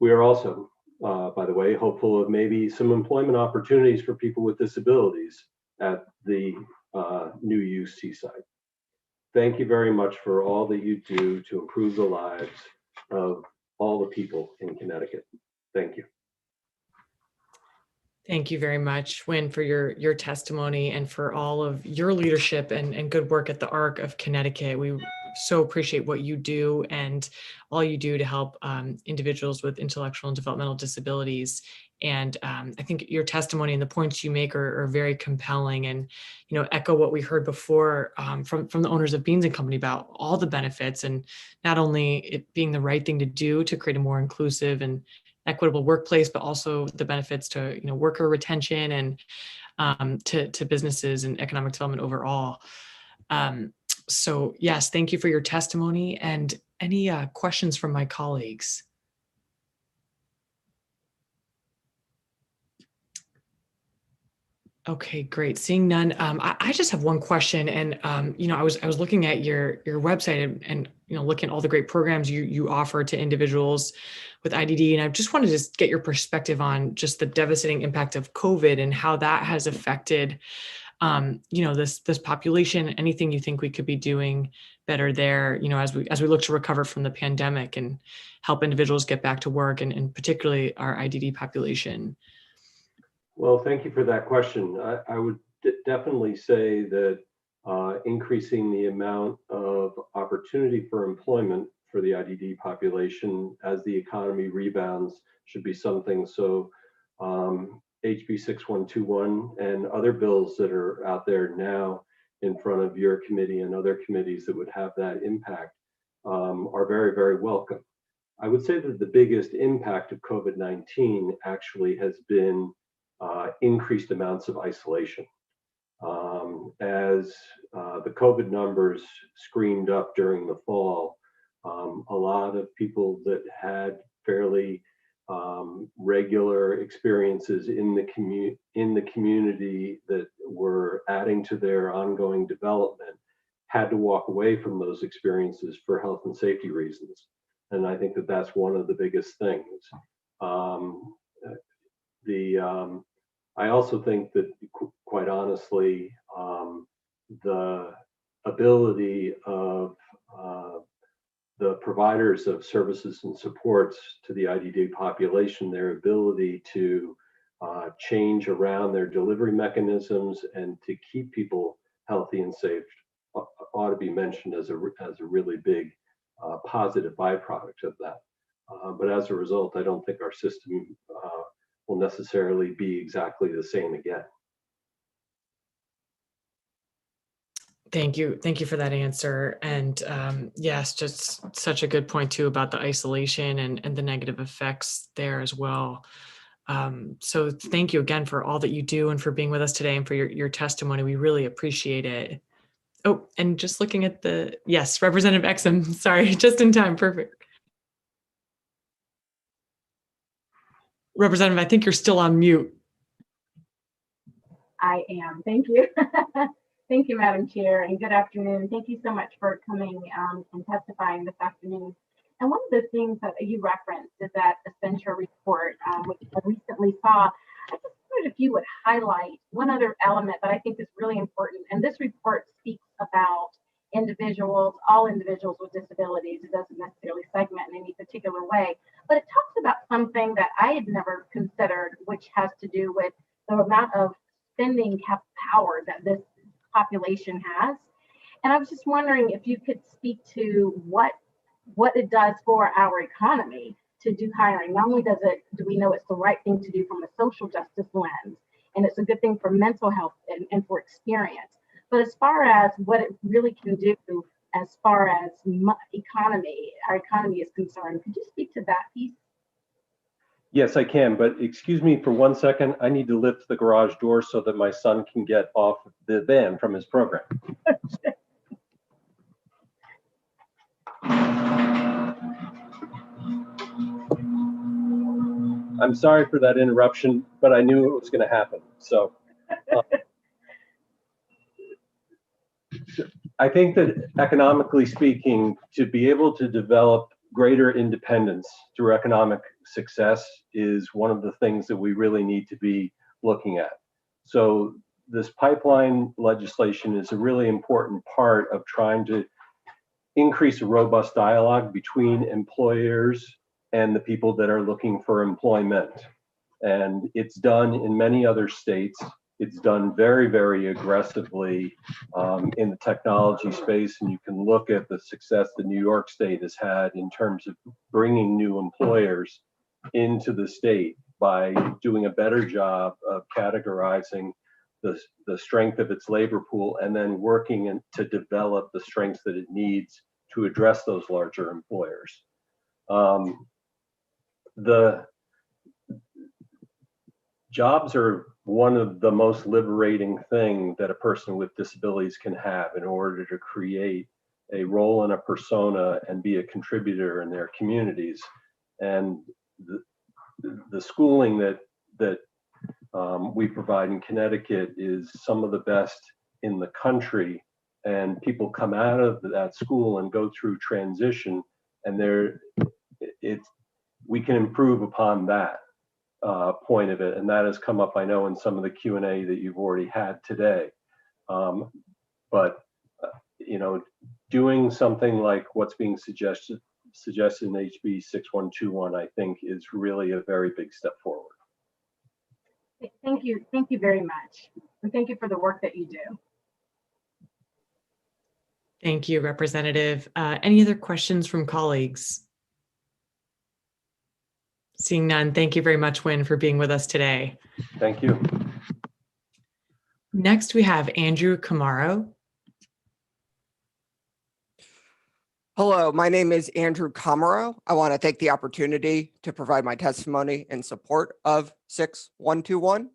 We are also, by the way, hopeful of maybe some employment opportunities for people with disabilities at the new use Seaside. Thank you very much for all that you do to improve the lives of all the people in Connecticut. Thank you. Thank you very much, Wynn, for your testimony and for all of your leadership and good work at the ARC of Connecticut. We so appreciate what you do and all you do to help individuals with intellectual and developmental disabilities. And I think your testimony and the points you make are very compelling, and echo what we heard before from the owners of Beans and Company about all the benefits, and not only it being the right thing to do to create a more inclusive and equitable workplace, but also the benefits to worker retention and to businesses and economic development overall. So yes, thank you for your testimony. And any questions from my colleagues? Okay, great. Seeing none, I just have one question, and I was looking at your website and looking at all the great programs you offer to individuals with IDD, and I just wanted to just get your perspective on just the devastating impact of COVID and how that has affected, this population. Anything you think we could be doing better there, as we look to recover from the pandemic and help individuals get back to work, and particularly our IDD population. Well, thank you for that question. I would definitely say that increasing the amount of opportunity for employment for the IDD population as the economy rebounds should be something. So HB 6121 and other bills that are out there now in front of your committee and other committees that would have that impact are very, very welcome. I would say that the biggest impact of COVID-19 actually has been increased amounts of isolation. As the COVID numbers screamed up during the fall, a lot of people that had fairly regular experiences in the community that were adding to their ongoing development had to walk away from those experiences for health and safety reasons. And I think that that's one of the biggest things. I also think that, quite honestly, the ability of the providers of services and supports to the IDD population, their ability to change around their delivery mechanisms and to keep people healthy and safe ought to be mentioned as a really big positive byproduct of that. But as a result, I don't think our system will necessarily be exactly the same again. Thank you. Thank you for that answer. And yes, just such a good point too about the isolation and the negative effects there as well. So thank you again for all that you do and for being with us today and for your testimony. We really appreciate it. Oh, and just looking at yes, Representative Exum, sorry, just in time, perfect. Representative, I think you're still on mute. I am. Thank you. Thank you, Madam Chair, and good afternoon. Thank you so much for coming and testifying this afternoon. And one of the things that you referenced is that Accenture report, which I recently saw. I just wondered if you would highlight one other element that I think is really important. And this report speaks about individuals, all individuals with disabilities. It doesn't necessarily segment in any particular way, but it talks about something that I had never considered, which has to do with the amount of spending power that this population has. And I was just wondering if you could speak to what it does for our economy to do hiring. Not only do we know it's the right thing to do from a social justice lens, and it's a good thing for mental health and for experience, but as far as what it really can do as far as our economy is concerned, could you speak to that piece? Yes, I can, but excuse me for 1 second. I need to lift the garage door so that my son can get off the van from his program. I'm sorry for that interruption, but I knew it was going to happen. So I think that economically speaking, to be able to develop greater independence through economic success is one of the things that we really need to be looking at. So this pipeline legislation is a really important part of trying to increase a robust dialogue between employers and the people that are looking for employment. And it's done in many other states. It's done very, very aggressively in the technology space. And you can look at the success that New York State has had in terms of bringing new employers into the state by doing a better job of categorizing the strength of its labor pool and then working to develop the strengths that it needs to address those larger employers. The jobs are one of the most liberating things that a person with disabilities can have in order to create a role and a persona and be a contributor in their communities. And the schooling that we provide in Connecticut is some of the best in the country. And people come out of that school and go through transition, and we can improve upon that point of it. And that has come up, I know, in some of the Q&A that you've already had today. But doing something like what's being suggested in HB 6121, I think is really a very big step forward. Thank you very much. And thank you for the work that you do. Thank you, Representative. Any other questions from colleagues? Seeing none, thank you very much, Wynn, for being with us today. Thank you. Next, we have Andrew Camaro. Hello, my name is Andrew Camaro. I want to take the opportunity to provide my testimony in support of 6121.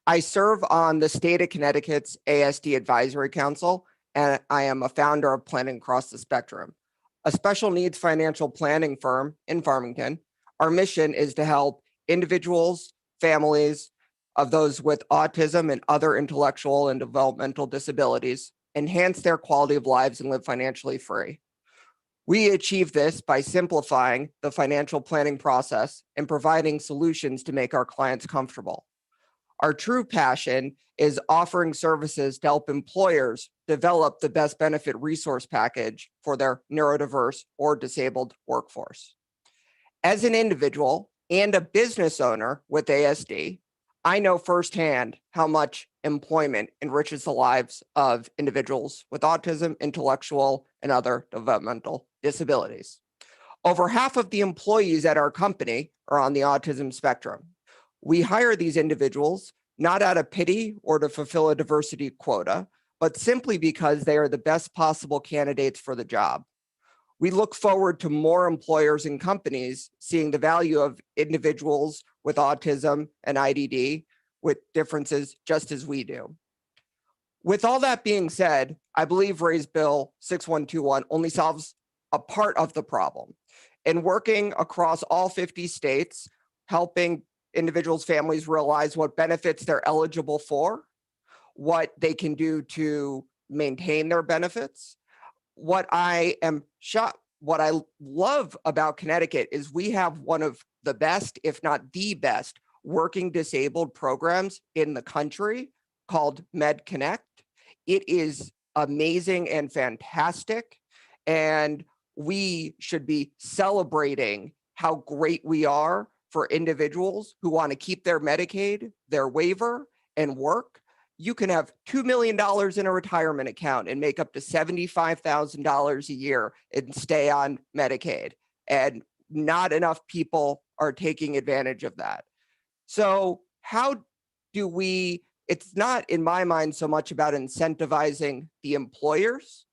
I serve on the state of Connecticut's ASD Advisory Council, and I am a founder of Planning Across the Spectrum, a special needs financial planning firm in Farmington. Our mission is to help individuals, families of those with autism and other intellectual and developmental disabilities enhance their quality of lives and live financially free. We achieve this by simplifying the financial planning process and providing solutions to make our clients comfortable. Our true passion is offering services to help employers develop the best benefit resource package for their neurodiverse or disabled workforce. As an individual and a business owner with ASD, I know firsthand how much employment enriches the lives of individuals with autism, intellectual, and other developmental disabilities. Over half of the employees at our company are on the autism spectrum. We hire these individuals not out of pity or to fulfill a diversity quota, but simply because they are the best possible candidates for the job. We look forward to more employers and companies seeing the value of individuals with autism and IDD with differences just as we do. With all that being said, I believe Ray's Bill 6121 only solves a part of the problem. In working across all 50 states, helping individuals' families realize what benefits they're eligible for, what they can do to maintain their benefits. What I love about Connecticut is we have one of the best, if not the best, working disabled programs in the country called MedConnect. It is amazing and fantastic, and we should be celebrating how great we are for individuals who want to keep their Medicaid, their waiver, and work. You can have $2 million in a retirement account and make up to $75,000 a year and stay on Medicaid. And not enough people are taking advantage of that. So how do we, it's not in my mind so much about incentivizing the employers,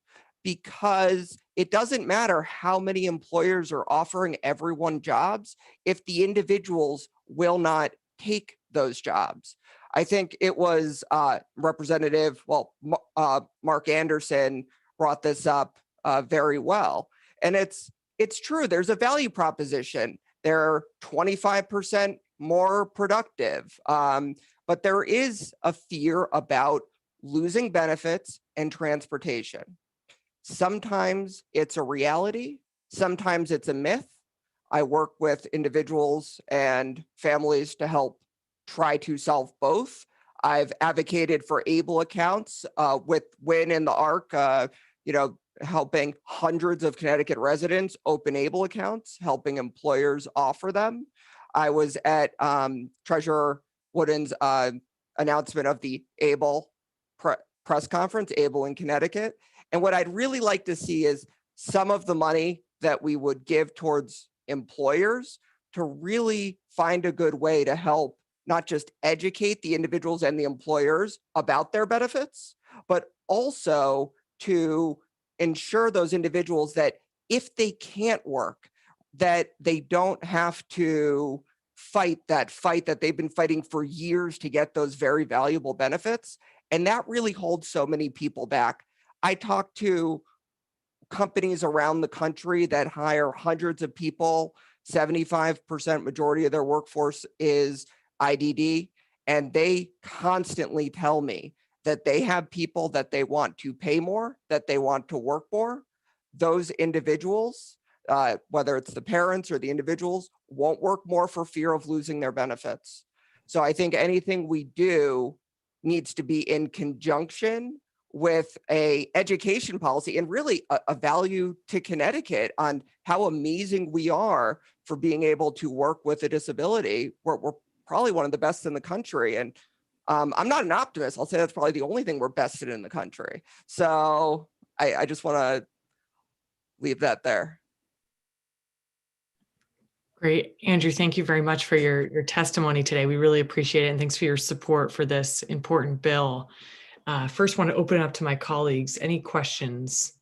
because it doesn't matter how many employers are offering everyone jobs if the individuals will not take those jobs. I think it was Mark Anderson brought this up very well. And it's true, there's a value proposition. They're 25% more productive, but there is a fear about losing benefits and transportation. Sometimes it's a reality, sometimes it's a myth. I work with individuals and families to help try to solve both. I've advocated for ABLE accounts with Wynn and the ARC, helping hundreds of Connecticut residents open ABLE accounts, helping employers offer them. I was at Treasurer Wooden's announcement of the ABLE press conference, ABLE in Connecticut. And what I'd really like to see is some of the money that we would give towards employers to really find a good way to help not just educate the individuals and the employers about their benefits, but also to ensure those individuals that if they can't work, that they don't have to fight that they've been fighting for years to get those very valuable benefits. And that really holds so many people back. I talk to companies around the country that hire hundreds of people, 75% majority of their workforce is IDD. And they constantly tell me that they have people that they want to pay more, that they want to work more. Those individuals, whether it's the parents or the individuals, won't work more for fear of losing their benefits. So I think anything we do needs to be in conjunction with a education policy and really a value to Connecticut on how amazing we are for being able to work with a disability. We're probably one of the best in the country. And I'm not an optimist. I'll say that's probably the only thing we're best in the country. So I just want to leave that there. Great. Andrew, thank you very much for your testimony today. We really appreciate it. And thanks for your support for this important bill. First, want to open it up to my colleagues. Any questions?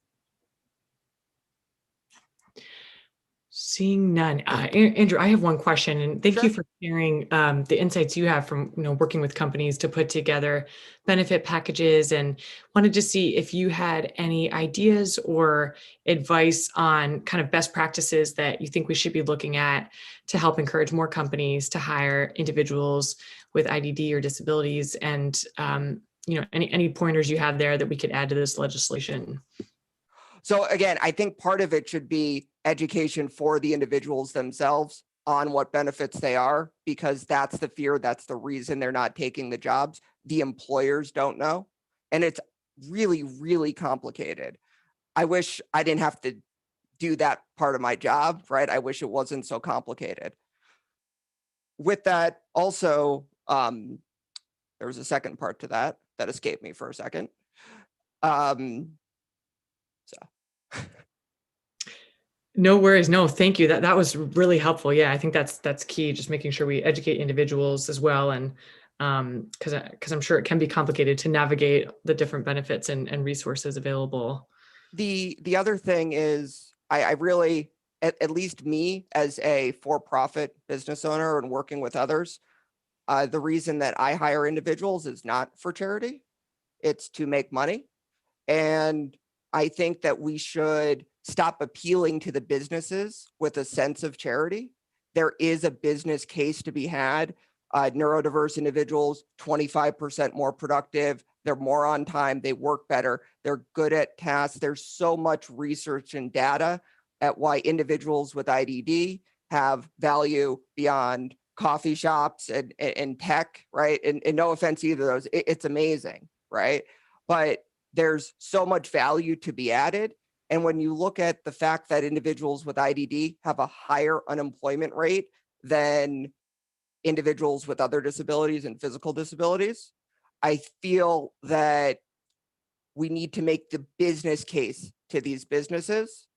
Seeing none. Andrew, I have one question, and thank you for sharing the insights you have from working with companies to put together benefit packages, and wanted to see if you had any ideas or advice on kind of best practices that you think we should be looking at to help encourage more companies to hire individuals with IDD or disabilities, and any pointers you have there that we could add to this legislation. So again, I think part of it should be education for the individuals themselves on what benefits they are, because that's the fear, that's the reason they're not taking the jobs. The employers don't know. And it's really, really complicated. I wish I didn't have to do that part of my job, right? I wish it wasn't so complicated. With that, also, there was a second part to that escaped me for a second. No worries. No, thank you. That was really helpful. Yeah, I think that's key. Just making sure we educate individuals as well, and because I'm sure it can be complicated to navigate the different benefits and resources available. The other thing is, I really, at least me as a for-profit business owner and working with others, the reason that I hire individuals is not for charity. It's to make money. And I think that we should stop appealing to the businesses with a sense of charity. There is a business case to be had. Neurodiverse individuals, 25% more productive. They're more on time. They work better. They're good at tasks. There's so much research and data at why individuals with IDD have value beyond coffee shops and tech, right? And no offense to either of those, it's amazing, right? But there's so much value to be added. And when you look at the fact that individuals with IDD have a higher unemployment rate than individuals with other disabilities and physical disabilities, I feel that we need to make the business case to these businesses,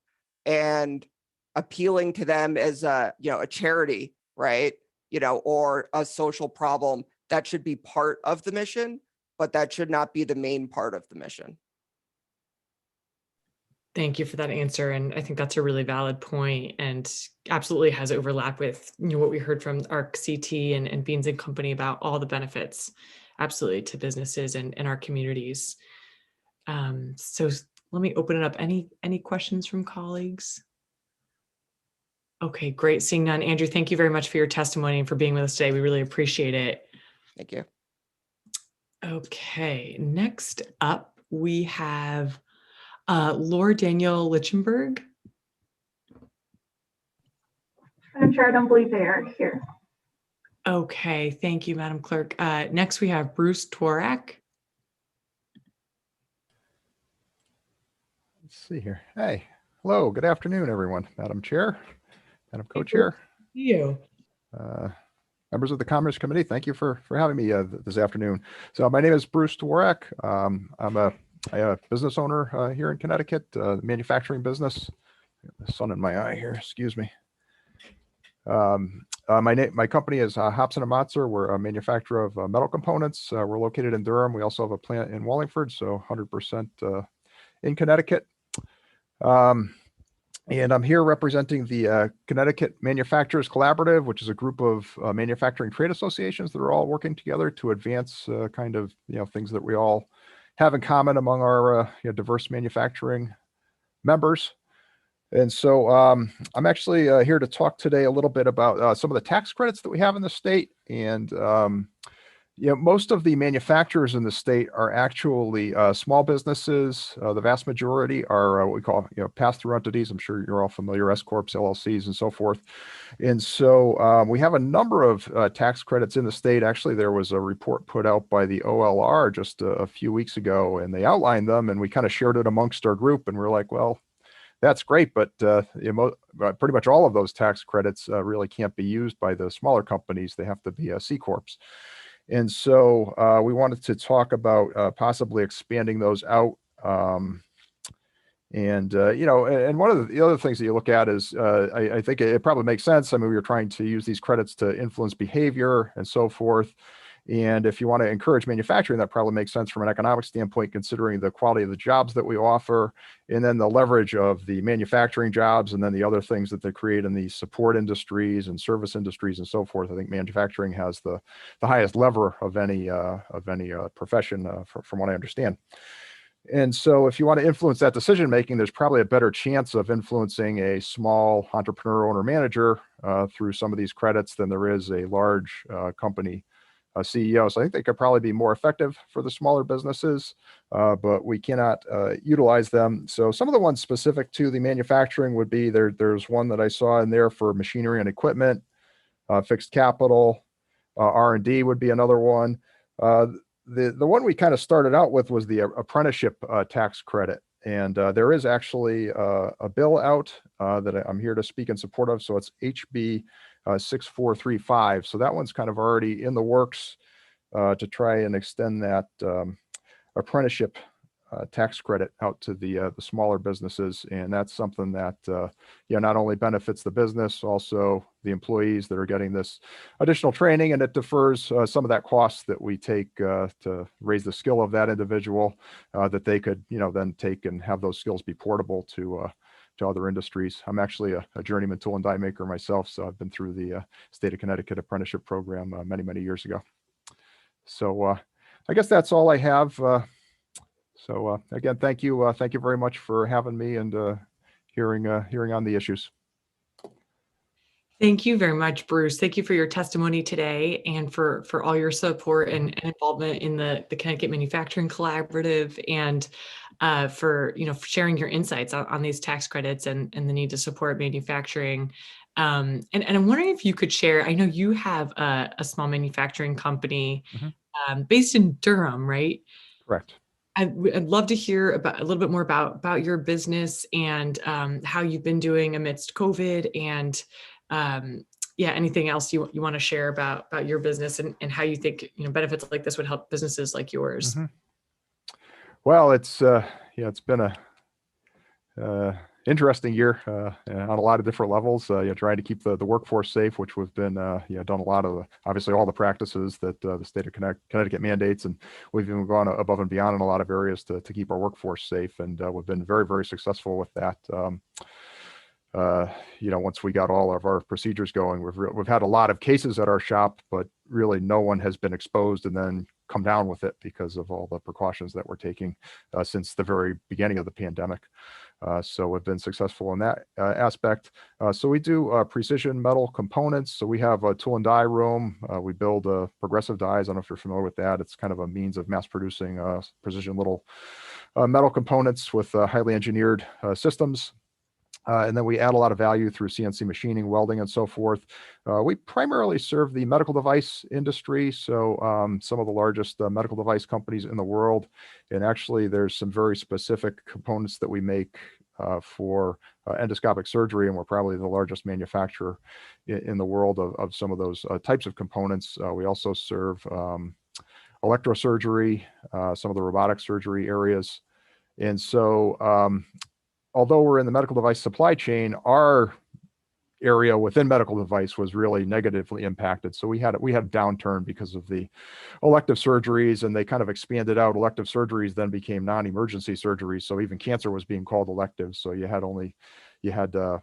and appealing to them as a charity, right? Or a social problem. That should be part of the mission, but that should not be the main part of the mission. Thank you for that answer. And I think that's a really valid point, and absolutely has overlap with what we heard from ARC CT and Beans and Company about all the benefits, absolutely, to businesses and our communities. So let me open it up. Any questions from colleagues? Okay, great. Seeing none. Andrew, thank you very much for your testimony and for being with us today. We really appreciate it. Thank you. Okay, next up we have Laura Danielle Lichtenberg. I'm sure I don't believe they are here. Okay, thank you, Madam Clerk. Next we have Bruce Dworak. Let's see here. Hey, hello, good afternoon, everyone. Madam Chair, Madam Co-Chair. You. Members of the Commerce Committee, thank you for having me this afternoon. So my name is Bruce Dworak. I'm a business owner here in Connecticut, manufacturing business. The sun in my eye here, excuse me. My company is Hobson & Motzer. We're a manufacturer of metal components. We're located in Durham. We also have a plant in Wallingford, so 100% in Connecticut. And I'm here representing the Connecticut Manufacturers Collaborative, which is a group of manufacturing trade associations that are all working together to advance kind of things that we all have in common among our diverse manufacturing members. And so I'm actually here to talk today a little bit about some of the tax credits that we have in the state, and Yeah, most of the manufacturers in the state are actually small businesses. The vast majority are what we call pass-through entities. I'm sure you're all familiar, S corps, LLCs, and so forth. And so we have a number of tax credits in the state. Actually, there was a report put out by the OLR just a few weeks ago, and they outlined them, and we kind of shared it amongst our group, and we're like, well, that's great, but pretty much all of those tax credits really can't be used by the smaller companies. They have to be C corps. And so we wanted to talk about possibly expanding those out. And one of the other things that you look at is, I think it probably makes sense. I mean, we were trying to use these credits to influence behavior and so forth. And if you want to encourage manufacturing, that probably makes sense from an economic standpoint, considering the quality of the jobs that we offer, and then the leverage of the manufacturing jobs, and then the other things that they create in the support industries and service industries and so forth. I think manufacturing has the highest lever of any profession, from what I understand. And so if you want to influence that decision making, there's probably a better chance of influencing a small entrepreneur, owner, manager through some of these credits than there is a large company CEO. So I think they could probably be more effective for the smaller businesses, but we cannot utilize them. So some of the ones specific to the manufacturing would be there's one that I saw in there for machinery and equipment, fixed capital, R&D would be another one. The one we kind of started out with was the apprenticeship tax credit. And there is actually a bill out that I'm here to speak in support of. So it's HB 6435. So that one's kind of already in the works to try and extend that apprenticeship tax credit out to the smaller businesses. And that's something that not only benefits the business, also the employees that are getting this additional training, and it defers some of that cost that we take to raise the skill of that individual, that they could then take and have those skills be portable to other industries. I'm actually a journeyman tool and die maker myself, so I've been through the state of Connecticut apprenticeship program many years ago. So I guess that's all I have. So again, thank you very much for having me and hearing on the issues. Thank you very much, Bruce. Thank you for your testimony today and for all your support and involvement in the Connecticut Manufacturing Collaborative, and for sharing your insights on these tax credits and the need to support manufacturing. And I'm wondering if you could share, I know you have a small manufacturing company based in Durham, right? Correct. I'd love to hear a little bit more about your business and how you've been doing amidst COVID, and anything else you want to share about your business and how you think benefits like this would help businesses like yours. Well, it's been a interesting year on a lot of different levels. Trying to keep the workforce safe, which we've been done a lot of obviously all the practices that the state of Connecticut mandates, and we've even gone above and beyond in a lot of areas to keep our workforce safe, and we've been very successful with that. Once we got all of our procedures going, we've had a lot of cases at our shop, but really no one has been exposed and then come down with it because of all the precautions that we're taking since the very beginning of the pandemic. So we've been successful in that aspect. So we do precision metal components. So we have a tool and die room. We build progressive dies. I don't know if you're familiar with that. It's kind of a means of mass producing precision little metal components with highly engineered systems. And then we add a lot of value through CNC machining, welding, and so forth. We primarily serve the medical device industry, so some of the largest medical device companies in the world. And actually, there's some very specific components that we make for endoscopic surgery, and we're probably the largest manufacturer in the world of some of those types of components. We also serve electrosurgery, some of the robotic surgery areas. And so although we're in the medical device supply chain, our area within medical device was really negatively impacted. So we had a downturn because of the elective surgeries, and they kind of expanded out. Elective surgeries then became non-emergency surgeries. So even cancer was being called elective. So you had a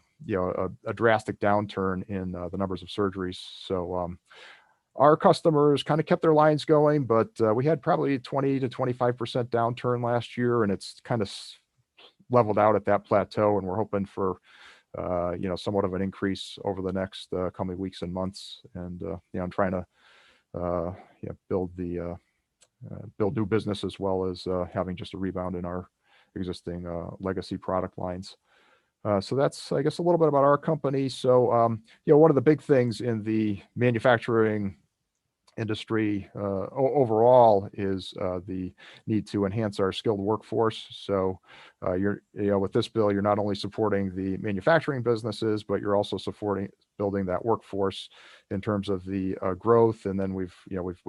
drastic downturn in the numbers of surgeries. So our customers kind of kept their lines going, but we had probably 20 to 25% downturn last year, and it's kind of leveled out at that plateau, and we're hoping for somewhat of an increase over the next coming weeks and months. And I'm trying to build new business as well as having just a rebound in our existing legacy product lines. So that's, I guess, a little bit about our company. So, one of the big things in the manufacturing industry overall is the need to enhance our skilled workforce. So with this bill, you're not only supporting the manufacturing businesses, but you're also supporting building that workforce in terms of the growth. And then we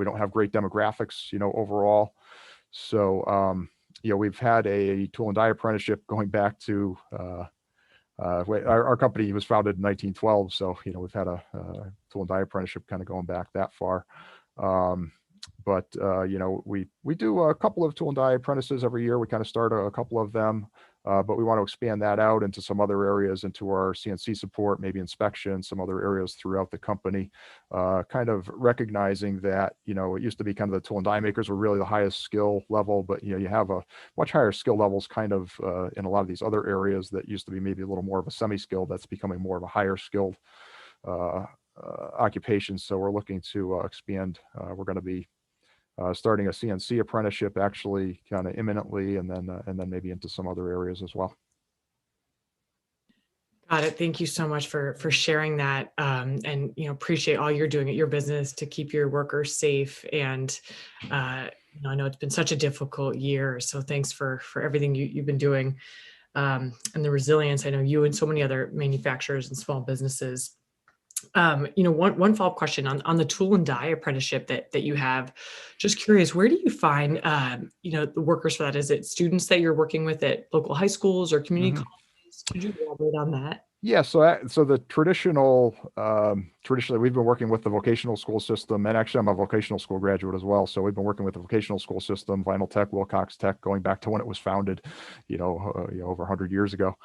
don't have great demographics, overall. So, we've had a tool and die apprenticeship going back to our company was founded in 1912. So, we've had a tool and die apprenticeship kind of going back that far. But we do a couple of tool and die apprentices every year. We kind of start a couple of them, but we want to expand that out into some other areas, into our CNC support, maybe inspection, some other areas throughout the company, kind of recognizing that, it used to be kind of the tool and die makers were really the highest skill level, but, you have a much higher skill levels kind of in a lot of these other areas that used to be maybe a little more of a semi-skilled, that's becoming more of a higher skilled occupation. So we're looking to expand. We're going to be starting a CNC apprenticeship actually kind of imminently, and then maybe into some other areas as well. Got it. Thank you so much for sharing that, and appreciate all you're doing at your business to keep your workers safe. And I know it's been such a difficult year, so thanks for everything you've been doing, and the resilience. I know you and so many other manufacturers and small businesses. One follow-up question on the tool and die apprenticeship that you have. Just curious, where do you find the workers for that? Is it students that you're working with at local high schools or community colleges? Could you elaborate on that? Yeah, so the traditionally we've been working with the vocational school system, and actually I'm a vocational school graduate as well. So we've been working with the vocational school system, Vinyl Tech, Wilcox Tech, going back to when it was founded, over 100 years ago.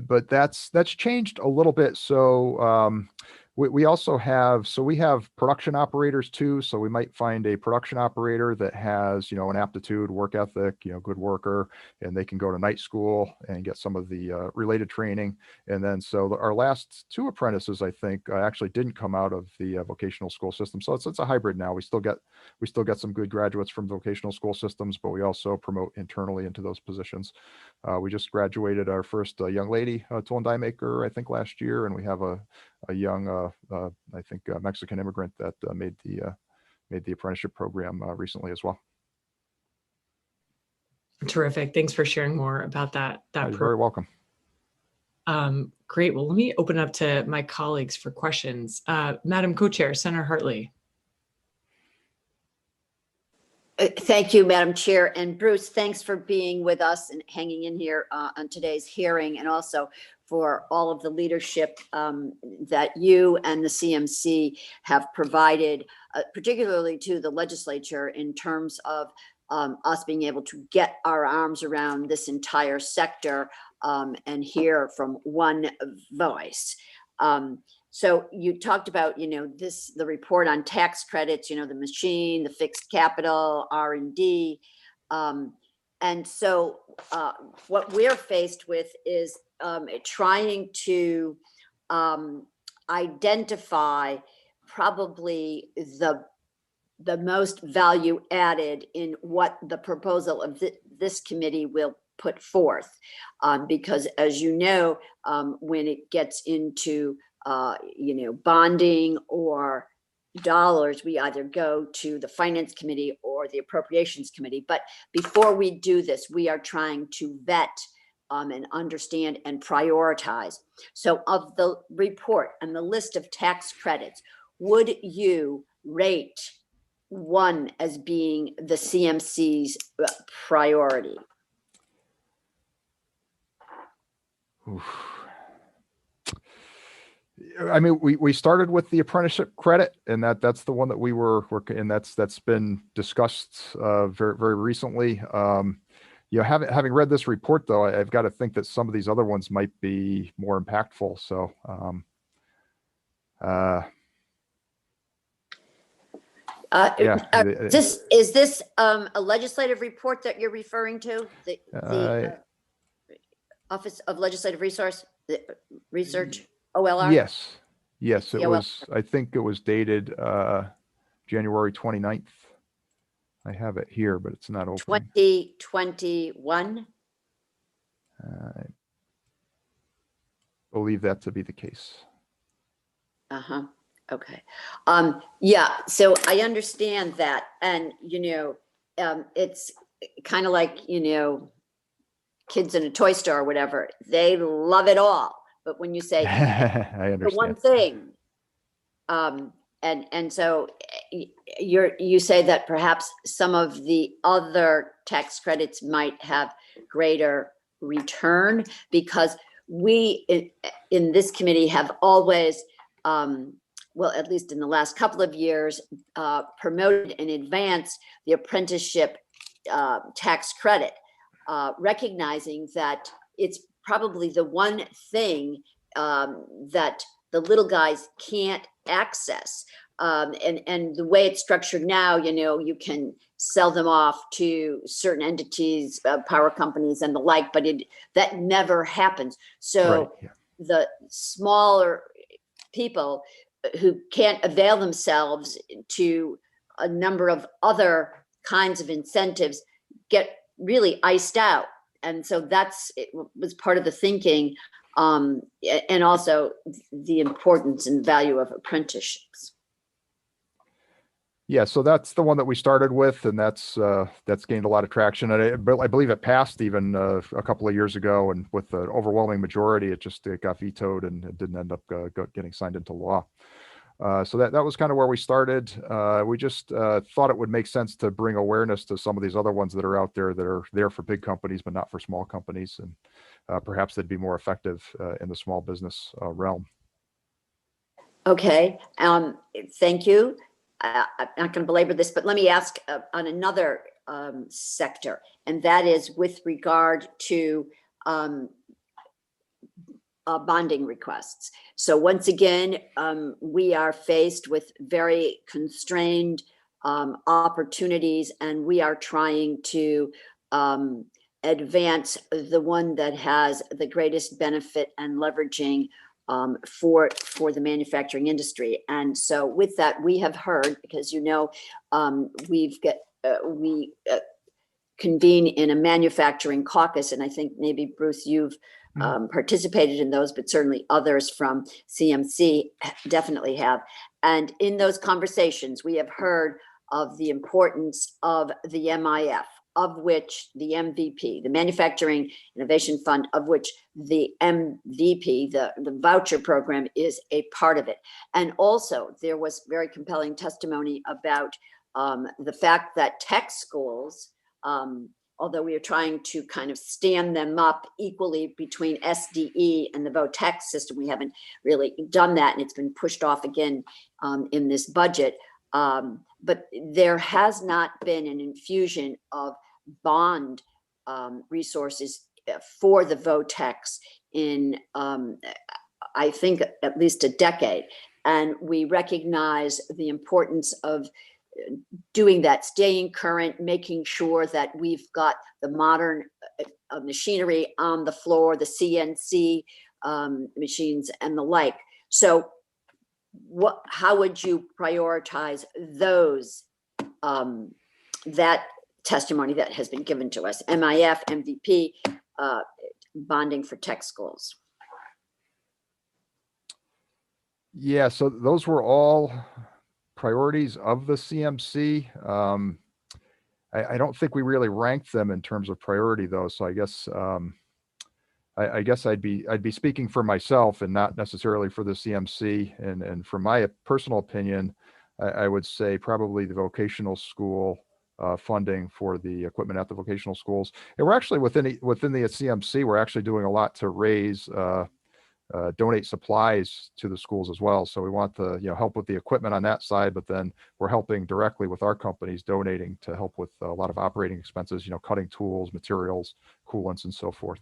But that's changed a little bit. So we also have production operators too. So we might find a production operator that has, an aptitude, work ethic, good worker, and they can go to night school and get some of the related training. And then our last two apprentices, I think, actually didn't come out of the vocational school system. So it's a hybrid now. We still get some good graduates from vocational school systems, but we also promote internally into those positions. We just graduated our first young lady tool and die maker, I think, last year, and we have a young, I think, Mexican immigrant that made the apprenticeship program recently as well. Terrific. Thanks for sharing more about that. You're very welcome. Great. Well, let me open up to my colleagues for questions. Madam Co-Chair, Senator Hartley. Thank you, Madam Chair. And Bruce, thanks for being with us and hanging in here on today's hearing, and also for all of the leadership that you and the CMC have provided, particularly to the legislature in terms of us being able to get our arms around this entire sector and hear from one voice. So you talked about, the report on tax credits, the machine, the fixed capital, R&D. And so what we're faced with is trying to identify probably the most value added in what the proposal of this committee will put forth. Because as you know, when it gets into bonding or dollars, we either go to the Finance Committee or the Appropriations Committee. But before we do this, we are trying to vet and understand and prioritize. So of the report and the list of tax credits, would you rate one as being the CMC's priority? Oof. I mean, we started with the apprenticeship credit, and that's the one that we were working, and that's been discussed very, very recently. Having read this report, though, I've got to think that some of these other ones might be more impactful. So, Is this a legislative report that you're referring to? The Office of Legislative Research, OLR? Yes, it COL. was, I think it was dated January 29th. I have it here, but it's not open. 2021. I believe that to be the case. Uh-huh. Okay. Yeah, so I understand that. And, it's kind of like, kids in a toy store or whatever, they love it all. But when you say I the one understand. thing, and so you say that perhaps some of the other tax credits might have greater return, because we in this committee have always, well, at least in the last couple of years, promoted and advanced the apprenticeship tax credit, recognizing that it's probably the one thing that the little guys can't access. And the way it's structured now, you can sell them off to certain entities, power companies and the like, but that never happens. So Right, yeah. the smaller people who can't avail themselves to a number of other kinds of incentives get really iced out. And so it was part of the thinking, and also the importance and value of apprenticeships. Yeah, so that's the one that we started with, and that's gained a lot of traction. And I believe it passed even a couple of years ago, and with an overwhelming majority, it got vetoed and it didn't end up getting signed into law. So that was kind of where we started. We just thought it would make sense to bring awareness to some of these other ones that are out there that are there for big companies, but not for small companies. And perhaps they'd be more effective in the small business realm. Okay, thank you. I'm not going to belabor this, but let me ask on another sector, and that is with regard to bonding requests. So once again, we are faced with very constrained opportunities, and we are trying to advance the one that has the greatest benefit and leveraging for the manufacturing industry. And so with that, we have heard, because we convene in a manufacturing caucus, and I think maybe Bruce, you've participated in those, but certainly others from CMC definitely have. And in those conversations, we have heard of the importance of the MIF, of which the MVP, the Manufacturing Innovation Fund, of which the MVP, the voucher program, is a part of it. And also there was very compelling testimony about the fact that tech schools, although we are trying to kind of stand them up equally between SDE and the VOTEC system, we haven't really done that, and it's been pushed off again in this budget. But there has not been an infusion of bond resources for the VOTECs in, I think, at least a decade. And we recognize the importance of doing that, staying current, making sure that we've got the modern machinery on the floor, the CNC machines and the like. So how would you prioritize those, that testimony that has been given to us, MIF, MVP, bonding for tech schools? Yeah, so those were all priorities of the CMC. I don't think we really ranked them in terms of priority, though. So I guess I guess I'd be speaking for myself and not necessarily for the CMC. And from my personal opinion, I would say probably the vocational school funding for the equipment at the vocational schools. And we're actually within the CMC, we're actually doing a lot to raise donate supplies to the schools as well. So we want to help with the equipment on that side, but then we're helping directly with our companies donating to help with a lot of operating expenses, cutting tools, materials, coolants, and so forth.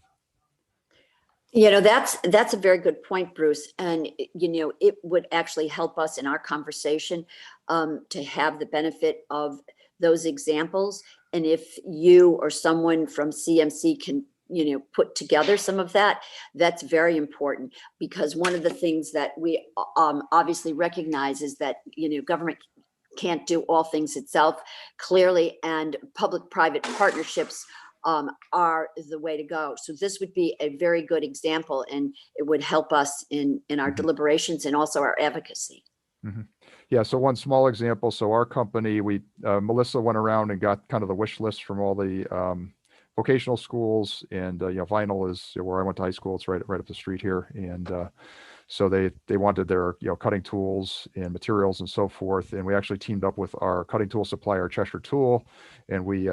That's a very good point, Bruce. And, it would actually help us in our conversation to have the benefit of those examples. And if you or someone from CMC can put together some of that. That's very important, because one of the things that we obviously recognize is that, government can't do all things itself, clearly, and public-private partnerships are the way to go. So this would be a very good example, and it would help us in our deliberations and also our advocacy. Yeah, so one small example. So our company, Melissa went around and got kind of the wish list from all the vocational schools, and Vinyl is where I went to high school. It's right up the street here, and so they wanted their cutting tools and materials and so forth, and we actually teamed up with our cutting tool supplier, Cheshire Tool, and we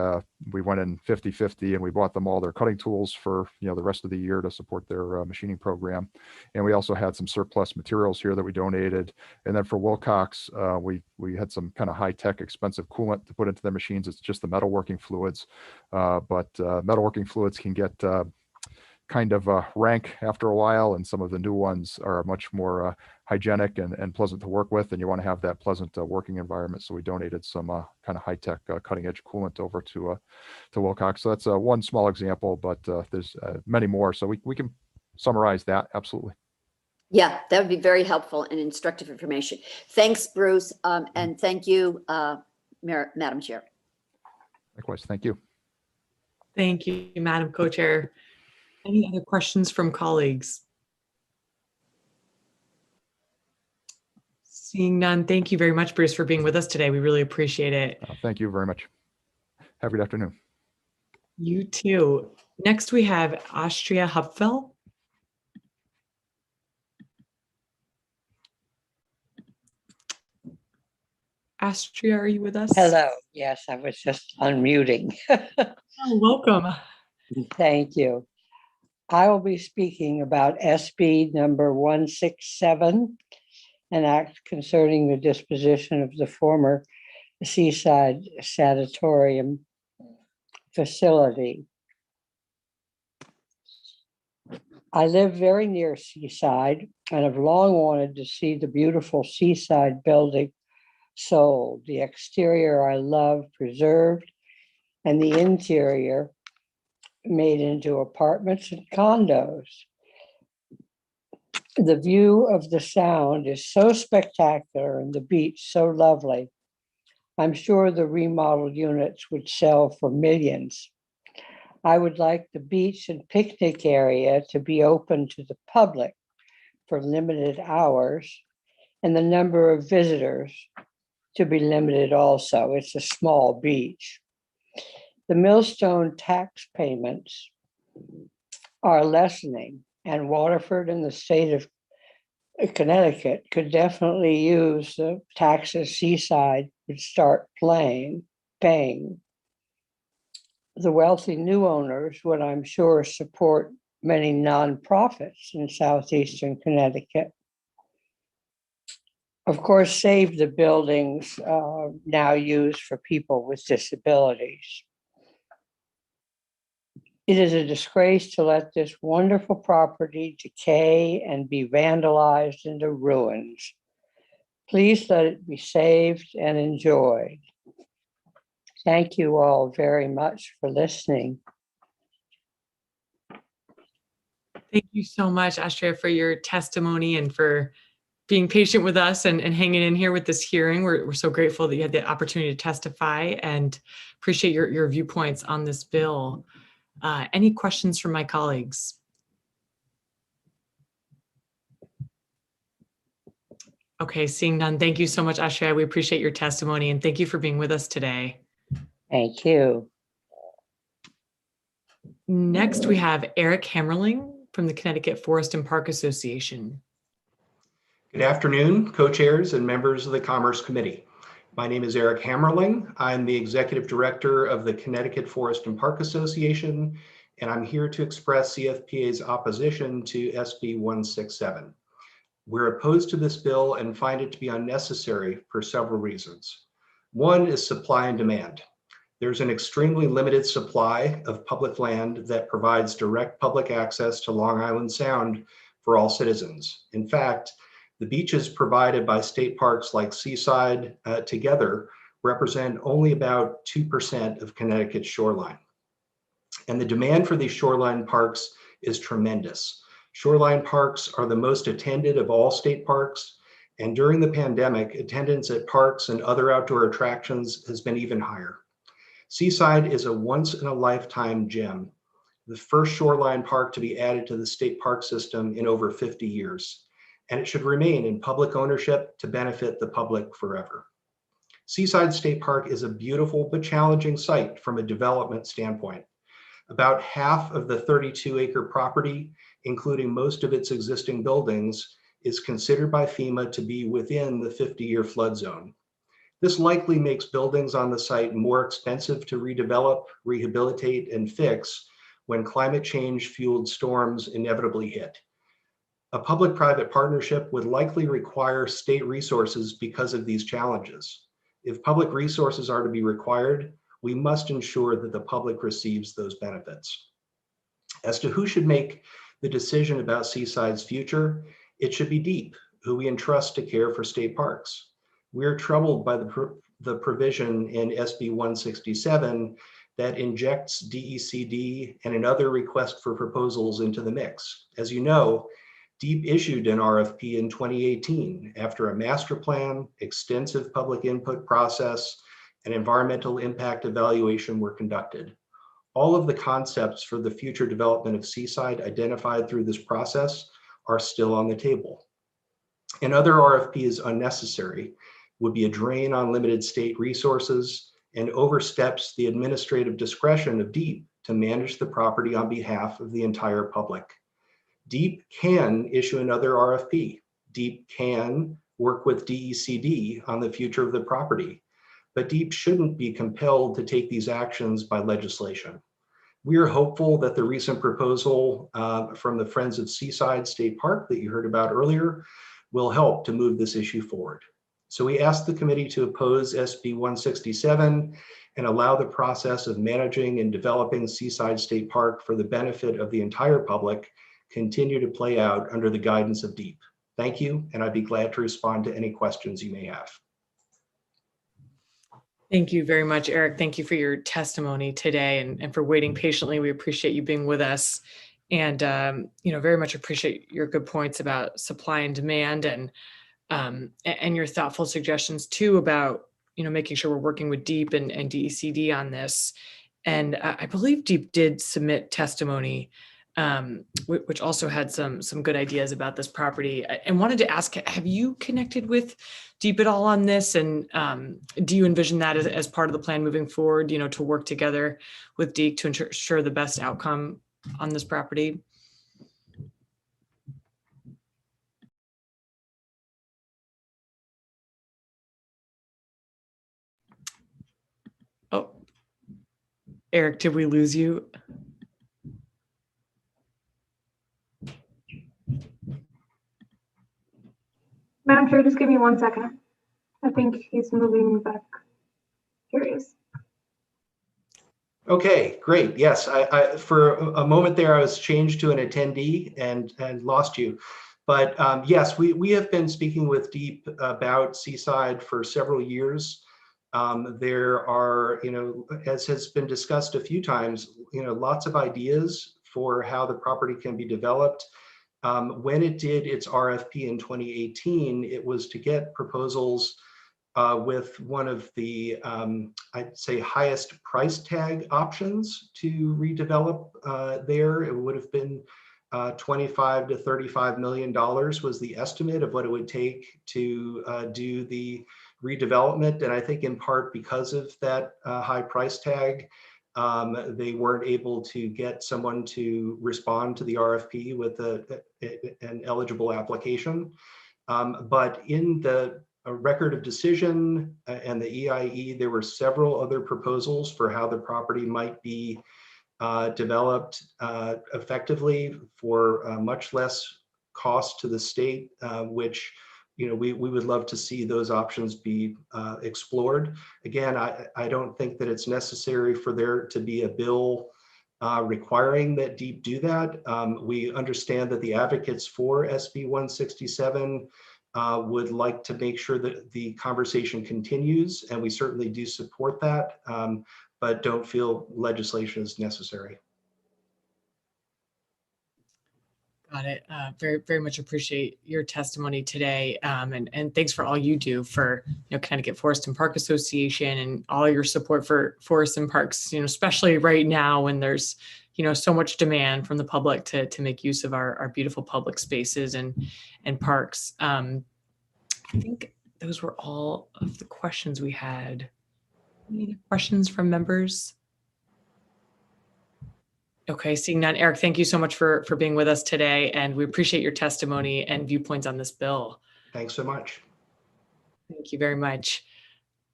went in 50-50, and we bought them all their cutting tools for the rest of the year to support their machining program. And we also had some surplus materials here that we donated. And then for Wilcox, we had some kind of high-tech expensive coolant to put into their machines. It's just the metalworking fluids, but metalworking fluids can get kind of rank after a while, and some of the new ones are much more hygienic and pleasant to work with, and you want to have that pleasant working environment. So we donated some kind of high-tech cutting edge coolant over to Wilcox. So that's one small example, but there's many more. So we can summarize that. Absolutely. Yeah, that would be very helpful and instructive information. Thanks, Bruce, and thank you, Madam Chair. Likewise, thank you. Thank you, Madam Co-Chair. Any other questions from colleagues? Seeing none, thank you very much, Bruce, for being with us today. We really appreciate it. Thank you very much. Have a good afternoon. You too. Next, we have Astria Hupfel. Astria, are you with us? Hello. Yes, I was just unmuting. Oh, welcome. Thank you. I will be speaking about SB number 167, an act concerning the disposition of the former Seaside Sanatorium facility. I live very near Seaside and have long wanted to see the beautiful Seaside building sold. The exterior I love preserved, and the interior made into apartments and condos. The view of the Sound is so spectacular and the beach so lovely. I'm sure the remodeled units would sell for millions. I would like the beach and picnic area to be open to the public for limited hours, and the number of visitors to be limited also. It's a small beach. The millstone tax payments are lessening, and Waterford and the state of Connecticut could definitely use the taxes Seaside would start paying. The wealthy new owners would, I'm sure, support many nonprofits in southeastern Connecticut. Of course, save the buildings now used for people with disabilities. It is a disgrace to let this wonderful property decay and be vandalized into ruins. Please let it be saved and enjoyed. Thank you all very much for listening. Thank you so much, Astria, for your testimony and for being patient with us and hanging in here with this hearing. We're so grateful that you had the opportunity to testify and appreciate your viewpoints on this bill. Any questions from my colleagues? Okay, seeing none. Thank you so much, Astria. We appreciate your testimony and thank you for being with us today. Thank you. Next, we have Eric Hammerling from the Connecticut Forest and Park Association. Good afternoon, co-chairs and members of the Commerce Committee. My name is Eric Hammerling. I'm the Executive Director of the Connecticut Forest and Park Association, and I'm here to express CFPA's opposition to SB 167. We're opposed to this bill and find it to be unnecessary for several reasons. One is supply and demand. There's an extremely limited supply of public land that provides direct public access to Long Island Sound for all citizens. In fact, the beaches provided by state parks like Seaside together represent only about 2% of Connecticut's shoreline. And the demand for these shoreline parks is tremendous. Shoreline parks are the most attended of all state parks. And during the pandemic, attendance at parks and other outdoor attractions has been even higher. Seaside is a once-in-a-lifetime gem, the first shoreline park to be added to the state park system in over 50 years. And it should remain in public ownership to benefit the public forever. Seaside State Park is a beautiful but challenging site from a development standpoint. About half of the 32-acre property, including most of its existing buildings, is considered by FEMA to be within the 50-year flood zone. This likely makes buildings on the site more expensive to redevelop, rehabilitate, and fix when climate change-fueled storms inevitably hit. A public-private partnership would likely require state resources because of these challenges. If public resources are to be required, we must ensure that the public receives those benefits. As to who should make the decision about Seaside's future, it should be DEEP, who we entrust to care for state parks. We're troubled by the provision in SB 167 that injects DECD and another request for proposals into the mix. As you know, DEEP issued an RFP in 2018 after a master plan, extensive public input process, and environmental impact evaluation were conducted. All of the concepts for the future development of Seaside identified through this process are still on the table. Another RFP is unnecessary, would be a drain on limited state resources, and oversteps the administrative discretion of DEEP to manage the property on behalf of the entire public. DEEP can issue another RFP. DEEP can work with DECD on the future of the property, but DEEP shouldn't be compelled to take these actions by legislation. We are hopeful that the recent proposal from the Friends of Seaside State Park that you heard about earlier will help to move this issue forward. So we ask the committee to oppose SB 167 and allow the process of managing and developing Seaside State Park for the benefit of the entire public continue to play out under the guidance of DEEP. Thank you, and I'd be glad to respond to any questions you may have. Thank you very much, Eric. Thank you for your testimony today and for waiting patiently. We appreciate you being with us, and very much appreciate your good points about supply and demand, and your thoughtful suggestions too about making sure we're working with DEEP and DECD on this. And I believe DEEP did submit testimony, which also had some good ideas about this property. And wanted to ask, have you connected with DEEP at all on this? And do you envision that as part of the plan moving forward, to work together with DEEP to ensure the best outcome on this property? Oh, Eric, did we lose you? Madam Chair, just give me 1 second. I think he's moving back. Here he is. Okay, great. Yes, I for a moment there, I was changed to an attendee and lost you. But yes, we have been speaking with DEEP about Seaside for several years. There are, as has been discussed a few times, lots of ideas for how the property can be developed. When it did its RFP in 2018, it was to get proposals with one of the, I'd say, highest price tag options to redevelop there. It would have been $25 to $35 million was the estimate of what it would take to do the redevelopment. And I think in part because of that high price tag, they weren't able to get someone to respond to the RFP with an eligible application. But in the record of decision and the EIE, there were several other proposals for how the property might be developed effectively for much less cost to the state, which we would love to see those options be explored. Again, I don't think that it's necessary for there to be a bill requiring that DEEP do that. We understand that the advocates for SB 167 would like to make sure that the conversation continues, and we certainly do support that, but don't feel legislation is necessary. Got it. Very, very much appreciate your testimony today. And thanks for all you do for, Connecticut Forest and Park Association and all your support for forests and parks, especially right now when there's, so much demand from the public to make use of our beautiful public spaces and parks. I think those were all of the questions we had. Any questions from members? Okay, seeing none. Eric, thank you so much for being with us today, and we appreciate your testimony and viewpoints on this bill. Thanks so much. Thank you very much.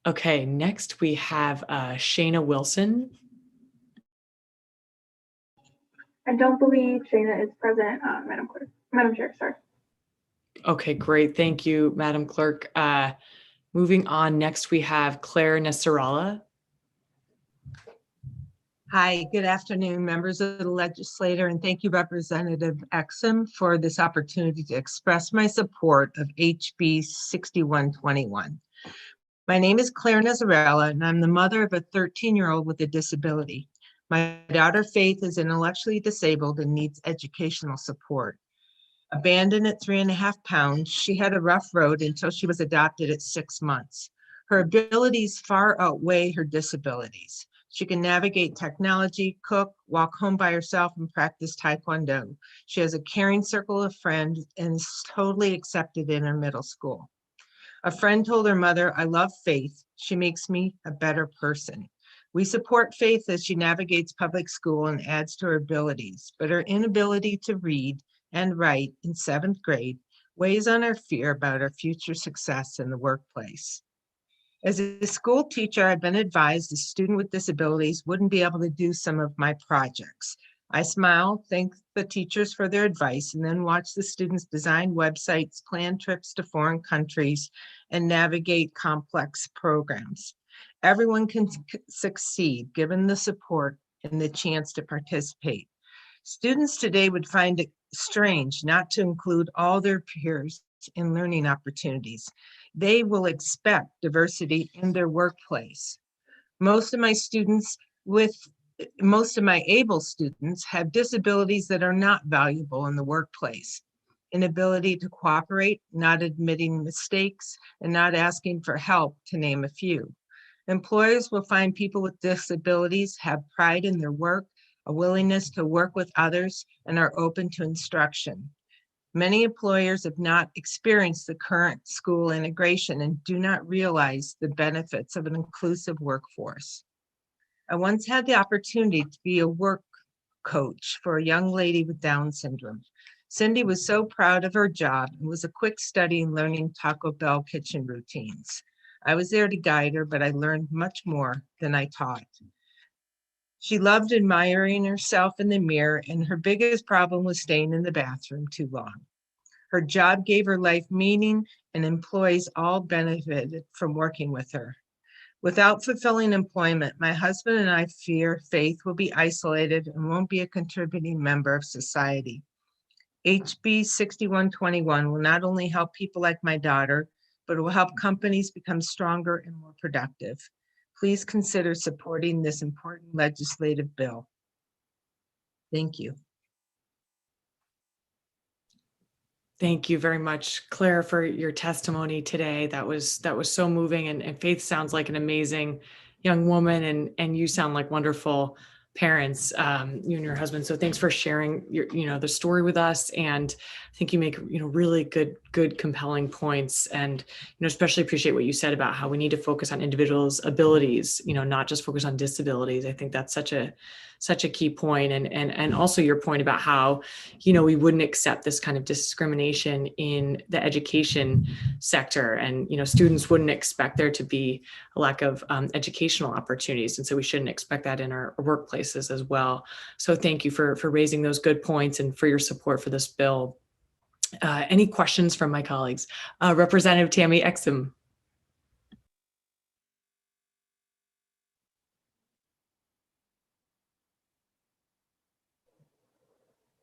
Okay, next we have Shayna Wilson. I don't believe Shayna is present, Madam Chair, sorry. Okay, great. Thank you, Madam Clerk. Moving on, next we have Claire Nasrallah. Hi, good afternoon, members of the legislature, and thank you, Representative Exum, for this opportunity to express my support of HB 6121. My name is Claire Nasrallah, and I'm the mother of a 13-year-old with a disability. My daughter Faith is intellectually disabled and needs educational support. Abandoned at 3.5 pounds, she had a rough road until she was adopted at 6 months. Her abilities far outweigh her disabilities. She can navigate technology, cook, walk home by herself, and practice Taekwondo. She has a caring circle of friends and is totally accepted in her middle school. A friend told her mother, "I love Faith. She makes me a better person." We support Faith as she navigates public school and adds to her abilities, but her inability to read and write in 7th grade weighs on her fear about her future success in the workplace. As a school teacher, I've been advised a student with disabilities wouldn't be able to do some of my projects. I smile, thank the teachers for their advice, and then watch the students design websites, plan trips to foreign countries, and navigate complex programs. Everyone can succeed given the support and the chance to participate. Students today would find it strange not to include all their peers in learning opportunities. They will expect diversity in their workplace. Most of my able students have disabilities that are not valuable in the workplace. Inability to cooperate, not admitting mistakes, and not asking for help, to name a few. Employers will find people with disabilities have pride in their work, a willingness to work with others, and are open to instruction. Many employers have not experienced the current school integration and do not realize the benefits of an inclusive workforce. I once had the opportunity to be a work coach for a young lady with Down syndrome. Cindy was so proud of her job and was a quick study in learning Taco Bell kitchen routines. I was there to guide her, but I learned much more than I taught. She loved admiring herself in the mirror, and her biggest problem was staying in the bathroom too long. Her job gave her life meaning, and employees all benefited from working with her. Without fulfilling employment, my husband and I fear Faith will be isolated and won't be a contributing member of society. HB 6121 will not only help people like my daughter, but it will help companies become stronger and more productive. Please consider supporting this important legislative bill. Thank you. Thank you very much, Claire, for your testimony today. That was so moving, and Faith sounds like an amazing young woman, and you sound like wonderful parents, you and your husband. So thanks for sharing your, the story with us. And I think you make, really good, compelling points. And, especially appreciate what you said about how we need to focus on individuals' abilities, not just focus on disabilities. I think that's such a key point. And also your point about how, we wouldn't accept this kind of discrimination in the education sector, and, students wouldn't expect there to be a lack of educational opportunities. And so we shouldn't expect that in our workplaces as well. So thank you for raising those good points and for your support for this bill. Any questions from my colleagues? Representative Tammy Exum.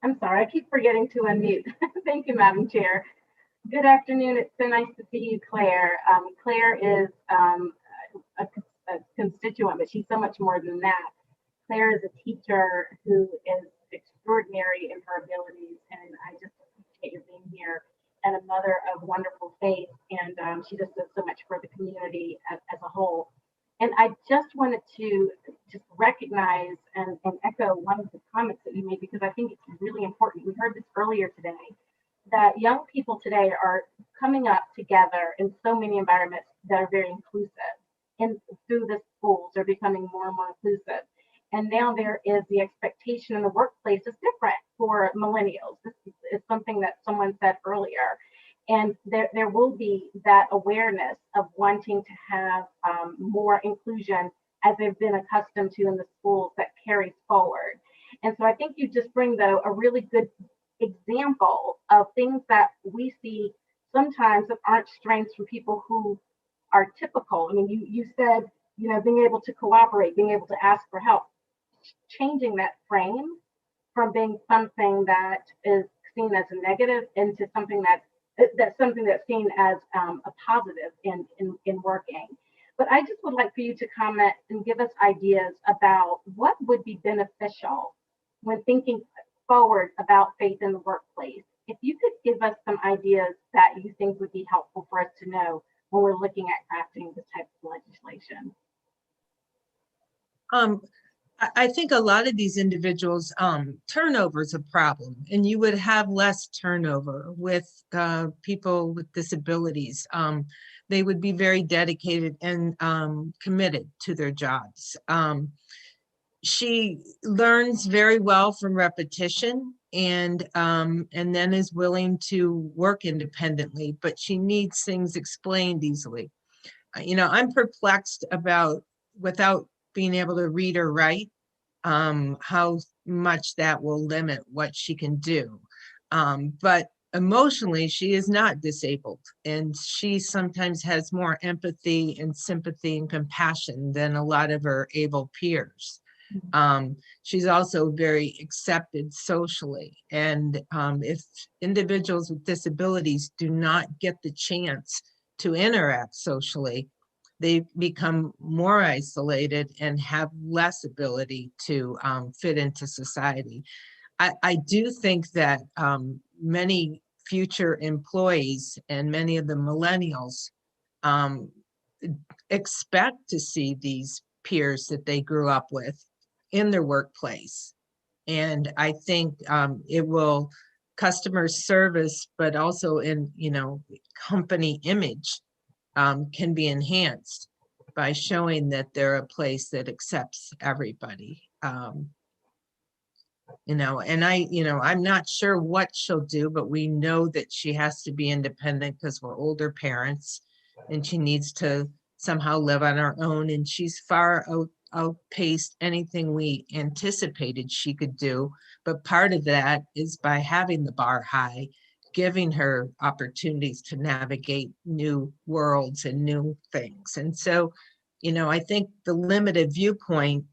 I'm sorry, I keep forgetting to unmute. Thank you, Madam Chair. Good afternoon. It's so nice to see you, Claire. Claire is a constituent, but she's so much more than that. Claire is a teacher who is extraordinary in her abilities, and I just here and a mother of wonderful faith. And she just does so much for the community as a whole. And I just wanted to just recognize and echo one of the comments that you made, because I think it's really important. We heard this earlier today, that young people today are coming up together in so many environments that are very inclusive. And through the schools, they're becoming more and more inclusive. And now there is the expectation in the workplace is different for millennials. This is something that someone said earlier. And there will be that awareness of wanting to have more inclusion as they've been accustomed to in the schools that carries forward. And so I think you just bring, though, a really good example of things that we see sometimes that aren't strengths for people who are typical. I mean, you said, you know, being able to cooperate, being able to ask for help, changing that frame from being something that is seen as a negative into something that's seen as a positive in working. But I just would like for you to comment and give us ideas about what would be beneficial when thinking forward about faith in the workplace. If you could give us some ideas that you think would be helpful for us to know when we're looking at crafting this type of legislation. I think a lot of these individuals, turnover is a problem, and you would have less turnover with people with disabilities. They would be very dedicated and committed to their jobs. She learns very well from repetition, and then is willing to work independently, but she needs things explained easily. You know, I'm perplexed about, without being able to read or write, how much that will limit what she can do. But emotionally, she is not disabled, and she sometimes has more empathy and sympathy and compassion than a lot of her able peers. She's also very accepted socially. And if individuals with disabilities do not get the chance to interact socially, they become more isolated and have less ability to fit into society. I do think that many future employees and many of the millennials expect to see these peers that they grew up with in their workplace. And I think it will customer service, but also in, you know, company image can be enhanced by showing that they're a place that accepts everybody. You know, and I'm not sure what she'll do, but we know that she has to be independent because we're older parents, and she needs to somehow live on her own. And she's far outpaced anything we anticipated she could do. But part of that is by having the bar high, giving her opportunities to navigate new worlds and new things. And so, you know, I think the limited viewpoint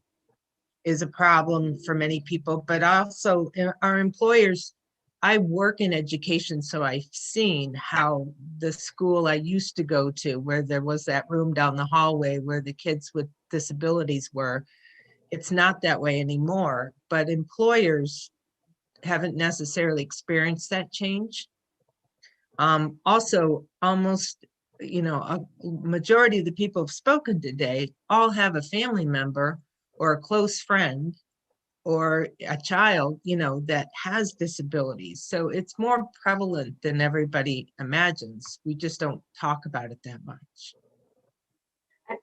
is a problem for many people, but also our employers. I work in education, so I've seen how the school I used to go to, where there was that room down the hallway where the kids with disabilities were, it's not that way anymore. But employers haven't necessarily experienced that change. Also, almost, you know, a majority of the people who've spoken today all have a family member or a close friend or a child, you know, that has disabilities. So it's more prevalent than everybody imagines. We just don't talk about it that much.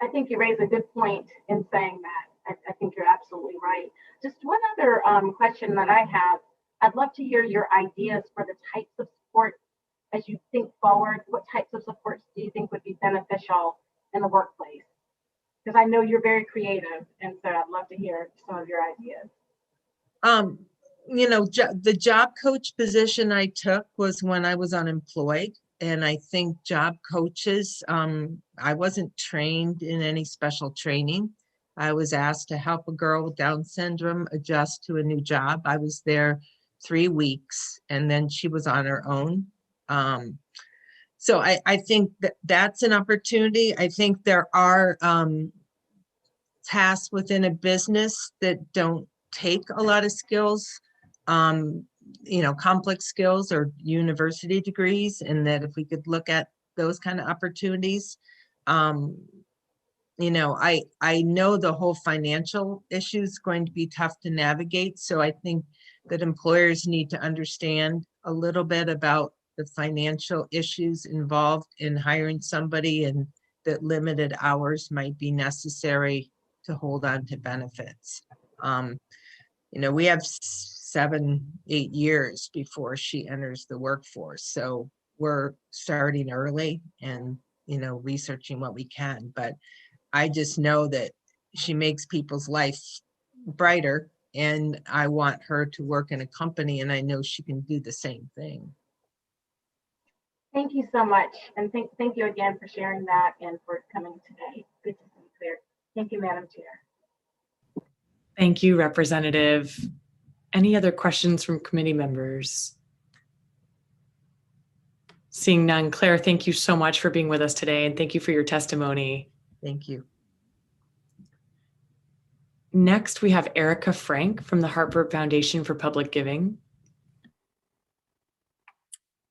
I think you raise a good point in saying that. I think you're absolutely right. Just one other question that I have. I'd love to hear your ideas for the types of support as you think forward. What types of supports do you think would be beneficial in the workplace? Because I know you're very creative, and so I'd love to hear some of your ideas. You know, the job coach position I took was when I was unemployed. And I think job coaches, I wasn't trained in any special training. I was asked to help a girl with Down syndrome adjust to a new job. I was there 3 weeks, and then she was on her own. So I think that that's an opportunity. I think there are tasks within a business that don't take a lot of skills. complex skills or university degrees, and that if we could look at those kind of opportunities. I know the whole financial issue is going to be tough to navigate. So I think that employers need to understand a little bit about the financial issues involved in hiring somebody, and that limited hours might be necessary to hold on to benefits. We have 7-8 years before she enters the workforce. So we're starting early and, researching what we can. But I just know that she makes people's life brighter, and I want her to work in a company, and I know she can do the same thing. Thank you so much. And thank you again for sharing that and for coming today. Good to see you clear. Thank you, Madam Chair. Thank you, Representative. Any other questions from committee members? Seeing none, Claire, thank you so much for being with us today, and thank you for your testimony. Thank you. Next, we have Erica Frank from the Hartford Foundation for Public Giving.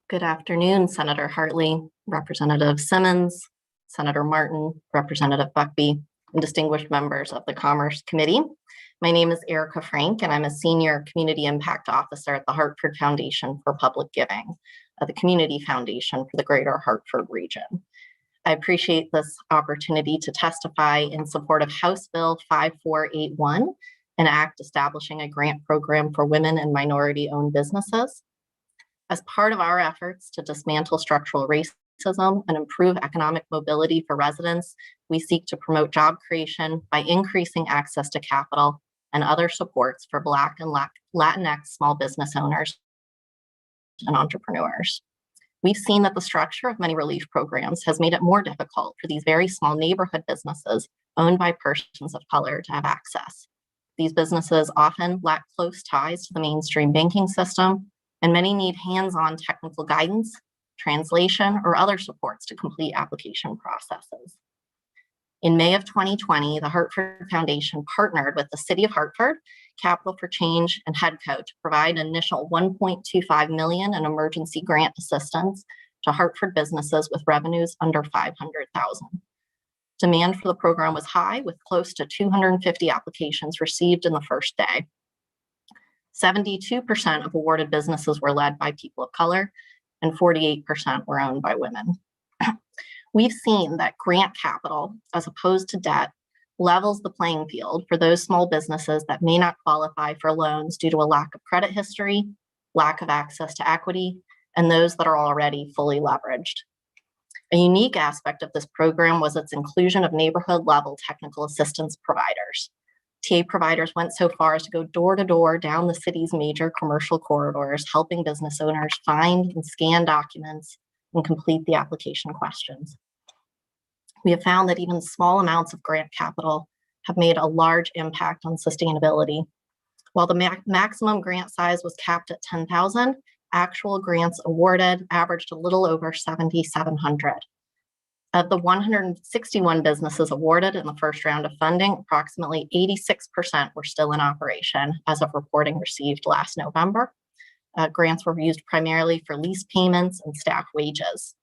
Good afternoon, Senator Hartley, Representative Simmons, Senator Martin, Representative Buckby, and distinguished members of the Commerce Committee. My name is Erica Frank, and I'm a Senior Community Impact Officer at the Hartford Foundation for Public Giving, the community foundation for the greater Hartford region. I appreciate this opportunity to testify in support of House Bill 5481, an act establishing a grant program for women and minority-owned businesses. As part of our efforts to dismantle structural racism and improve economic mobility for residents, we seek to promote job creation by increasing access to capital and other supports for Black and Latinx small business owners and entrepreneurs. We've seen that the structure of many relief programs has made it more difficult for these very small neighborhood businesses owned by persons of color to have access. These businesses often lack close ties to the mainstream banking system, and many need hands-on technical guidance, translation, or other supports to complete application processes. In May of 2020, the Hartford Foundation partnered with the City of Hartford, Capital for Change, and HEDCO to provide an initial $1.25 million in emergency grant assistance to Hartford businesses with revenues under $500,000. Demand for the program was high, with close to 250 applications received in the first day. 72% of awarded businesses were led by people of color, and 48% were owned by women. We've seen that grant capital, as opposed to debt, levels the playing field for those small businesses that may not qualify for loans due to a lack of credit history, lack of access to equity, and those that are already fully leveraged. A unique aspect of this program was its inclusion of neighborhood-level technical assistance providers. TA providers went so far as to go door to door down the city's major commercial corridors, helping business owners find and scan documents and complete the application questions. We have found that even small amounts of grant capital have made a large impact on sustainability. While the maximum grant size was capped at $10,000, actual grants awarded averaged a little over 7,700. Of the 161 businesses awarded in the first round of funding, approximately 86% were still in operation as of reporting received last November. Grants were used primarily for lease payments and staff wages.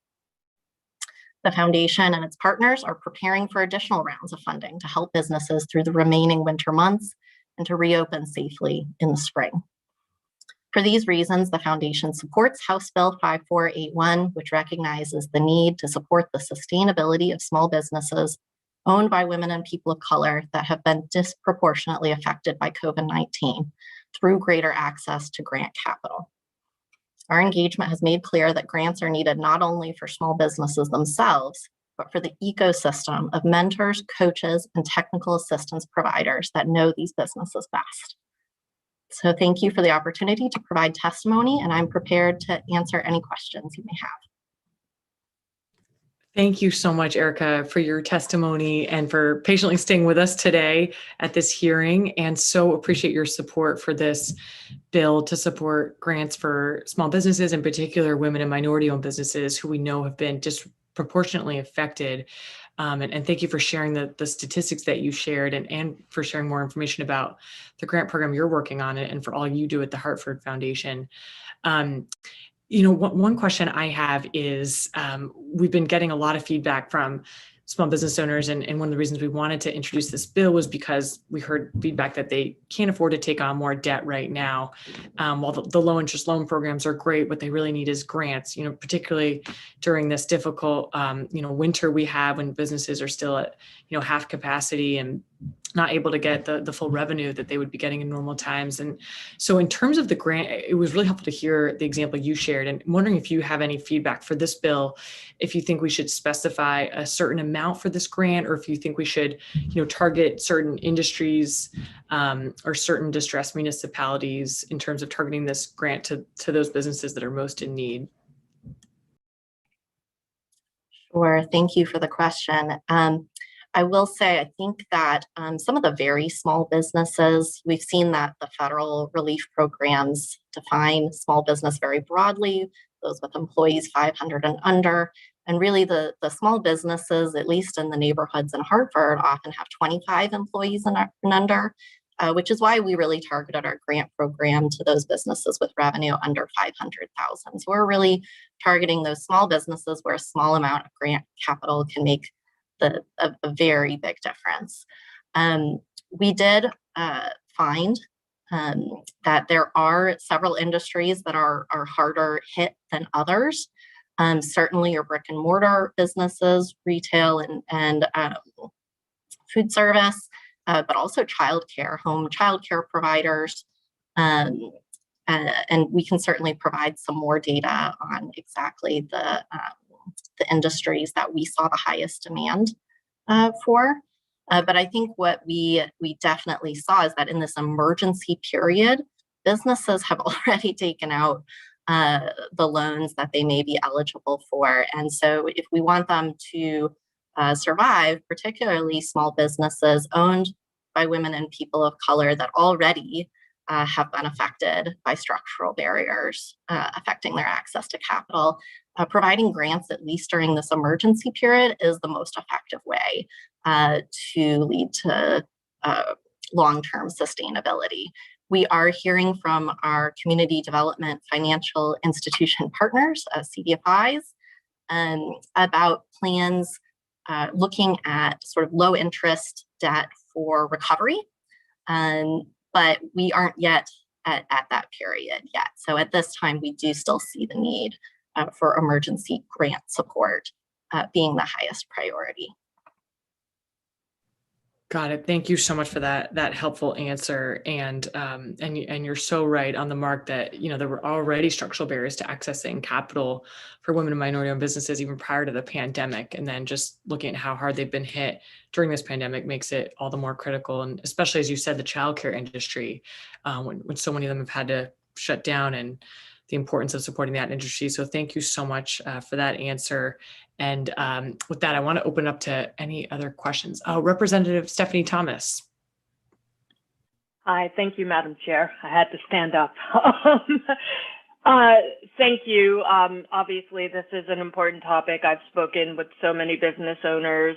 The foundation and its partners are preparing for additional rounds of funding to help businesses through the remaining winter months and to reopen safely in the spring. For these reasons, the foundation supports House Bill 5481, which recognizes the need to support the sustainability of small businesses owned by women and people of color that have been disproportionately affected by COVID-19 through greater access to grant capital. Our engagement has made clear that grants are needed not only for small businesses themselves, but for the ecosystem of mentors, coaches, and technical assistance providers that know these businesses best. So thank you for the opportunity to provide testimony, and I'm prepared to answer any questions you may have. Thank you so much, Erica, for your testimony and for patiently staying with us today at this hearing, and so appreciate your support for this bill to support grants for small businesses, in particular women and minority-owned businesses who we know have been disproportionately affected And thank you for sharing the statistics that you shared and for sharing more information about the grant program you're working on and for all you do at the Hartford Foundation. One question I have is we've been getting a lot of feedback from small business owners. And one of the reasons we wanted to introduce this bill was because we heard feedback that they can't afford to take on more debt right now. While the low interest loan programs are great, what they really need is grants, particularly during this difficult, winter we have when businesses are still at, half capacity and not able to get the full revenue that they would be getting in normal times. And so in terms of the grant, it was really helpful to hear the example you shared. And I'm wondering if you have any feedback for this bill, if you think we should specify a certain amount for this grant, or if you think we should, target certain industries or certain distressed municipalities in terms of targeting this grant to those businesses that are most in need. Sure, thank you for the question. I will say, I think that some of the very small businesses, we've seen that the federal relief programs define small business very broadly, those with employees 500 and under. And really the small businesses, at least in the neighborhoods in Hartford, often have 25 employees and under, which is why we really targeted our grant program to those businesses with revenue under 500,000. So we're really targeting those small businesses where a small amount of grant capital can make a very big difference. We did find that there are several industries that are harder hit than others. Certainly your brick and mortar businesses, retail and food service, but also childcare, home childcare providers. And we can certainly provide some more data on exactly the industries that we saw the highest demand for. But I think what we definitely saw is that in this emergency period, businesses have already taken out the loans that they may be eligible for. And so if we want them to survive, particularly small businesses owned by women and people of color that already have been affected by structural barriers affecting their access to capital, providing grants, at least during this emergency period, is the most effective way to lead to long-term sustainability. We are hearing from our community development financial institution partners, CDFIs, about plans looking at sort of low interest debt for recovery. But we aren't yet at that period yet. So at this time, we do still see the need for emergency grant support being the highest priority. Got it. Thank you so much for that helpful answer. And you're so right on the mark that there were already structural barriers to accessing capital for women and minority-owned businesses even prior to the pandemic. And then just looking at how hard they've been hit during this pandemic makes it all the more critical. And especially, as you said, the childcare industry, when so many of them have had to shut down, and the importance of supporting that industry. So thank you so much for that answer. And with that, I want to open up to any other questions. Representative Stephanie Thomas. Hi, thank you, Madam Chair. I had to stand up. Thank you. Obviously, this is an important topic. I've spoken with so many business owners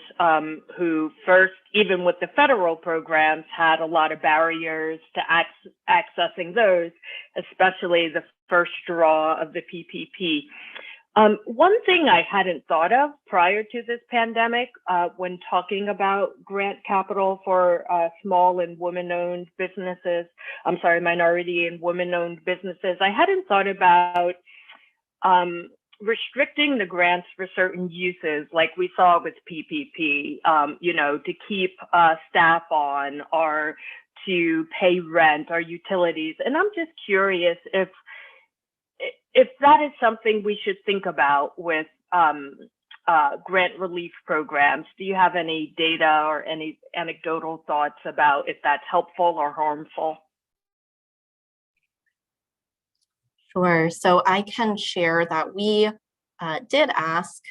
who first, even with the federal programs, had a lot of barriers to accessing those, especially the first draw of the PPP. One thing I hadn't thought of prior to this pandemic, when talking about grant capital for small and women-owned businesses, minority and women-owned businesses, I hadn't thought about restricting the grants for certain uses, like we saw with PPP, to keep staff on or to pay rent or utilities. And I'm just curious if that is something we should think about with grant relief programs. Do you have any data or any anecdotal thoughts about if that's helpful or harmful? Sure. So I can share that we did ask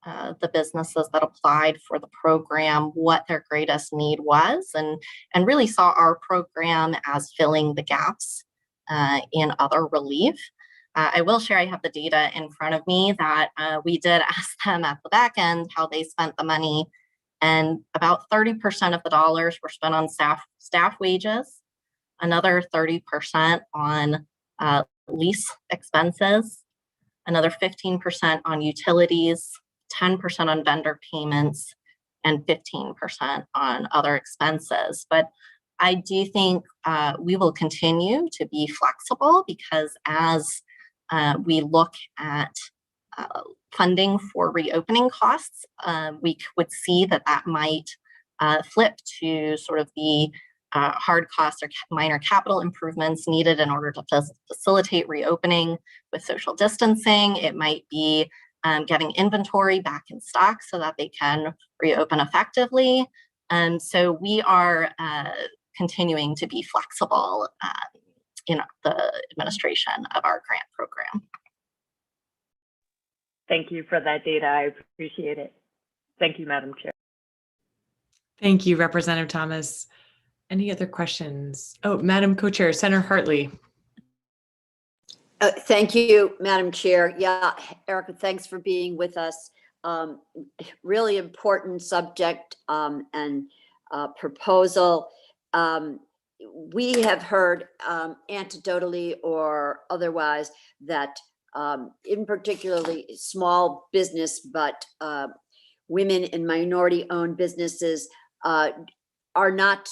the businesses that applied for the program what their greatest need was, and really saw our program as filling the gaps in other relief. I will share, I have the data in front of me that we did ask them at the back end how they spent the money And about 30% of the dollars were spent on staff wages, another 30% on lease expenses, another 15% on utilities, 10% on vendor payments, and 15% on other expenses. But I do think we will continue to be flexible, because as we look at funding for reopening costs, we would see that that might flip to sort of the hard costs or minor capital improvements needed in order to facilitate reopening with social distancing. It might be getting inventory back in stock so that they can reopen effectively. And so we are continuing to be flexible in the administration of our grant program. Thank you for that data. I appreciate it. Thank you, Madam Chair. Thank you, Representative Thomas. Any other questions? Oh, Madam Co-Chair, Senator Hartley. Thank you, Madam Chair. Yeah, Erica, thanks for being with us. Really important subject and proposal. We have heard anecdotally or otherwise that in particularly small business, but women and minority-owned businesses are not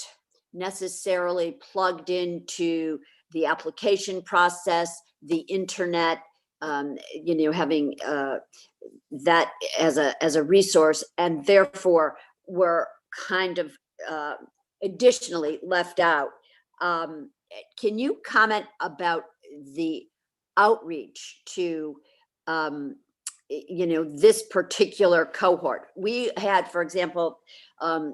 necessarily plugged into the application process, the internet, having that as a resource, and therefore were kind of additionally left out. Can you comment about the outreach to this particular cohort? We had, for example, a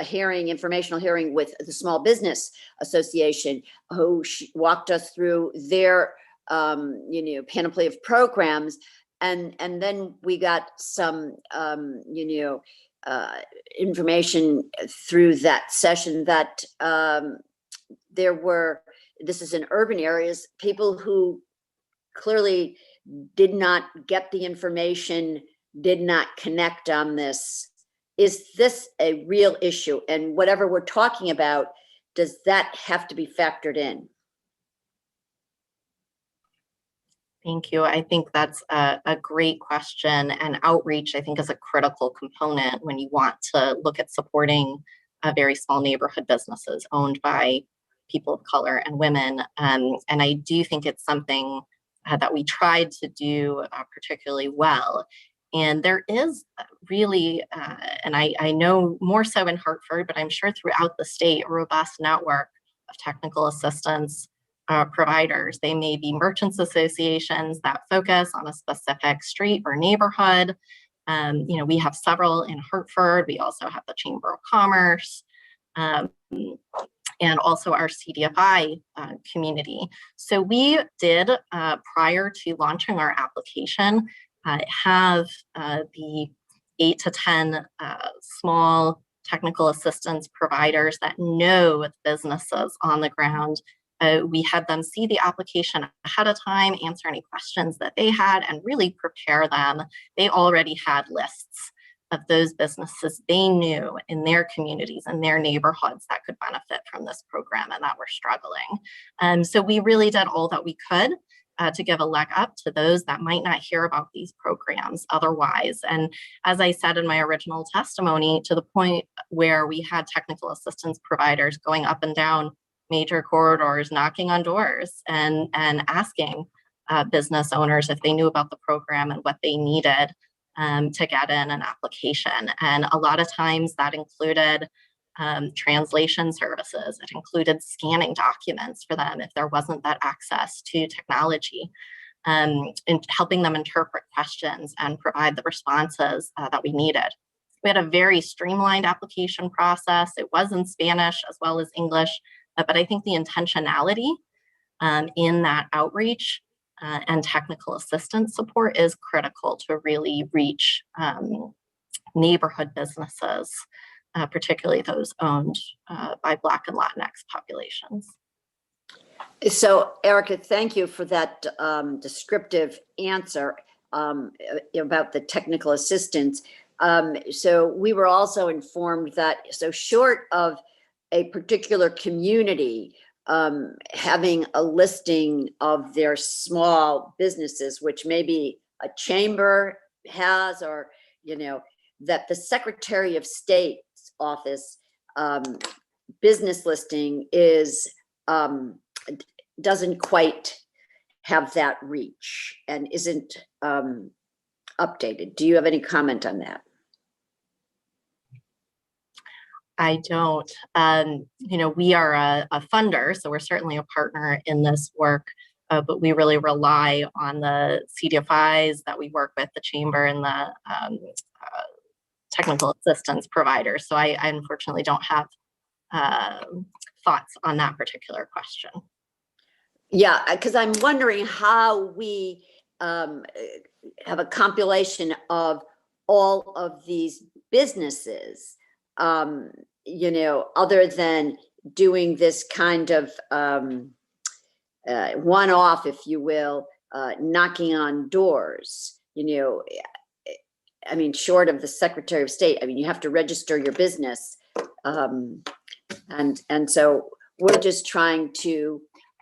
informational hearing with the Small Business Association, who walked us through their panoply of programs, and then we got some information through that session that there were, this is in urban areas, people who clearly did not get the information, did not connect on this. Is this a real issue? And whatever we're talking about, does that have to be factored in? Thank you. I think that's a great question, and outreach, I think, is a critical component when you want to look at supporting very small neighborhood businesses owned by people of color and women. And I do think it's something that we tried to do particularly well. And there is really, and I know more so in Hartford, but I'm sure throughout the state, a robust network of technical assistance providers. They may be merchants associations that focus on a specific street or neighborhood. We have several in Hartford. We also have the Chamber of Commerce, and also our CDFI community. So we did, prior to launching our application, have the 8 to 10 small technical assistance providers that know businesses on the ground. We had them see the application ahead of time, answer any questions that they had, and really prepare them. They already had lists of those businesses they knew in their communities and their neighborhoods that could benefit from this program and that were struggling. So we really did all that we could to give a leg up to those that might not hear about these programs otherwise. And as I said in my original testimony, to the point where we had technical assistance providers going up and down major corridors, knocking on doors and asking business owners if they knew about the program and what they needed to get in an application. And a lot of times that included translation services. It included scanning documents for them if there wasn't that access to technology, and helping them interpret questions and provide the responses that we needed. We had a very streamlined application process. It was in Spanish as well as English, but I think the intentionality in that outreach and technical assistance support is critical to really reach neighborhood businesses, particularly those owned by Black and Latinx populations. So, Erica, thank you for that descriptive answer about the technical assistance. So we were also informed that, so short of a particular community having a listing of their small businesses, which maybe a chamber has, or, you know, that the Secretary of State's office business listing is doesn't quite have that reach and isn't updated. Do you have any comment on that? I don't. You know, we are a funder, so we're certainly a partner in this work, but we really rely on the CDFIs that we work with, the chamber and the technical assistance providers. So I unfortunately don't have thoughts on that particular question. Yeah, because I'm wondering how we have a compilation of all of these businesses, you know, other than doing this kind of one-off, if you will, knocking on doors, you know. I mean, short of the Secretary of State, I mean, you have to register your business. And so we're just trying to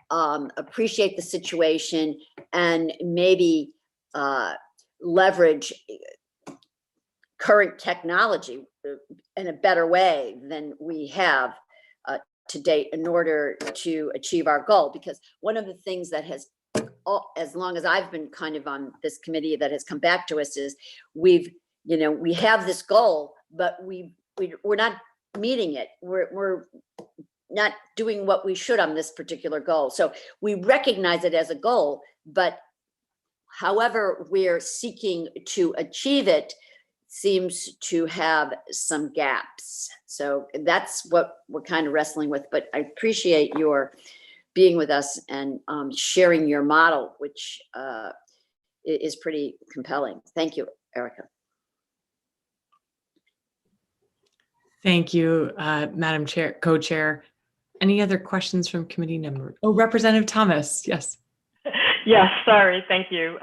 appreciate the situation and maybe leverage current technology in a better way than we have to date in order to achieve our goal. Because one of the things that has, as long as I've been kind of on this committee, that has come back to us is we have this goal, but we're not meeting it. We're not doing what we should on this particular goal. So we recognize it as a goal, but however we're seeking to achieve it seems to have some gaps. So that's what we're kind of wrestling with, but I appreciate your being with us and sharing your model, which is pretty compelling. Thank you, Erica. Thank you, Madam Chair, Co-Chair. Any other questions from committee members? Oh, Representative Thomas, yes. Yes, sorry, thank you.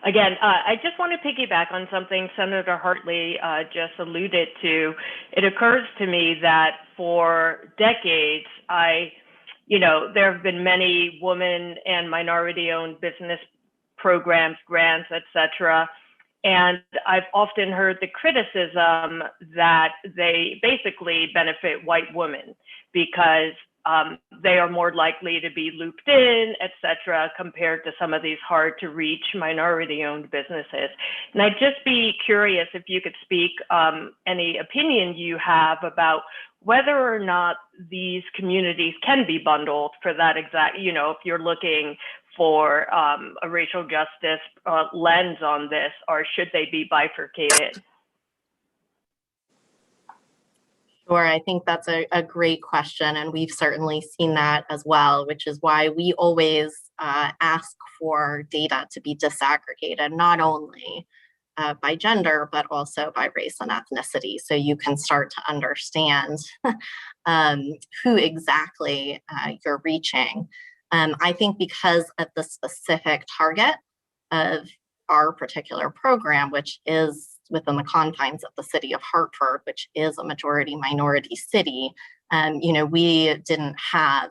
Again, I just want to piggyback on something Senator Hartley just alluded to. It occurs to me that for decades, there have been many women and minority-owned business programs, grants, et cetera. And I've often heard the criticism that they basically benefit white women because they are more likely to be looped in, et cetera, compared to some of these hard to reach minority-owned businesses. And I'd just be curious if you could speak any opinion you have about whether or not these communities can be bundled for that exact, if you're looking for a racial justice lens on this, or should they be bifurcated? Sure, I think that's a great question, and we've certainly seen that as well, which is why we always ask for data to be disaggregated, not only by gender, but also by race and ethnicity, so you can start to understand who exactly you're reaching. I think because of the specific target of our particular program, which is within the confines of the city of Hartford, which is a majority minority city, we didn't have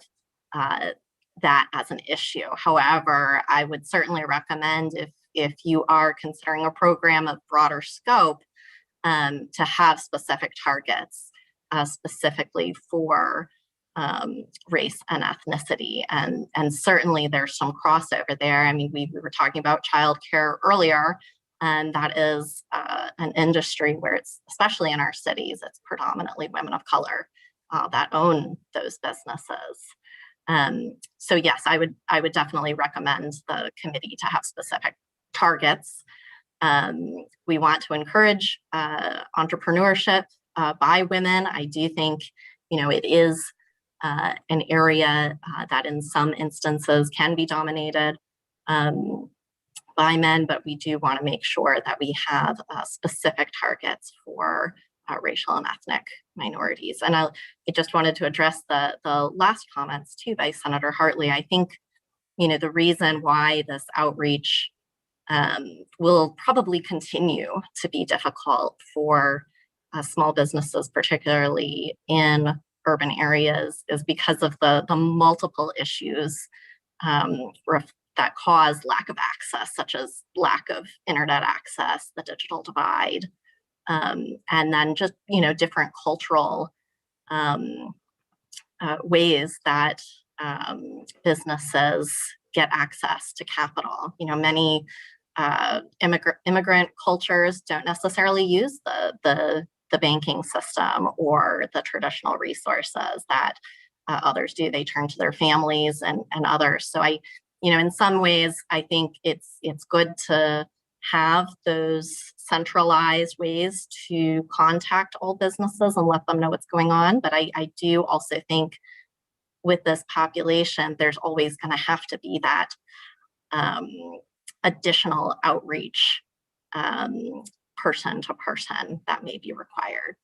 that as an issue. However, I would certainly recommend if you are considering a program of broader scope to have specific targets specifically for race and ethnicity. And certainly there's some crossover there. I mean, we were talking about childcare earlier, and that is an industry where it's, especially in our cities, it's predominantly women of color that own those businesses. So yes, I would definitely recommend the committee to have specific targets. We want to encourage entrepreneurship by women. I do think, it is an area that in some instances can be dominated by men, but we do want to make sure that we have specific targets for racial and ethnic minorities. And I just wanted to address the last comments too by Senator Hartley. I think, the reason why this outreach will probably continue to be difficult for small businesses, particularly in urban areas, is because of the multiple issues that cause lack of access, such as lack of internet access, the digital divide, and then just, different cultural ways that businesses get access to capital. Many immigrant cultures don't necessarily use the banking system or the traditional resources that others do. They turn to their families and others. So in some ways, I think it's good to have those centralized ways to contact all businesses and let them know what's going on. But I do also think with this population, there's always going to have to be that additional outreach person to person that may be required.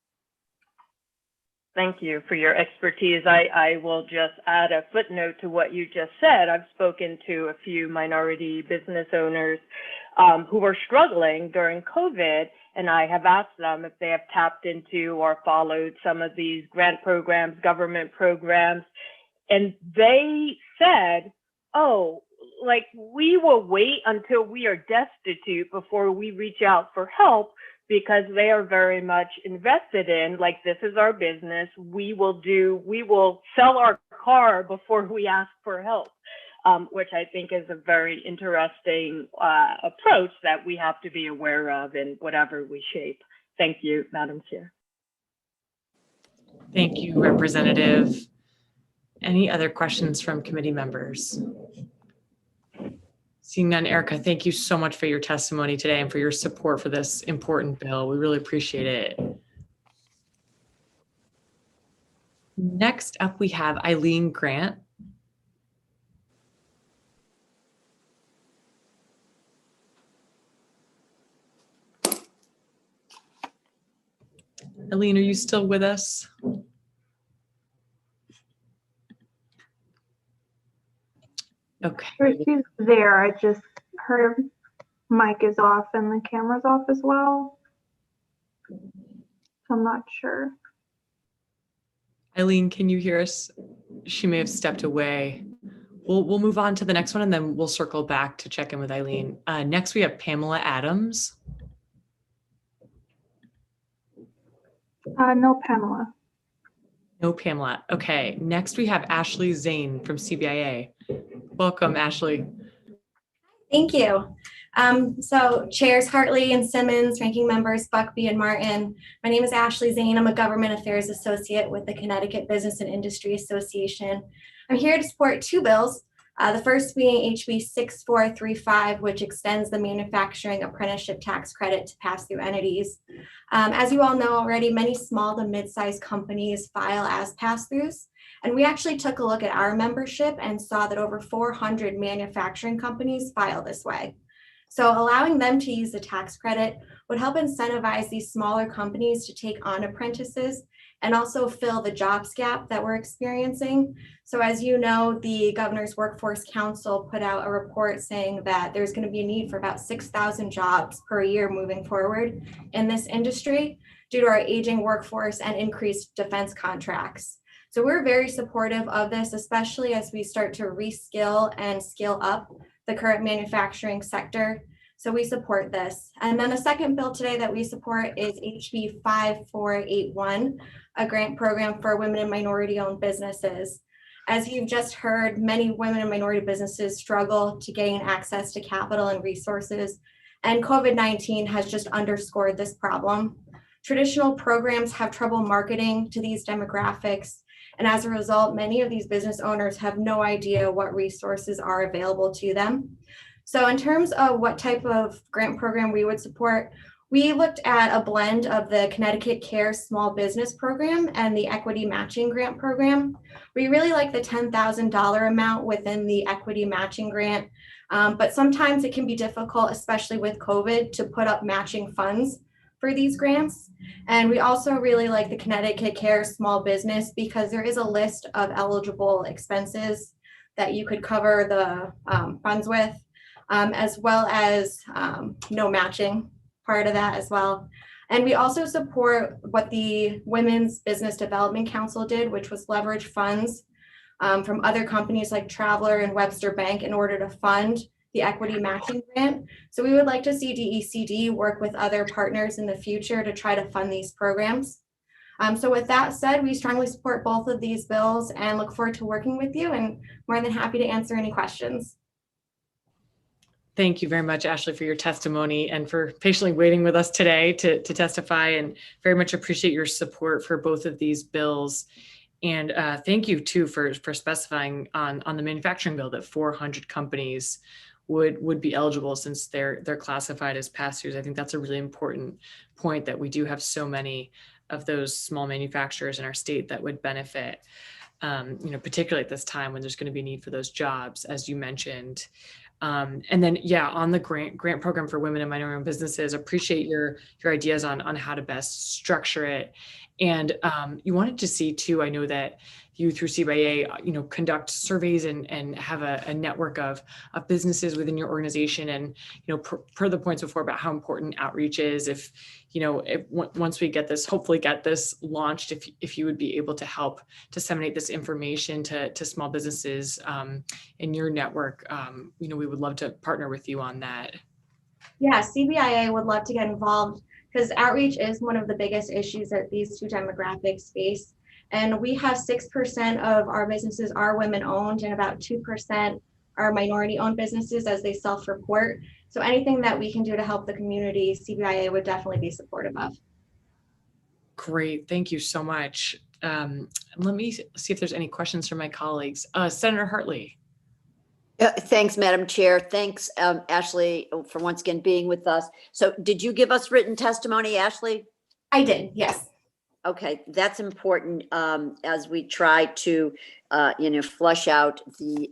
Thank you for your expertise. I will just add a footnote to what you just said. I've spoken to a few minority business owners who were struggling during COVID, and I have asked them if they have tapped into or followed some of these grant programs, government programs, and they said, oh, like, we will wait until we are destitute before we reach out for help, because they are very much invested in, like, this is our business. We will sell our car before we ask for help, which I think is a very interesting approach that we have to be aware of in whatever we shape. Thank you, Madam Chair. Thank you, Representative. Any other questions from committee members? Seeing none, Erica, thank you so much for your testimony today and for your support for this important bill. We really appreciate it. Next up, we have Eileen Grant. Eileen, are you still with us? Okay. She's there. I just, her mic is off and the camera's off as well. I'm not sure. Eileen, can you hear us? She may have stepped away. We'll move on to the next one and then we'll circle back to check in with Eileen. Next, we have Pamela Adams. No Pamela. No Pamela. Okay. Next, we have Ashley Zane from CBIA. Welcome, Ashley. Thank you. So Chairs Hartley and Simmons, ranking members Buckby and Martin. My name is Ashley Zane. I'm a Government Affairs Associate with the Connecticut Business and Industry Association. I'm here to support two bills. The first being HB 6435, which extends the manufacturing apprenticeship tax credit to pass-through entities. As you all know already, many small to mid-sized companies file as pass-throughs. And we actually took a look at our membership and saw that over 400 manufacturing companies file this way. So allowing them to use the tax credit would help incentivize these smaller companies to take on apprentices and also fill the jobs gap that we're experiencing. So as you know, the Governor's Workforce Council put out a report saying that there's going to be a need for about 6,000 jobs per year moving forward in this industry due to our aging workforce and increased defense contracts. So we're very supportive of this, especially as we start to reskill and scale up the current manufacturing sector. So we support this. And then the second bill today that we support is HB 5481, a grant program for women and minority-owned businesses. As you've just heard, many women and minority businesses struggle to gain access to capital and resources, and COVID-19 has just underscored this problem. Traditional programs have trouble marketing to these demographics, and as a result, many of these business owners have no idea what resources are available to them. So in terms of what type of grant program we would support, we looked at a blend of the Connecticut Cares Small Business Program and the Equity Matching Grant Program. We really like the $10,000 amount within the Equity Matching Grant, but sometimes it can be difficult, especially with COVID, to put up matching funds for these grants. And we also really like the Connecticut Cares Small Business because there is a list of eligible expenses that you could cover the funds with. as well as no matching part of that as well. And we also support what the Women's Business Development Council did, which was leverage funds from other companies like Traveler and Webster Bank in order to fund the equity matching grant. So we would like to see DECD work with other partners in the future to try to fund these programs. So with that said, we strongly support both of these bills and look forward to working with you, and more than happy to answer any questions. Thank you very much, Ashley, for your testimony and for patiently waiting with us today to testify, and very much appreciate your support for both of these bills. And thank you too for specifying on the manufacturing bill that 400 companies would be eligible since they're classified as pass-throughs. I think that's a really important point, that we do have so many of those small manufacturers in our state that would benefit, particularly at this time when there's going to be a need for those jobs, as you mentioned. And then, on the grant program for women and minority-owned businesses, appreciate your ideas on how to best structure it. And you wanted to see too, I know that you through CBIA, conduct surveys and have a network of businesses within your organization. And, per the points before about how important outreach is, if once we hopefully get this launched, if you would be able to help disseminate this information to small businesses in your network, we would love to partner with you on that. Yeah, CBIA would love to get involved because outreach is one of the biggest issues that these two demographics face. And we have 6% of our businesses are women owned and about 2% are minority owned businesses as they self-report. So anything that we can do to help the community, CBIA would definitely be supportive of. Great, thank you so much. Let me see if there's any questions from my colleagues. Senator Hartley. Thanks, Madam Chair. Thanks, Ashley, for once again being with us. So did you give us written testimony, Ashley? I did, yes. Okay, that's important as we try to, flush out the,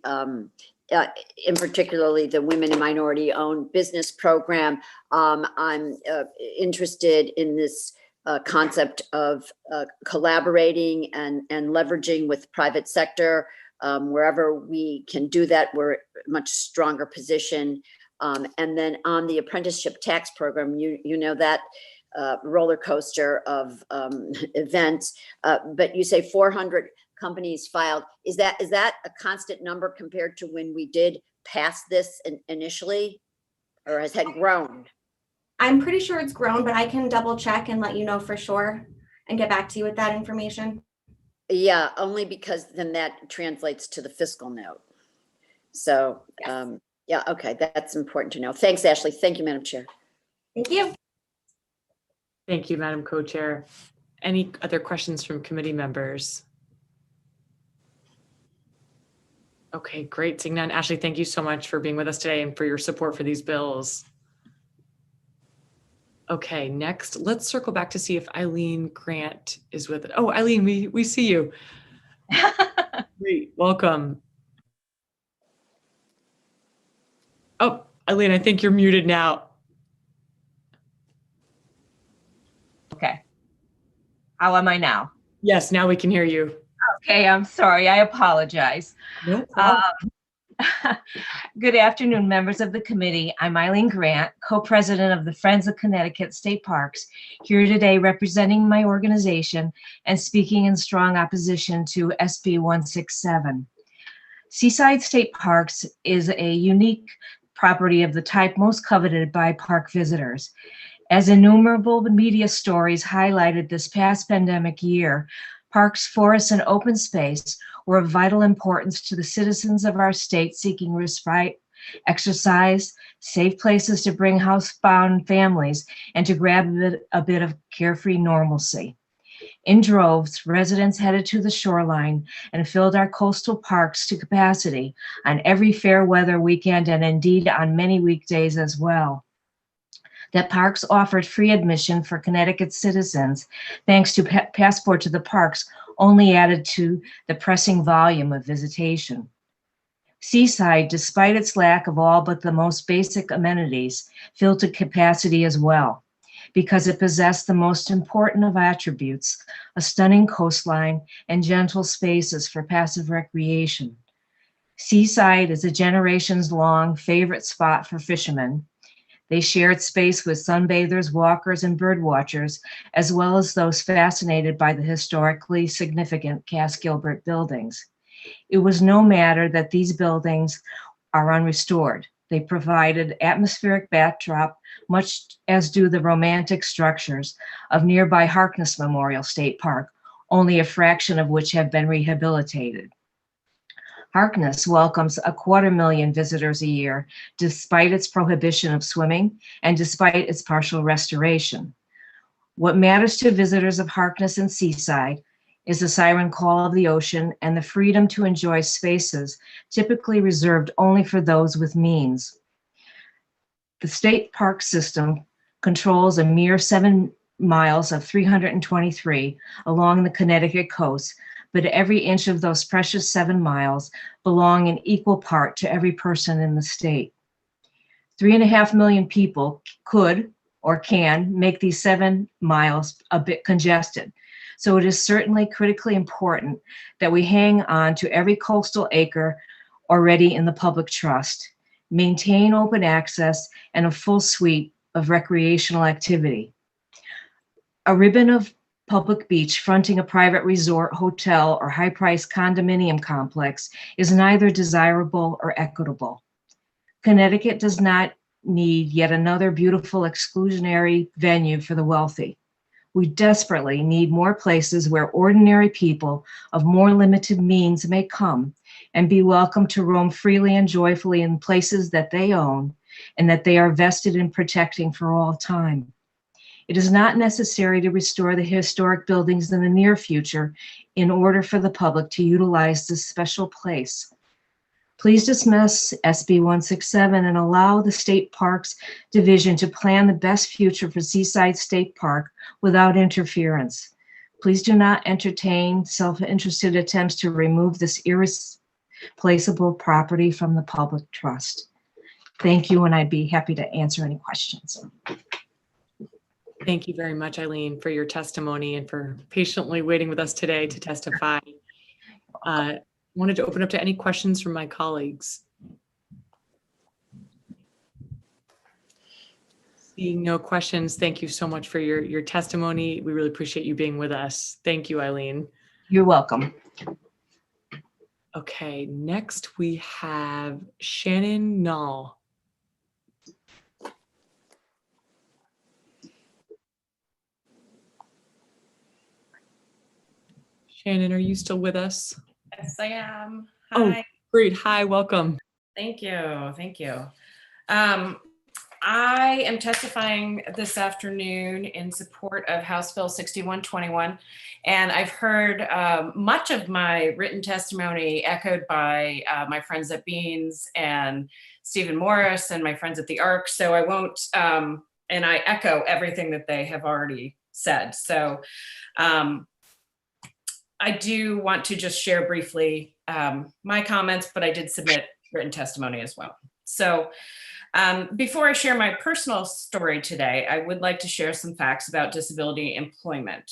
in particularly the women and minority-owned business program. I'm interested in this concept of collaborating and leveraging with private sector. Wherever we can do that, we're a much stronger position. And then on the apprenticeship tax program, you know that roller coaster of events, but you say 400 companies filed. Is that a constant number compared to when we did pass this initially, or has that grown? I'm pretty sure it's grown, but I can double check and let you know for sure and get back to you with that information. Yeah, only because then that translates to the fiscal note. So, yes. Yeah, okay, that's important to know. Thanks, Ashley. Thank you, Madam Chair. Thank you. Thank you, Madam Co-Chair. Any other questions from committee members? Okay, great. Seeing none, Ashley, thank you so much for being with us today and for your support for these bills. Okay, next, let's circle back to see if Eileen Grant is with it. Oh, Eileen, we see you. Great, welcome. Oh, Eileen, I think you're muted now. Okay. How am I now? Yes, now we can hear you. Okay, I'm sorry. I apologize. No problem. Good afternoon, members of the committee. I'm Eileen Grant, co-president of the Friends of Connecticut State Parks, here today representing my organization and speaking in strong opposition to SB 167. Seaside State Parks is a unique property of the type most coveted by park visitors. As innumerable media stories highlighted this past pandemic year, parks, forests, and open space were of vital importance to the citizens of our state seeking respite, exercise, safe places to bring housebound families, and to grab a bit of carefree normalcy. In droves, residents headed to the shoreline and filled our coastal parks to capacity on every fair weather weekend and indeed on many weekdays as well. That parks offered free admission for Connecticut citizens, thanks to Passport to the Parks, only added to the pressing volume of visitation. Seaside, despite its lack of all but the most basic amenities, filled to capacity as well, because it possessed the most important of attributes, a stunning coastline and gentle spaces for passive recreation. Seaside is a generations-long favorite spot for fishermen. They shared space with sunbathers, walkers, and bird watchers, as well as those fascinated by the historically significant Cass Gilbert buildings. It was no matter that these buildings are unrestored. They provided atmospheric backdrop, much as do the romantic structures of nearby Harkness Memorial State Park, only a fraction of which have been rehabilitated. Harkness welcomes 250,000 visitors a year, despite its prohibition of swimming and despite its partial restoration. What matters to visitors of Harkness and Seaside is the siren call of the ocean and the freedom to enjoy spaces typically reserved only for those with means. The state park system controls a mere 7 miles of 323 along the Connecticut coast, but every inch of those precious 7 miles belong in equal part to every person in the state. 3.5 million people could or can make these 7 miles a bit congested. So it is certainly critically important that we hang on to every coastal acre already in the public trust, maintain open access and a full suite of recreational activity. A ribbon of public beach fronting a private resort, hotel, or high-priced condominium complex is neither desirable or equitable. Connecticut does not need yet another beautiful exclusionary venue for the wealthy. We desperately need more places where ordinary people of more limited means may come and be welcome to roam freely and joyfully in places that they own and that they are vested in protecting for all time. It is not necessary to restore the historic buildings in the near future in order for the public to utilize this special place. Please dismiss SB 167 and allow the State Parks Division to plan the best future for Seaside State Park without interference. Please do not entertain self-interested attempts to remove this irreplaceable property from the public trust. Thank you, and I'd be happy to answer any questions. Thank you very much, Eileen, for your testimony and for patiently waiting with us today to testify. Wanted to open up to any questions from my colleagues. Seeing no questions, thank you so much for your testimony. We really appreciate you being with us. Thank you, Eileen. You're welcome. Okay, next we have Shannon Null. Shannon, are you still with us? Yes, I am. Oh, Hi. great. Hi, welcome. Thank you. Thank you. I am testifying this afternoon in support of House Bill 6121, and I've heard much of my written testimony echoed by my friends at Beans and Stephen Morris and my friends at the ARC, so I won't, and I echo everything that they have already said. So I do want to just share briefly my comments, but I did submit written testimony as well. So before I share my personal story today, I would like to share some facts about disability employment.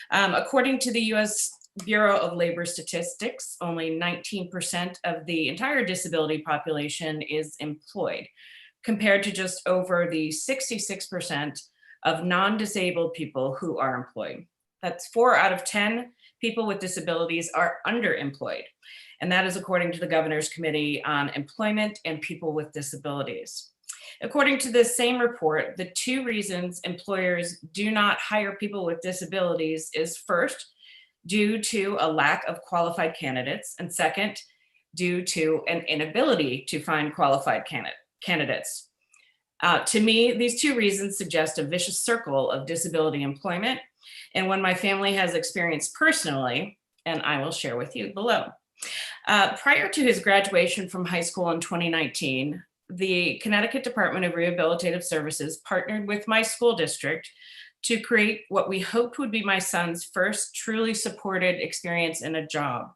According to the US Bureau of Labor Statistics, only 19% of the entire disability population is employed, compared to just over the 66% of non-disabled people who are employed. That's 4 out of 10 people with disabilities are underemployed. And that is according to the Governor's Committee on Employment and People with Disabilities. According to this same report, the 2 reasons employers do not hire people with disabilities is first, due to a lack of qualified candidates, and second, due to an inability to find qualified candidates. To me, these 2 reasons suggest a vicious circle of disability employment, and one my family has experienced personally, and I will share with you below. Prior to his graduation from high school in 2019, the Connecticut Department of Rehabilitative Services partnered with my school district to create what we hoped would be my son's first truly supported experience in a job.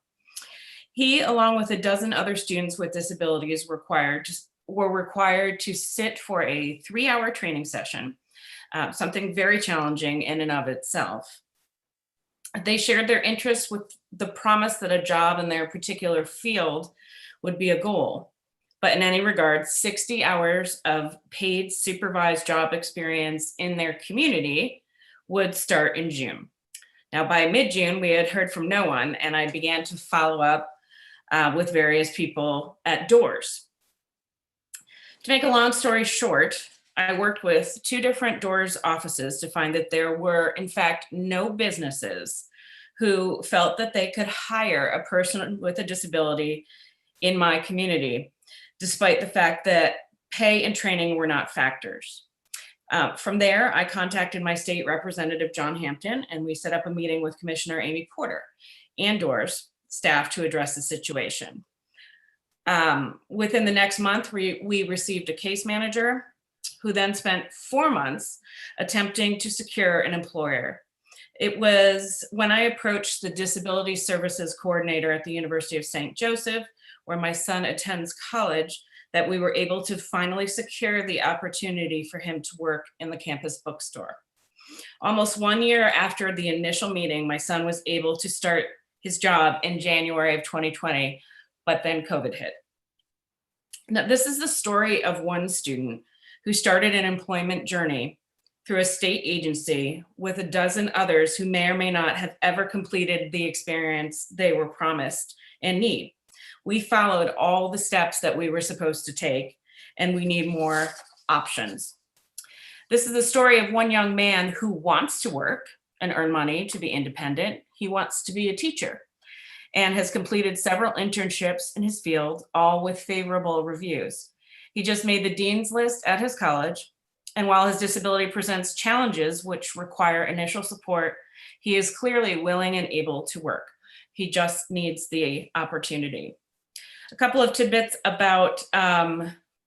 He, along with a dozen other students with disabilities, were required to sit for a 3-hour training session, something very challenging in and of itself. They shared their interests with the promise that a job in their particular field would be a goal. But in any regard, 60 hours of paid supervised job experience in their community would start in June. Now, by mid-June, we had heard from no one, and I began to follow up with various people at doors. To make a long story short, I worked with 2 different doors offices to find that there were, in fact, no businesses who felt that they could hire a person with a disability in my community, despite the fact that pay and training were not factors. From there, I contacted my state representative, John Hampton, and we set up a meeting with Commissioner Amy Porter and DOORS staff to address the situation. Within the next month, we received a case manager who then spent 4 months attempting to secure an employer. It was when I approached the Disability Services Coordinator at the University of St. Joseph, where my son attends college, that we were able to finally secure the opportunity for him to work in the campus bookstore. Almost 1 year after the initial meeting, my son was able to start his job in January of 2020, but then COVID hit. Now, this is the story of one student who started an employment journey through a state agency with a dozen others who may or may not have ever completed the experience they were promised and need. We followed all the steps that we were supposed to take, and we need more options. This is the story of one young man who wants to work and earn money to be independent. He wants to be a teacher and has completed several internships in his field, all with favorable reviews. He just made the dean's list at his college, and while his disability presents challenges which require initial support, he is clearly willing and able to work. He just needs the opportunity. A couple of tidbits about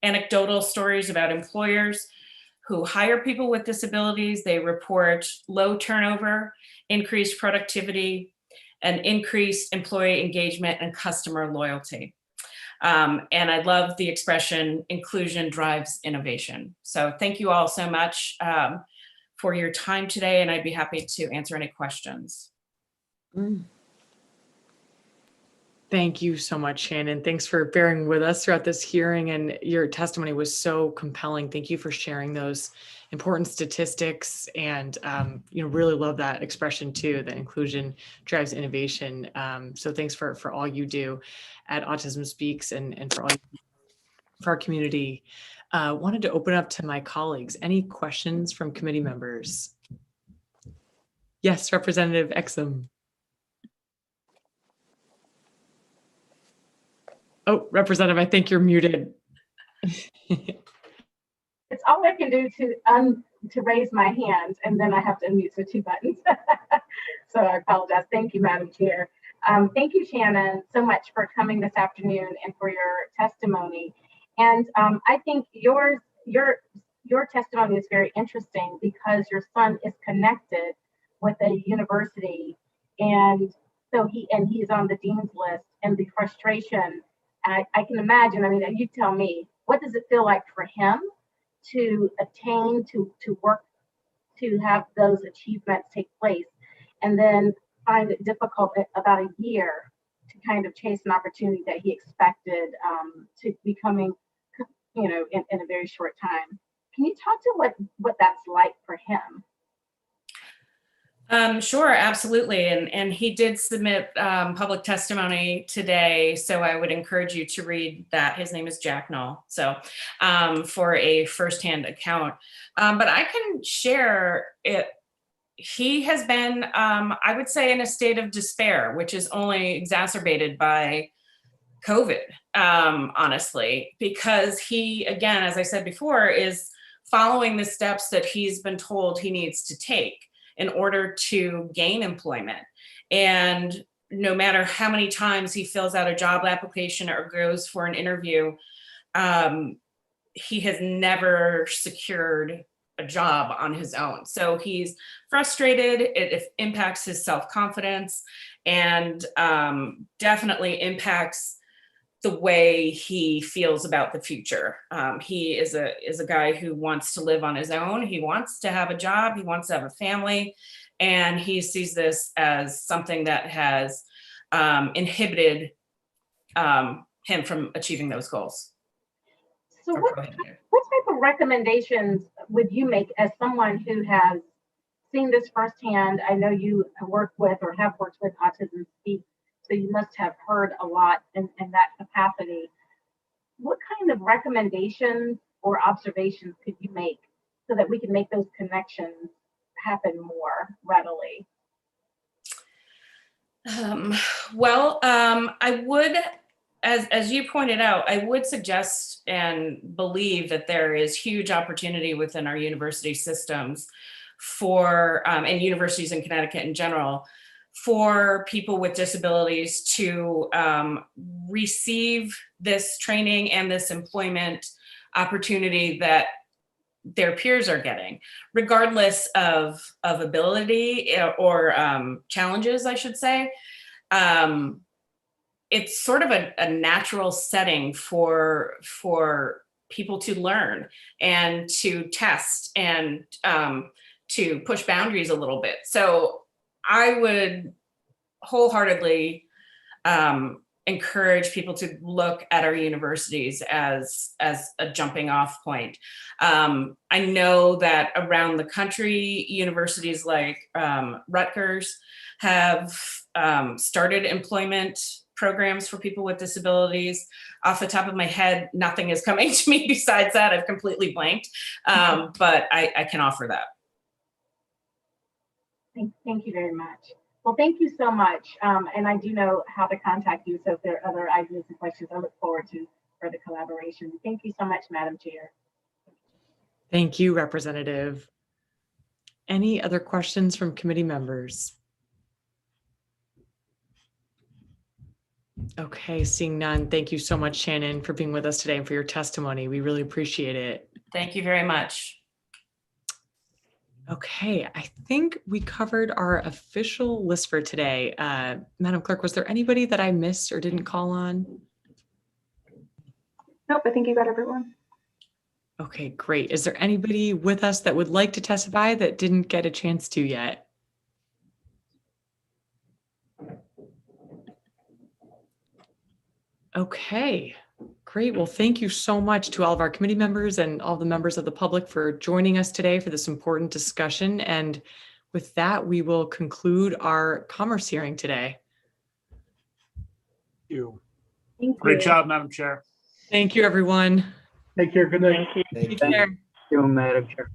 anecdotal stories about employers who hire people with disabilities. They report low turnover, increased productivity, and increased employee engagement and customer loyalty. And I love the expression, inclusion drives innovation. So thank you all so much for your time today, and I'd be happy to answer any questions. Thank you so much, Shannon. Thanks for bearing with us throughout this hearing, and your testimony was so compelling. Thank you for sharing those important statistics, and really love that expression too, that inclusion drives innovation. So thanks for all you do at Autism Speaks and for all for our community. Wanted to open up to my colleagues. Any questions from committee members? Yes, Representative Exum. Oh, Representative, I think you're muted. It's all I can do to raise my hand, and then I have to unmute, so 2 buttons. So I apologize. Thank you, Madam Chair. Thank you, Shannon, so much for coming this afternoon and for your testimony. And I think your testimony is very interesting because your son is connected with a university, and so he's on the dean's list, and the frustration. I can imagine. I mean, you tell me, what does it feel like for him to attain, to work, to have those achievements take place, and then find it difficult about a year to kind of chase an opportunity that he expected to be coming, in a very short time. Can you talk to what that's like for him? Sure, absolutely. And he did submit public testimony today, so I would encourage you to read that. His name is Jack Null, so for a firsthand account. But I can share it. He has been, I would say, in a state of despair, which is only exacerbated by COVID, honestly, because he, again, as I said before, is following the steps that he's been told he needs to take in order to gain employment. And no matter how many times he fills out a job application or goes for an interview, he has never secured a job on his own. So he's frustrated. It impacts his self-confidence and definitely impacts the way he feels about the future. He is a guy who wants to live on his own. He wants to have a job. He wants to have a family. And he sees this as something that has inhibited him from achieving those goals. So or what prohibited. type of recommendations would you make as someone who has seen this firsthand? I know you work with or have worked with Autism Speak, so you must have heard a lot in that capacity. What kind of recommendations or observations could you make so that we can make those connections happen more readily? I would, as you pointed out, I would suggest and believe that there is huge opportunity within our university systems for, and universities in Connecticut in general, for people with disabilities to receive this training and this employment opportunity that their peers are getting, regardless of ability or challenges, I should say. It's sort of a natural setting for people to learn and to test and to push boundaries a little bit. So I would wholeheartedly encourage people to look at our universities as a jumping off point. I know that around the country, universities like Rutgers have started employment programs for people with disabilities. Off the top of my head, nothing is coming to me besides that. I've completely blanked, but I can offer that. Thank you very much. Well, thank you so much. And I do know how to contact you. So if there are other ideas and questions, I look forward to further collaboration. Thank you so much, Madam Chair. Thank you, Representative. Any other questions from committee members? Okay, seeing none. Thank you so much, Shannon, for being with us today and for your testimony. We really appreciate it. Thank you very much. Okay, I think we covered our official list for today. Madam Clerk, was there anybody that I missed or didn't call on? Nope, I think you got everyone. Okay, great. Is there anybody with us that would like to testify that didn't get a chance to yet? Okay, great. Well, thank you so much to all of our committee members and all the members of the public for joining us today for this important discussion. And with that, we will conclude our commerce hearing today. Thank you. Great job, Madam Chair. Thank you, everyone. Take care. Good night. Thank you. Take care. Thank you, Madam Chair.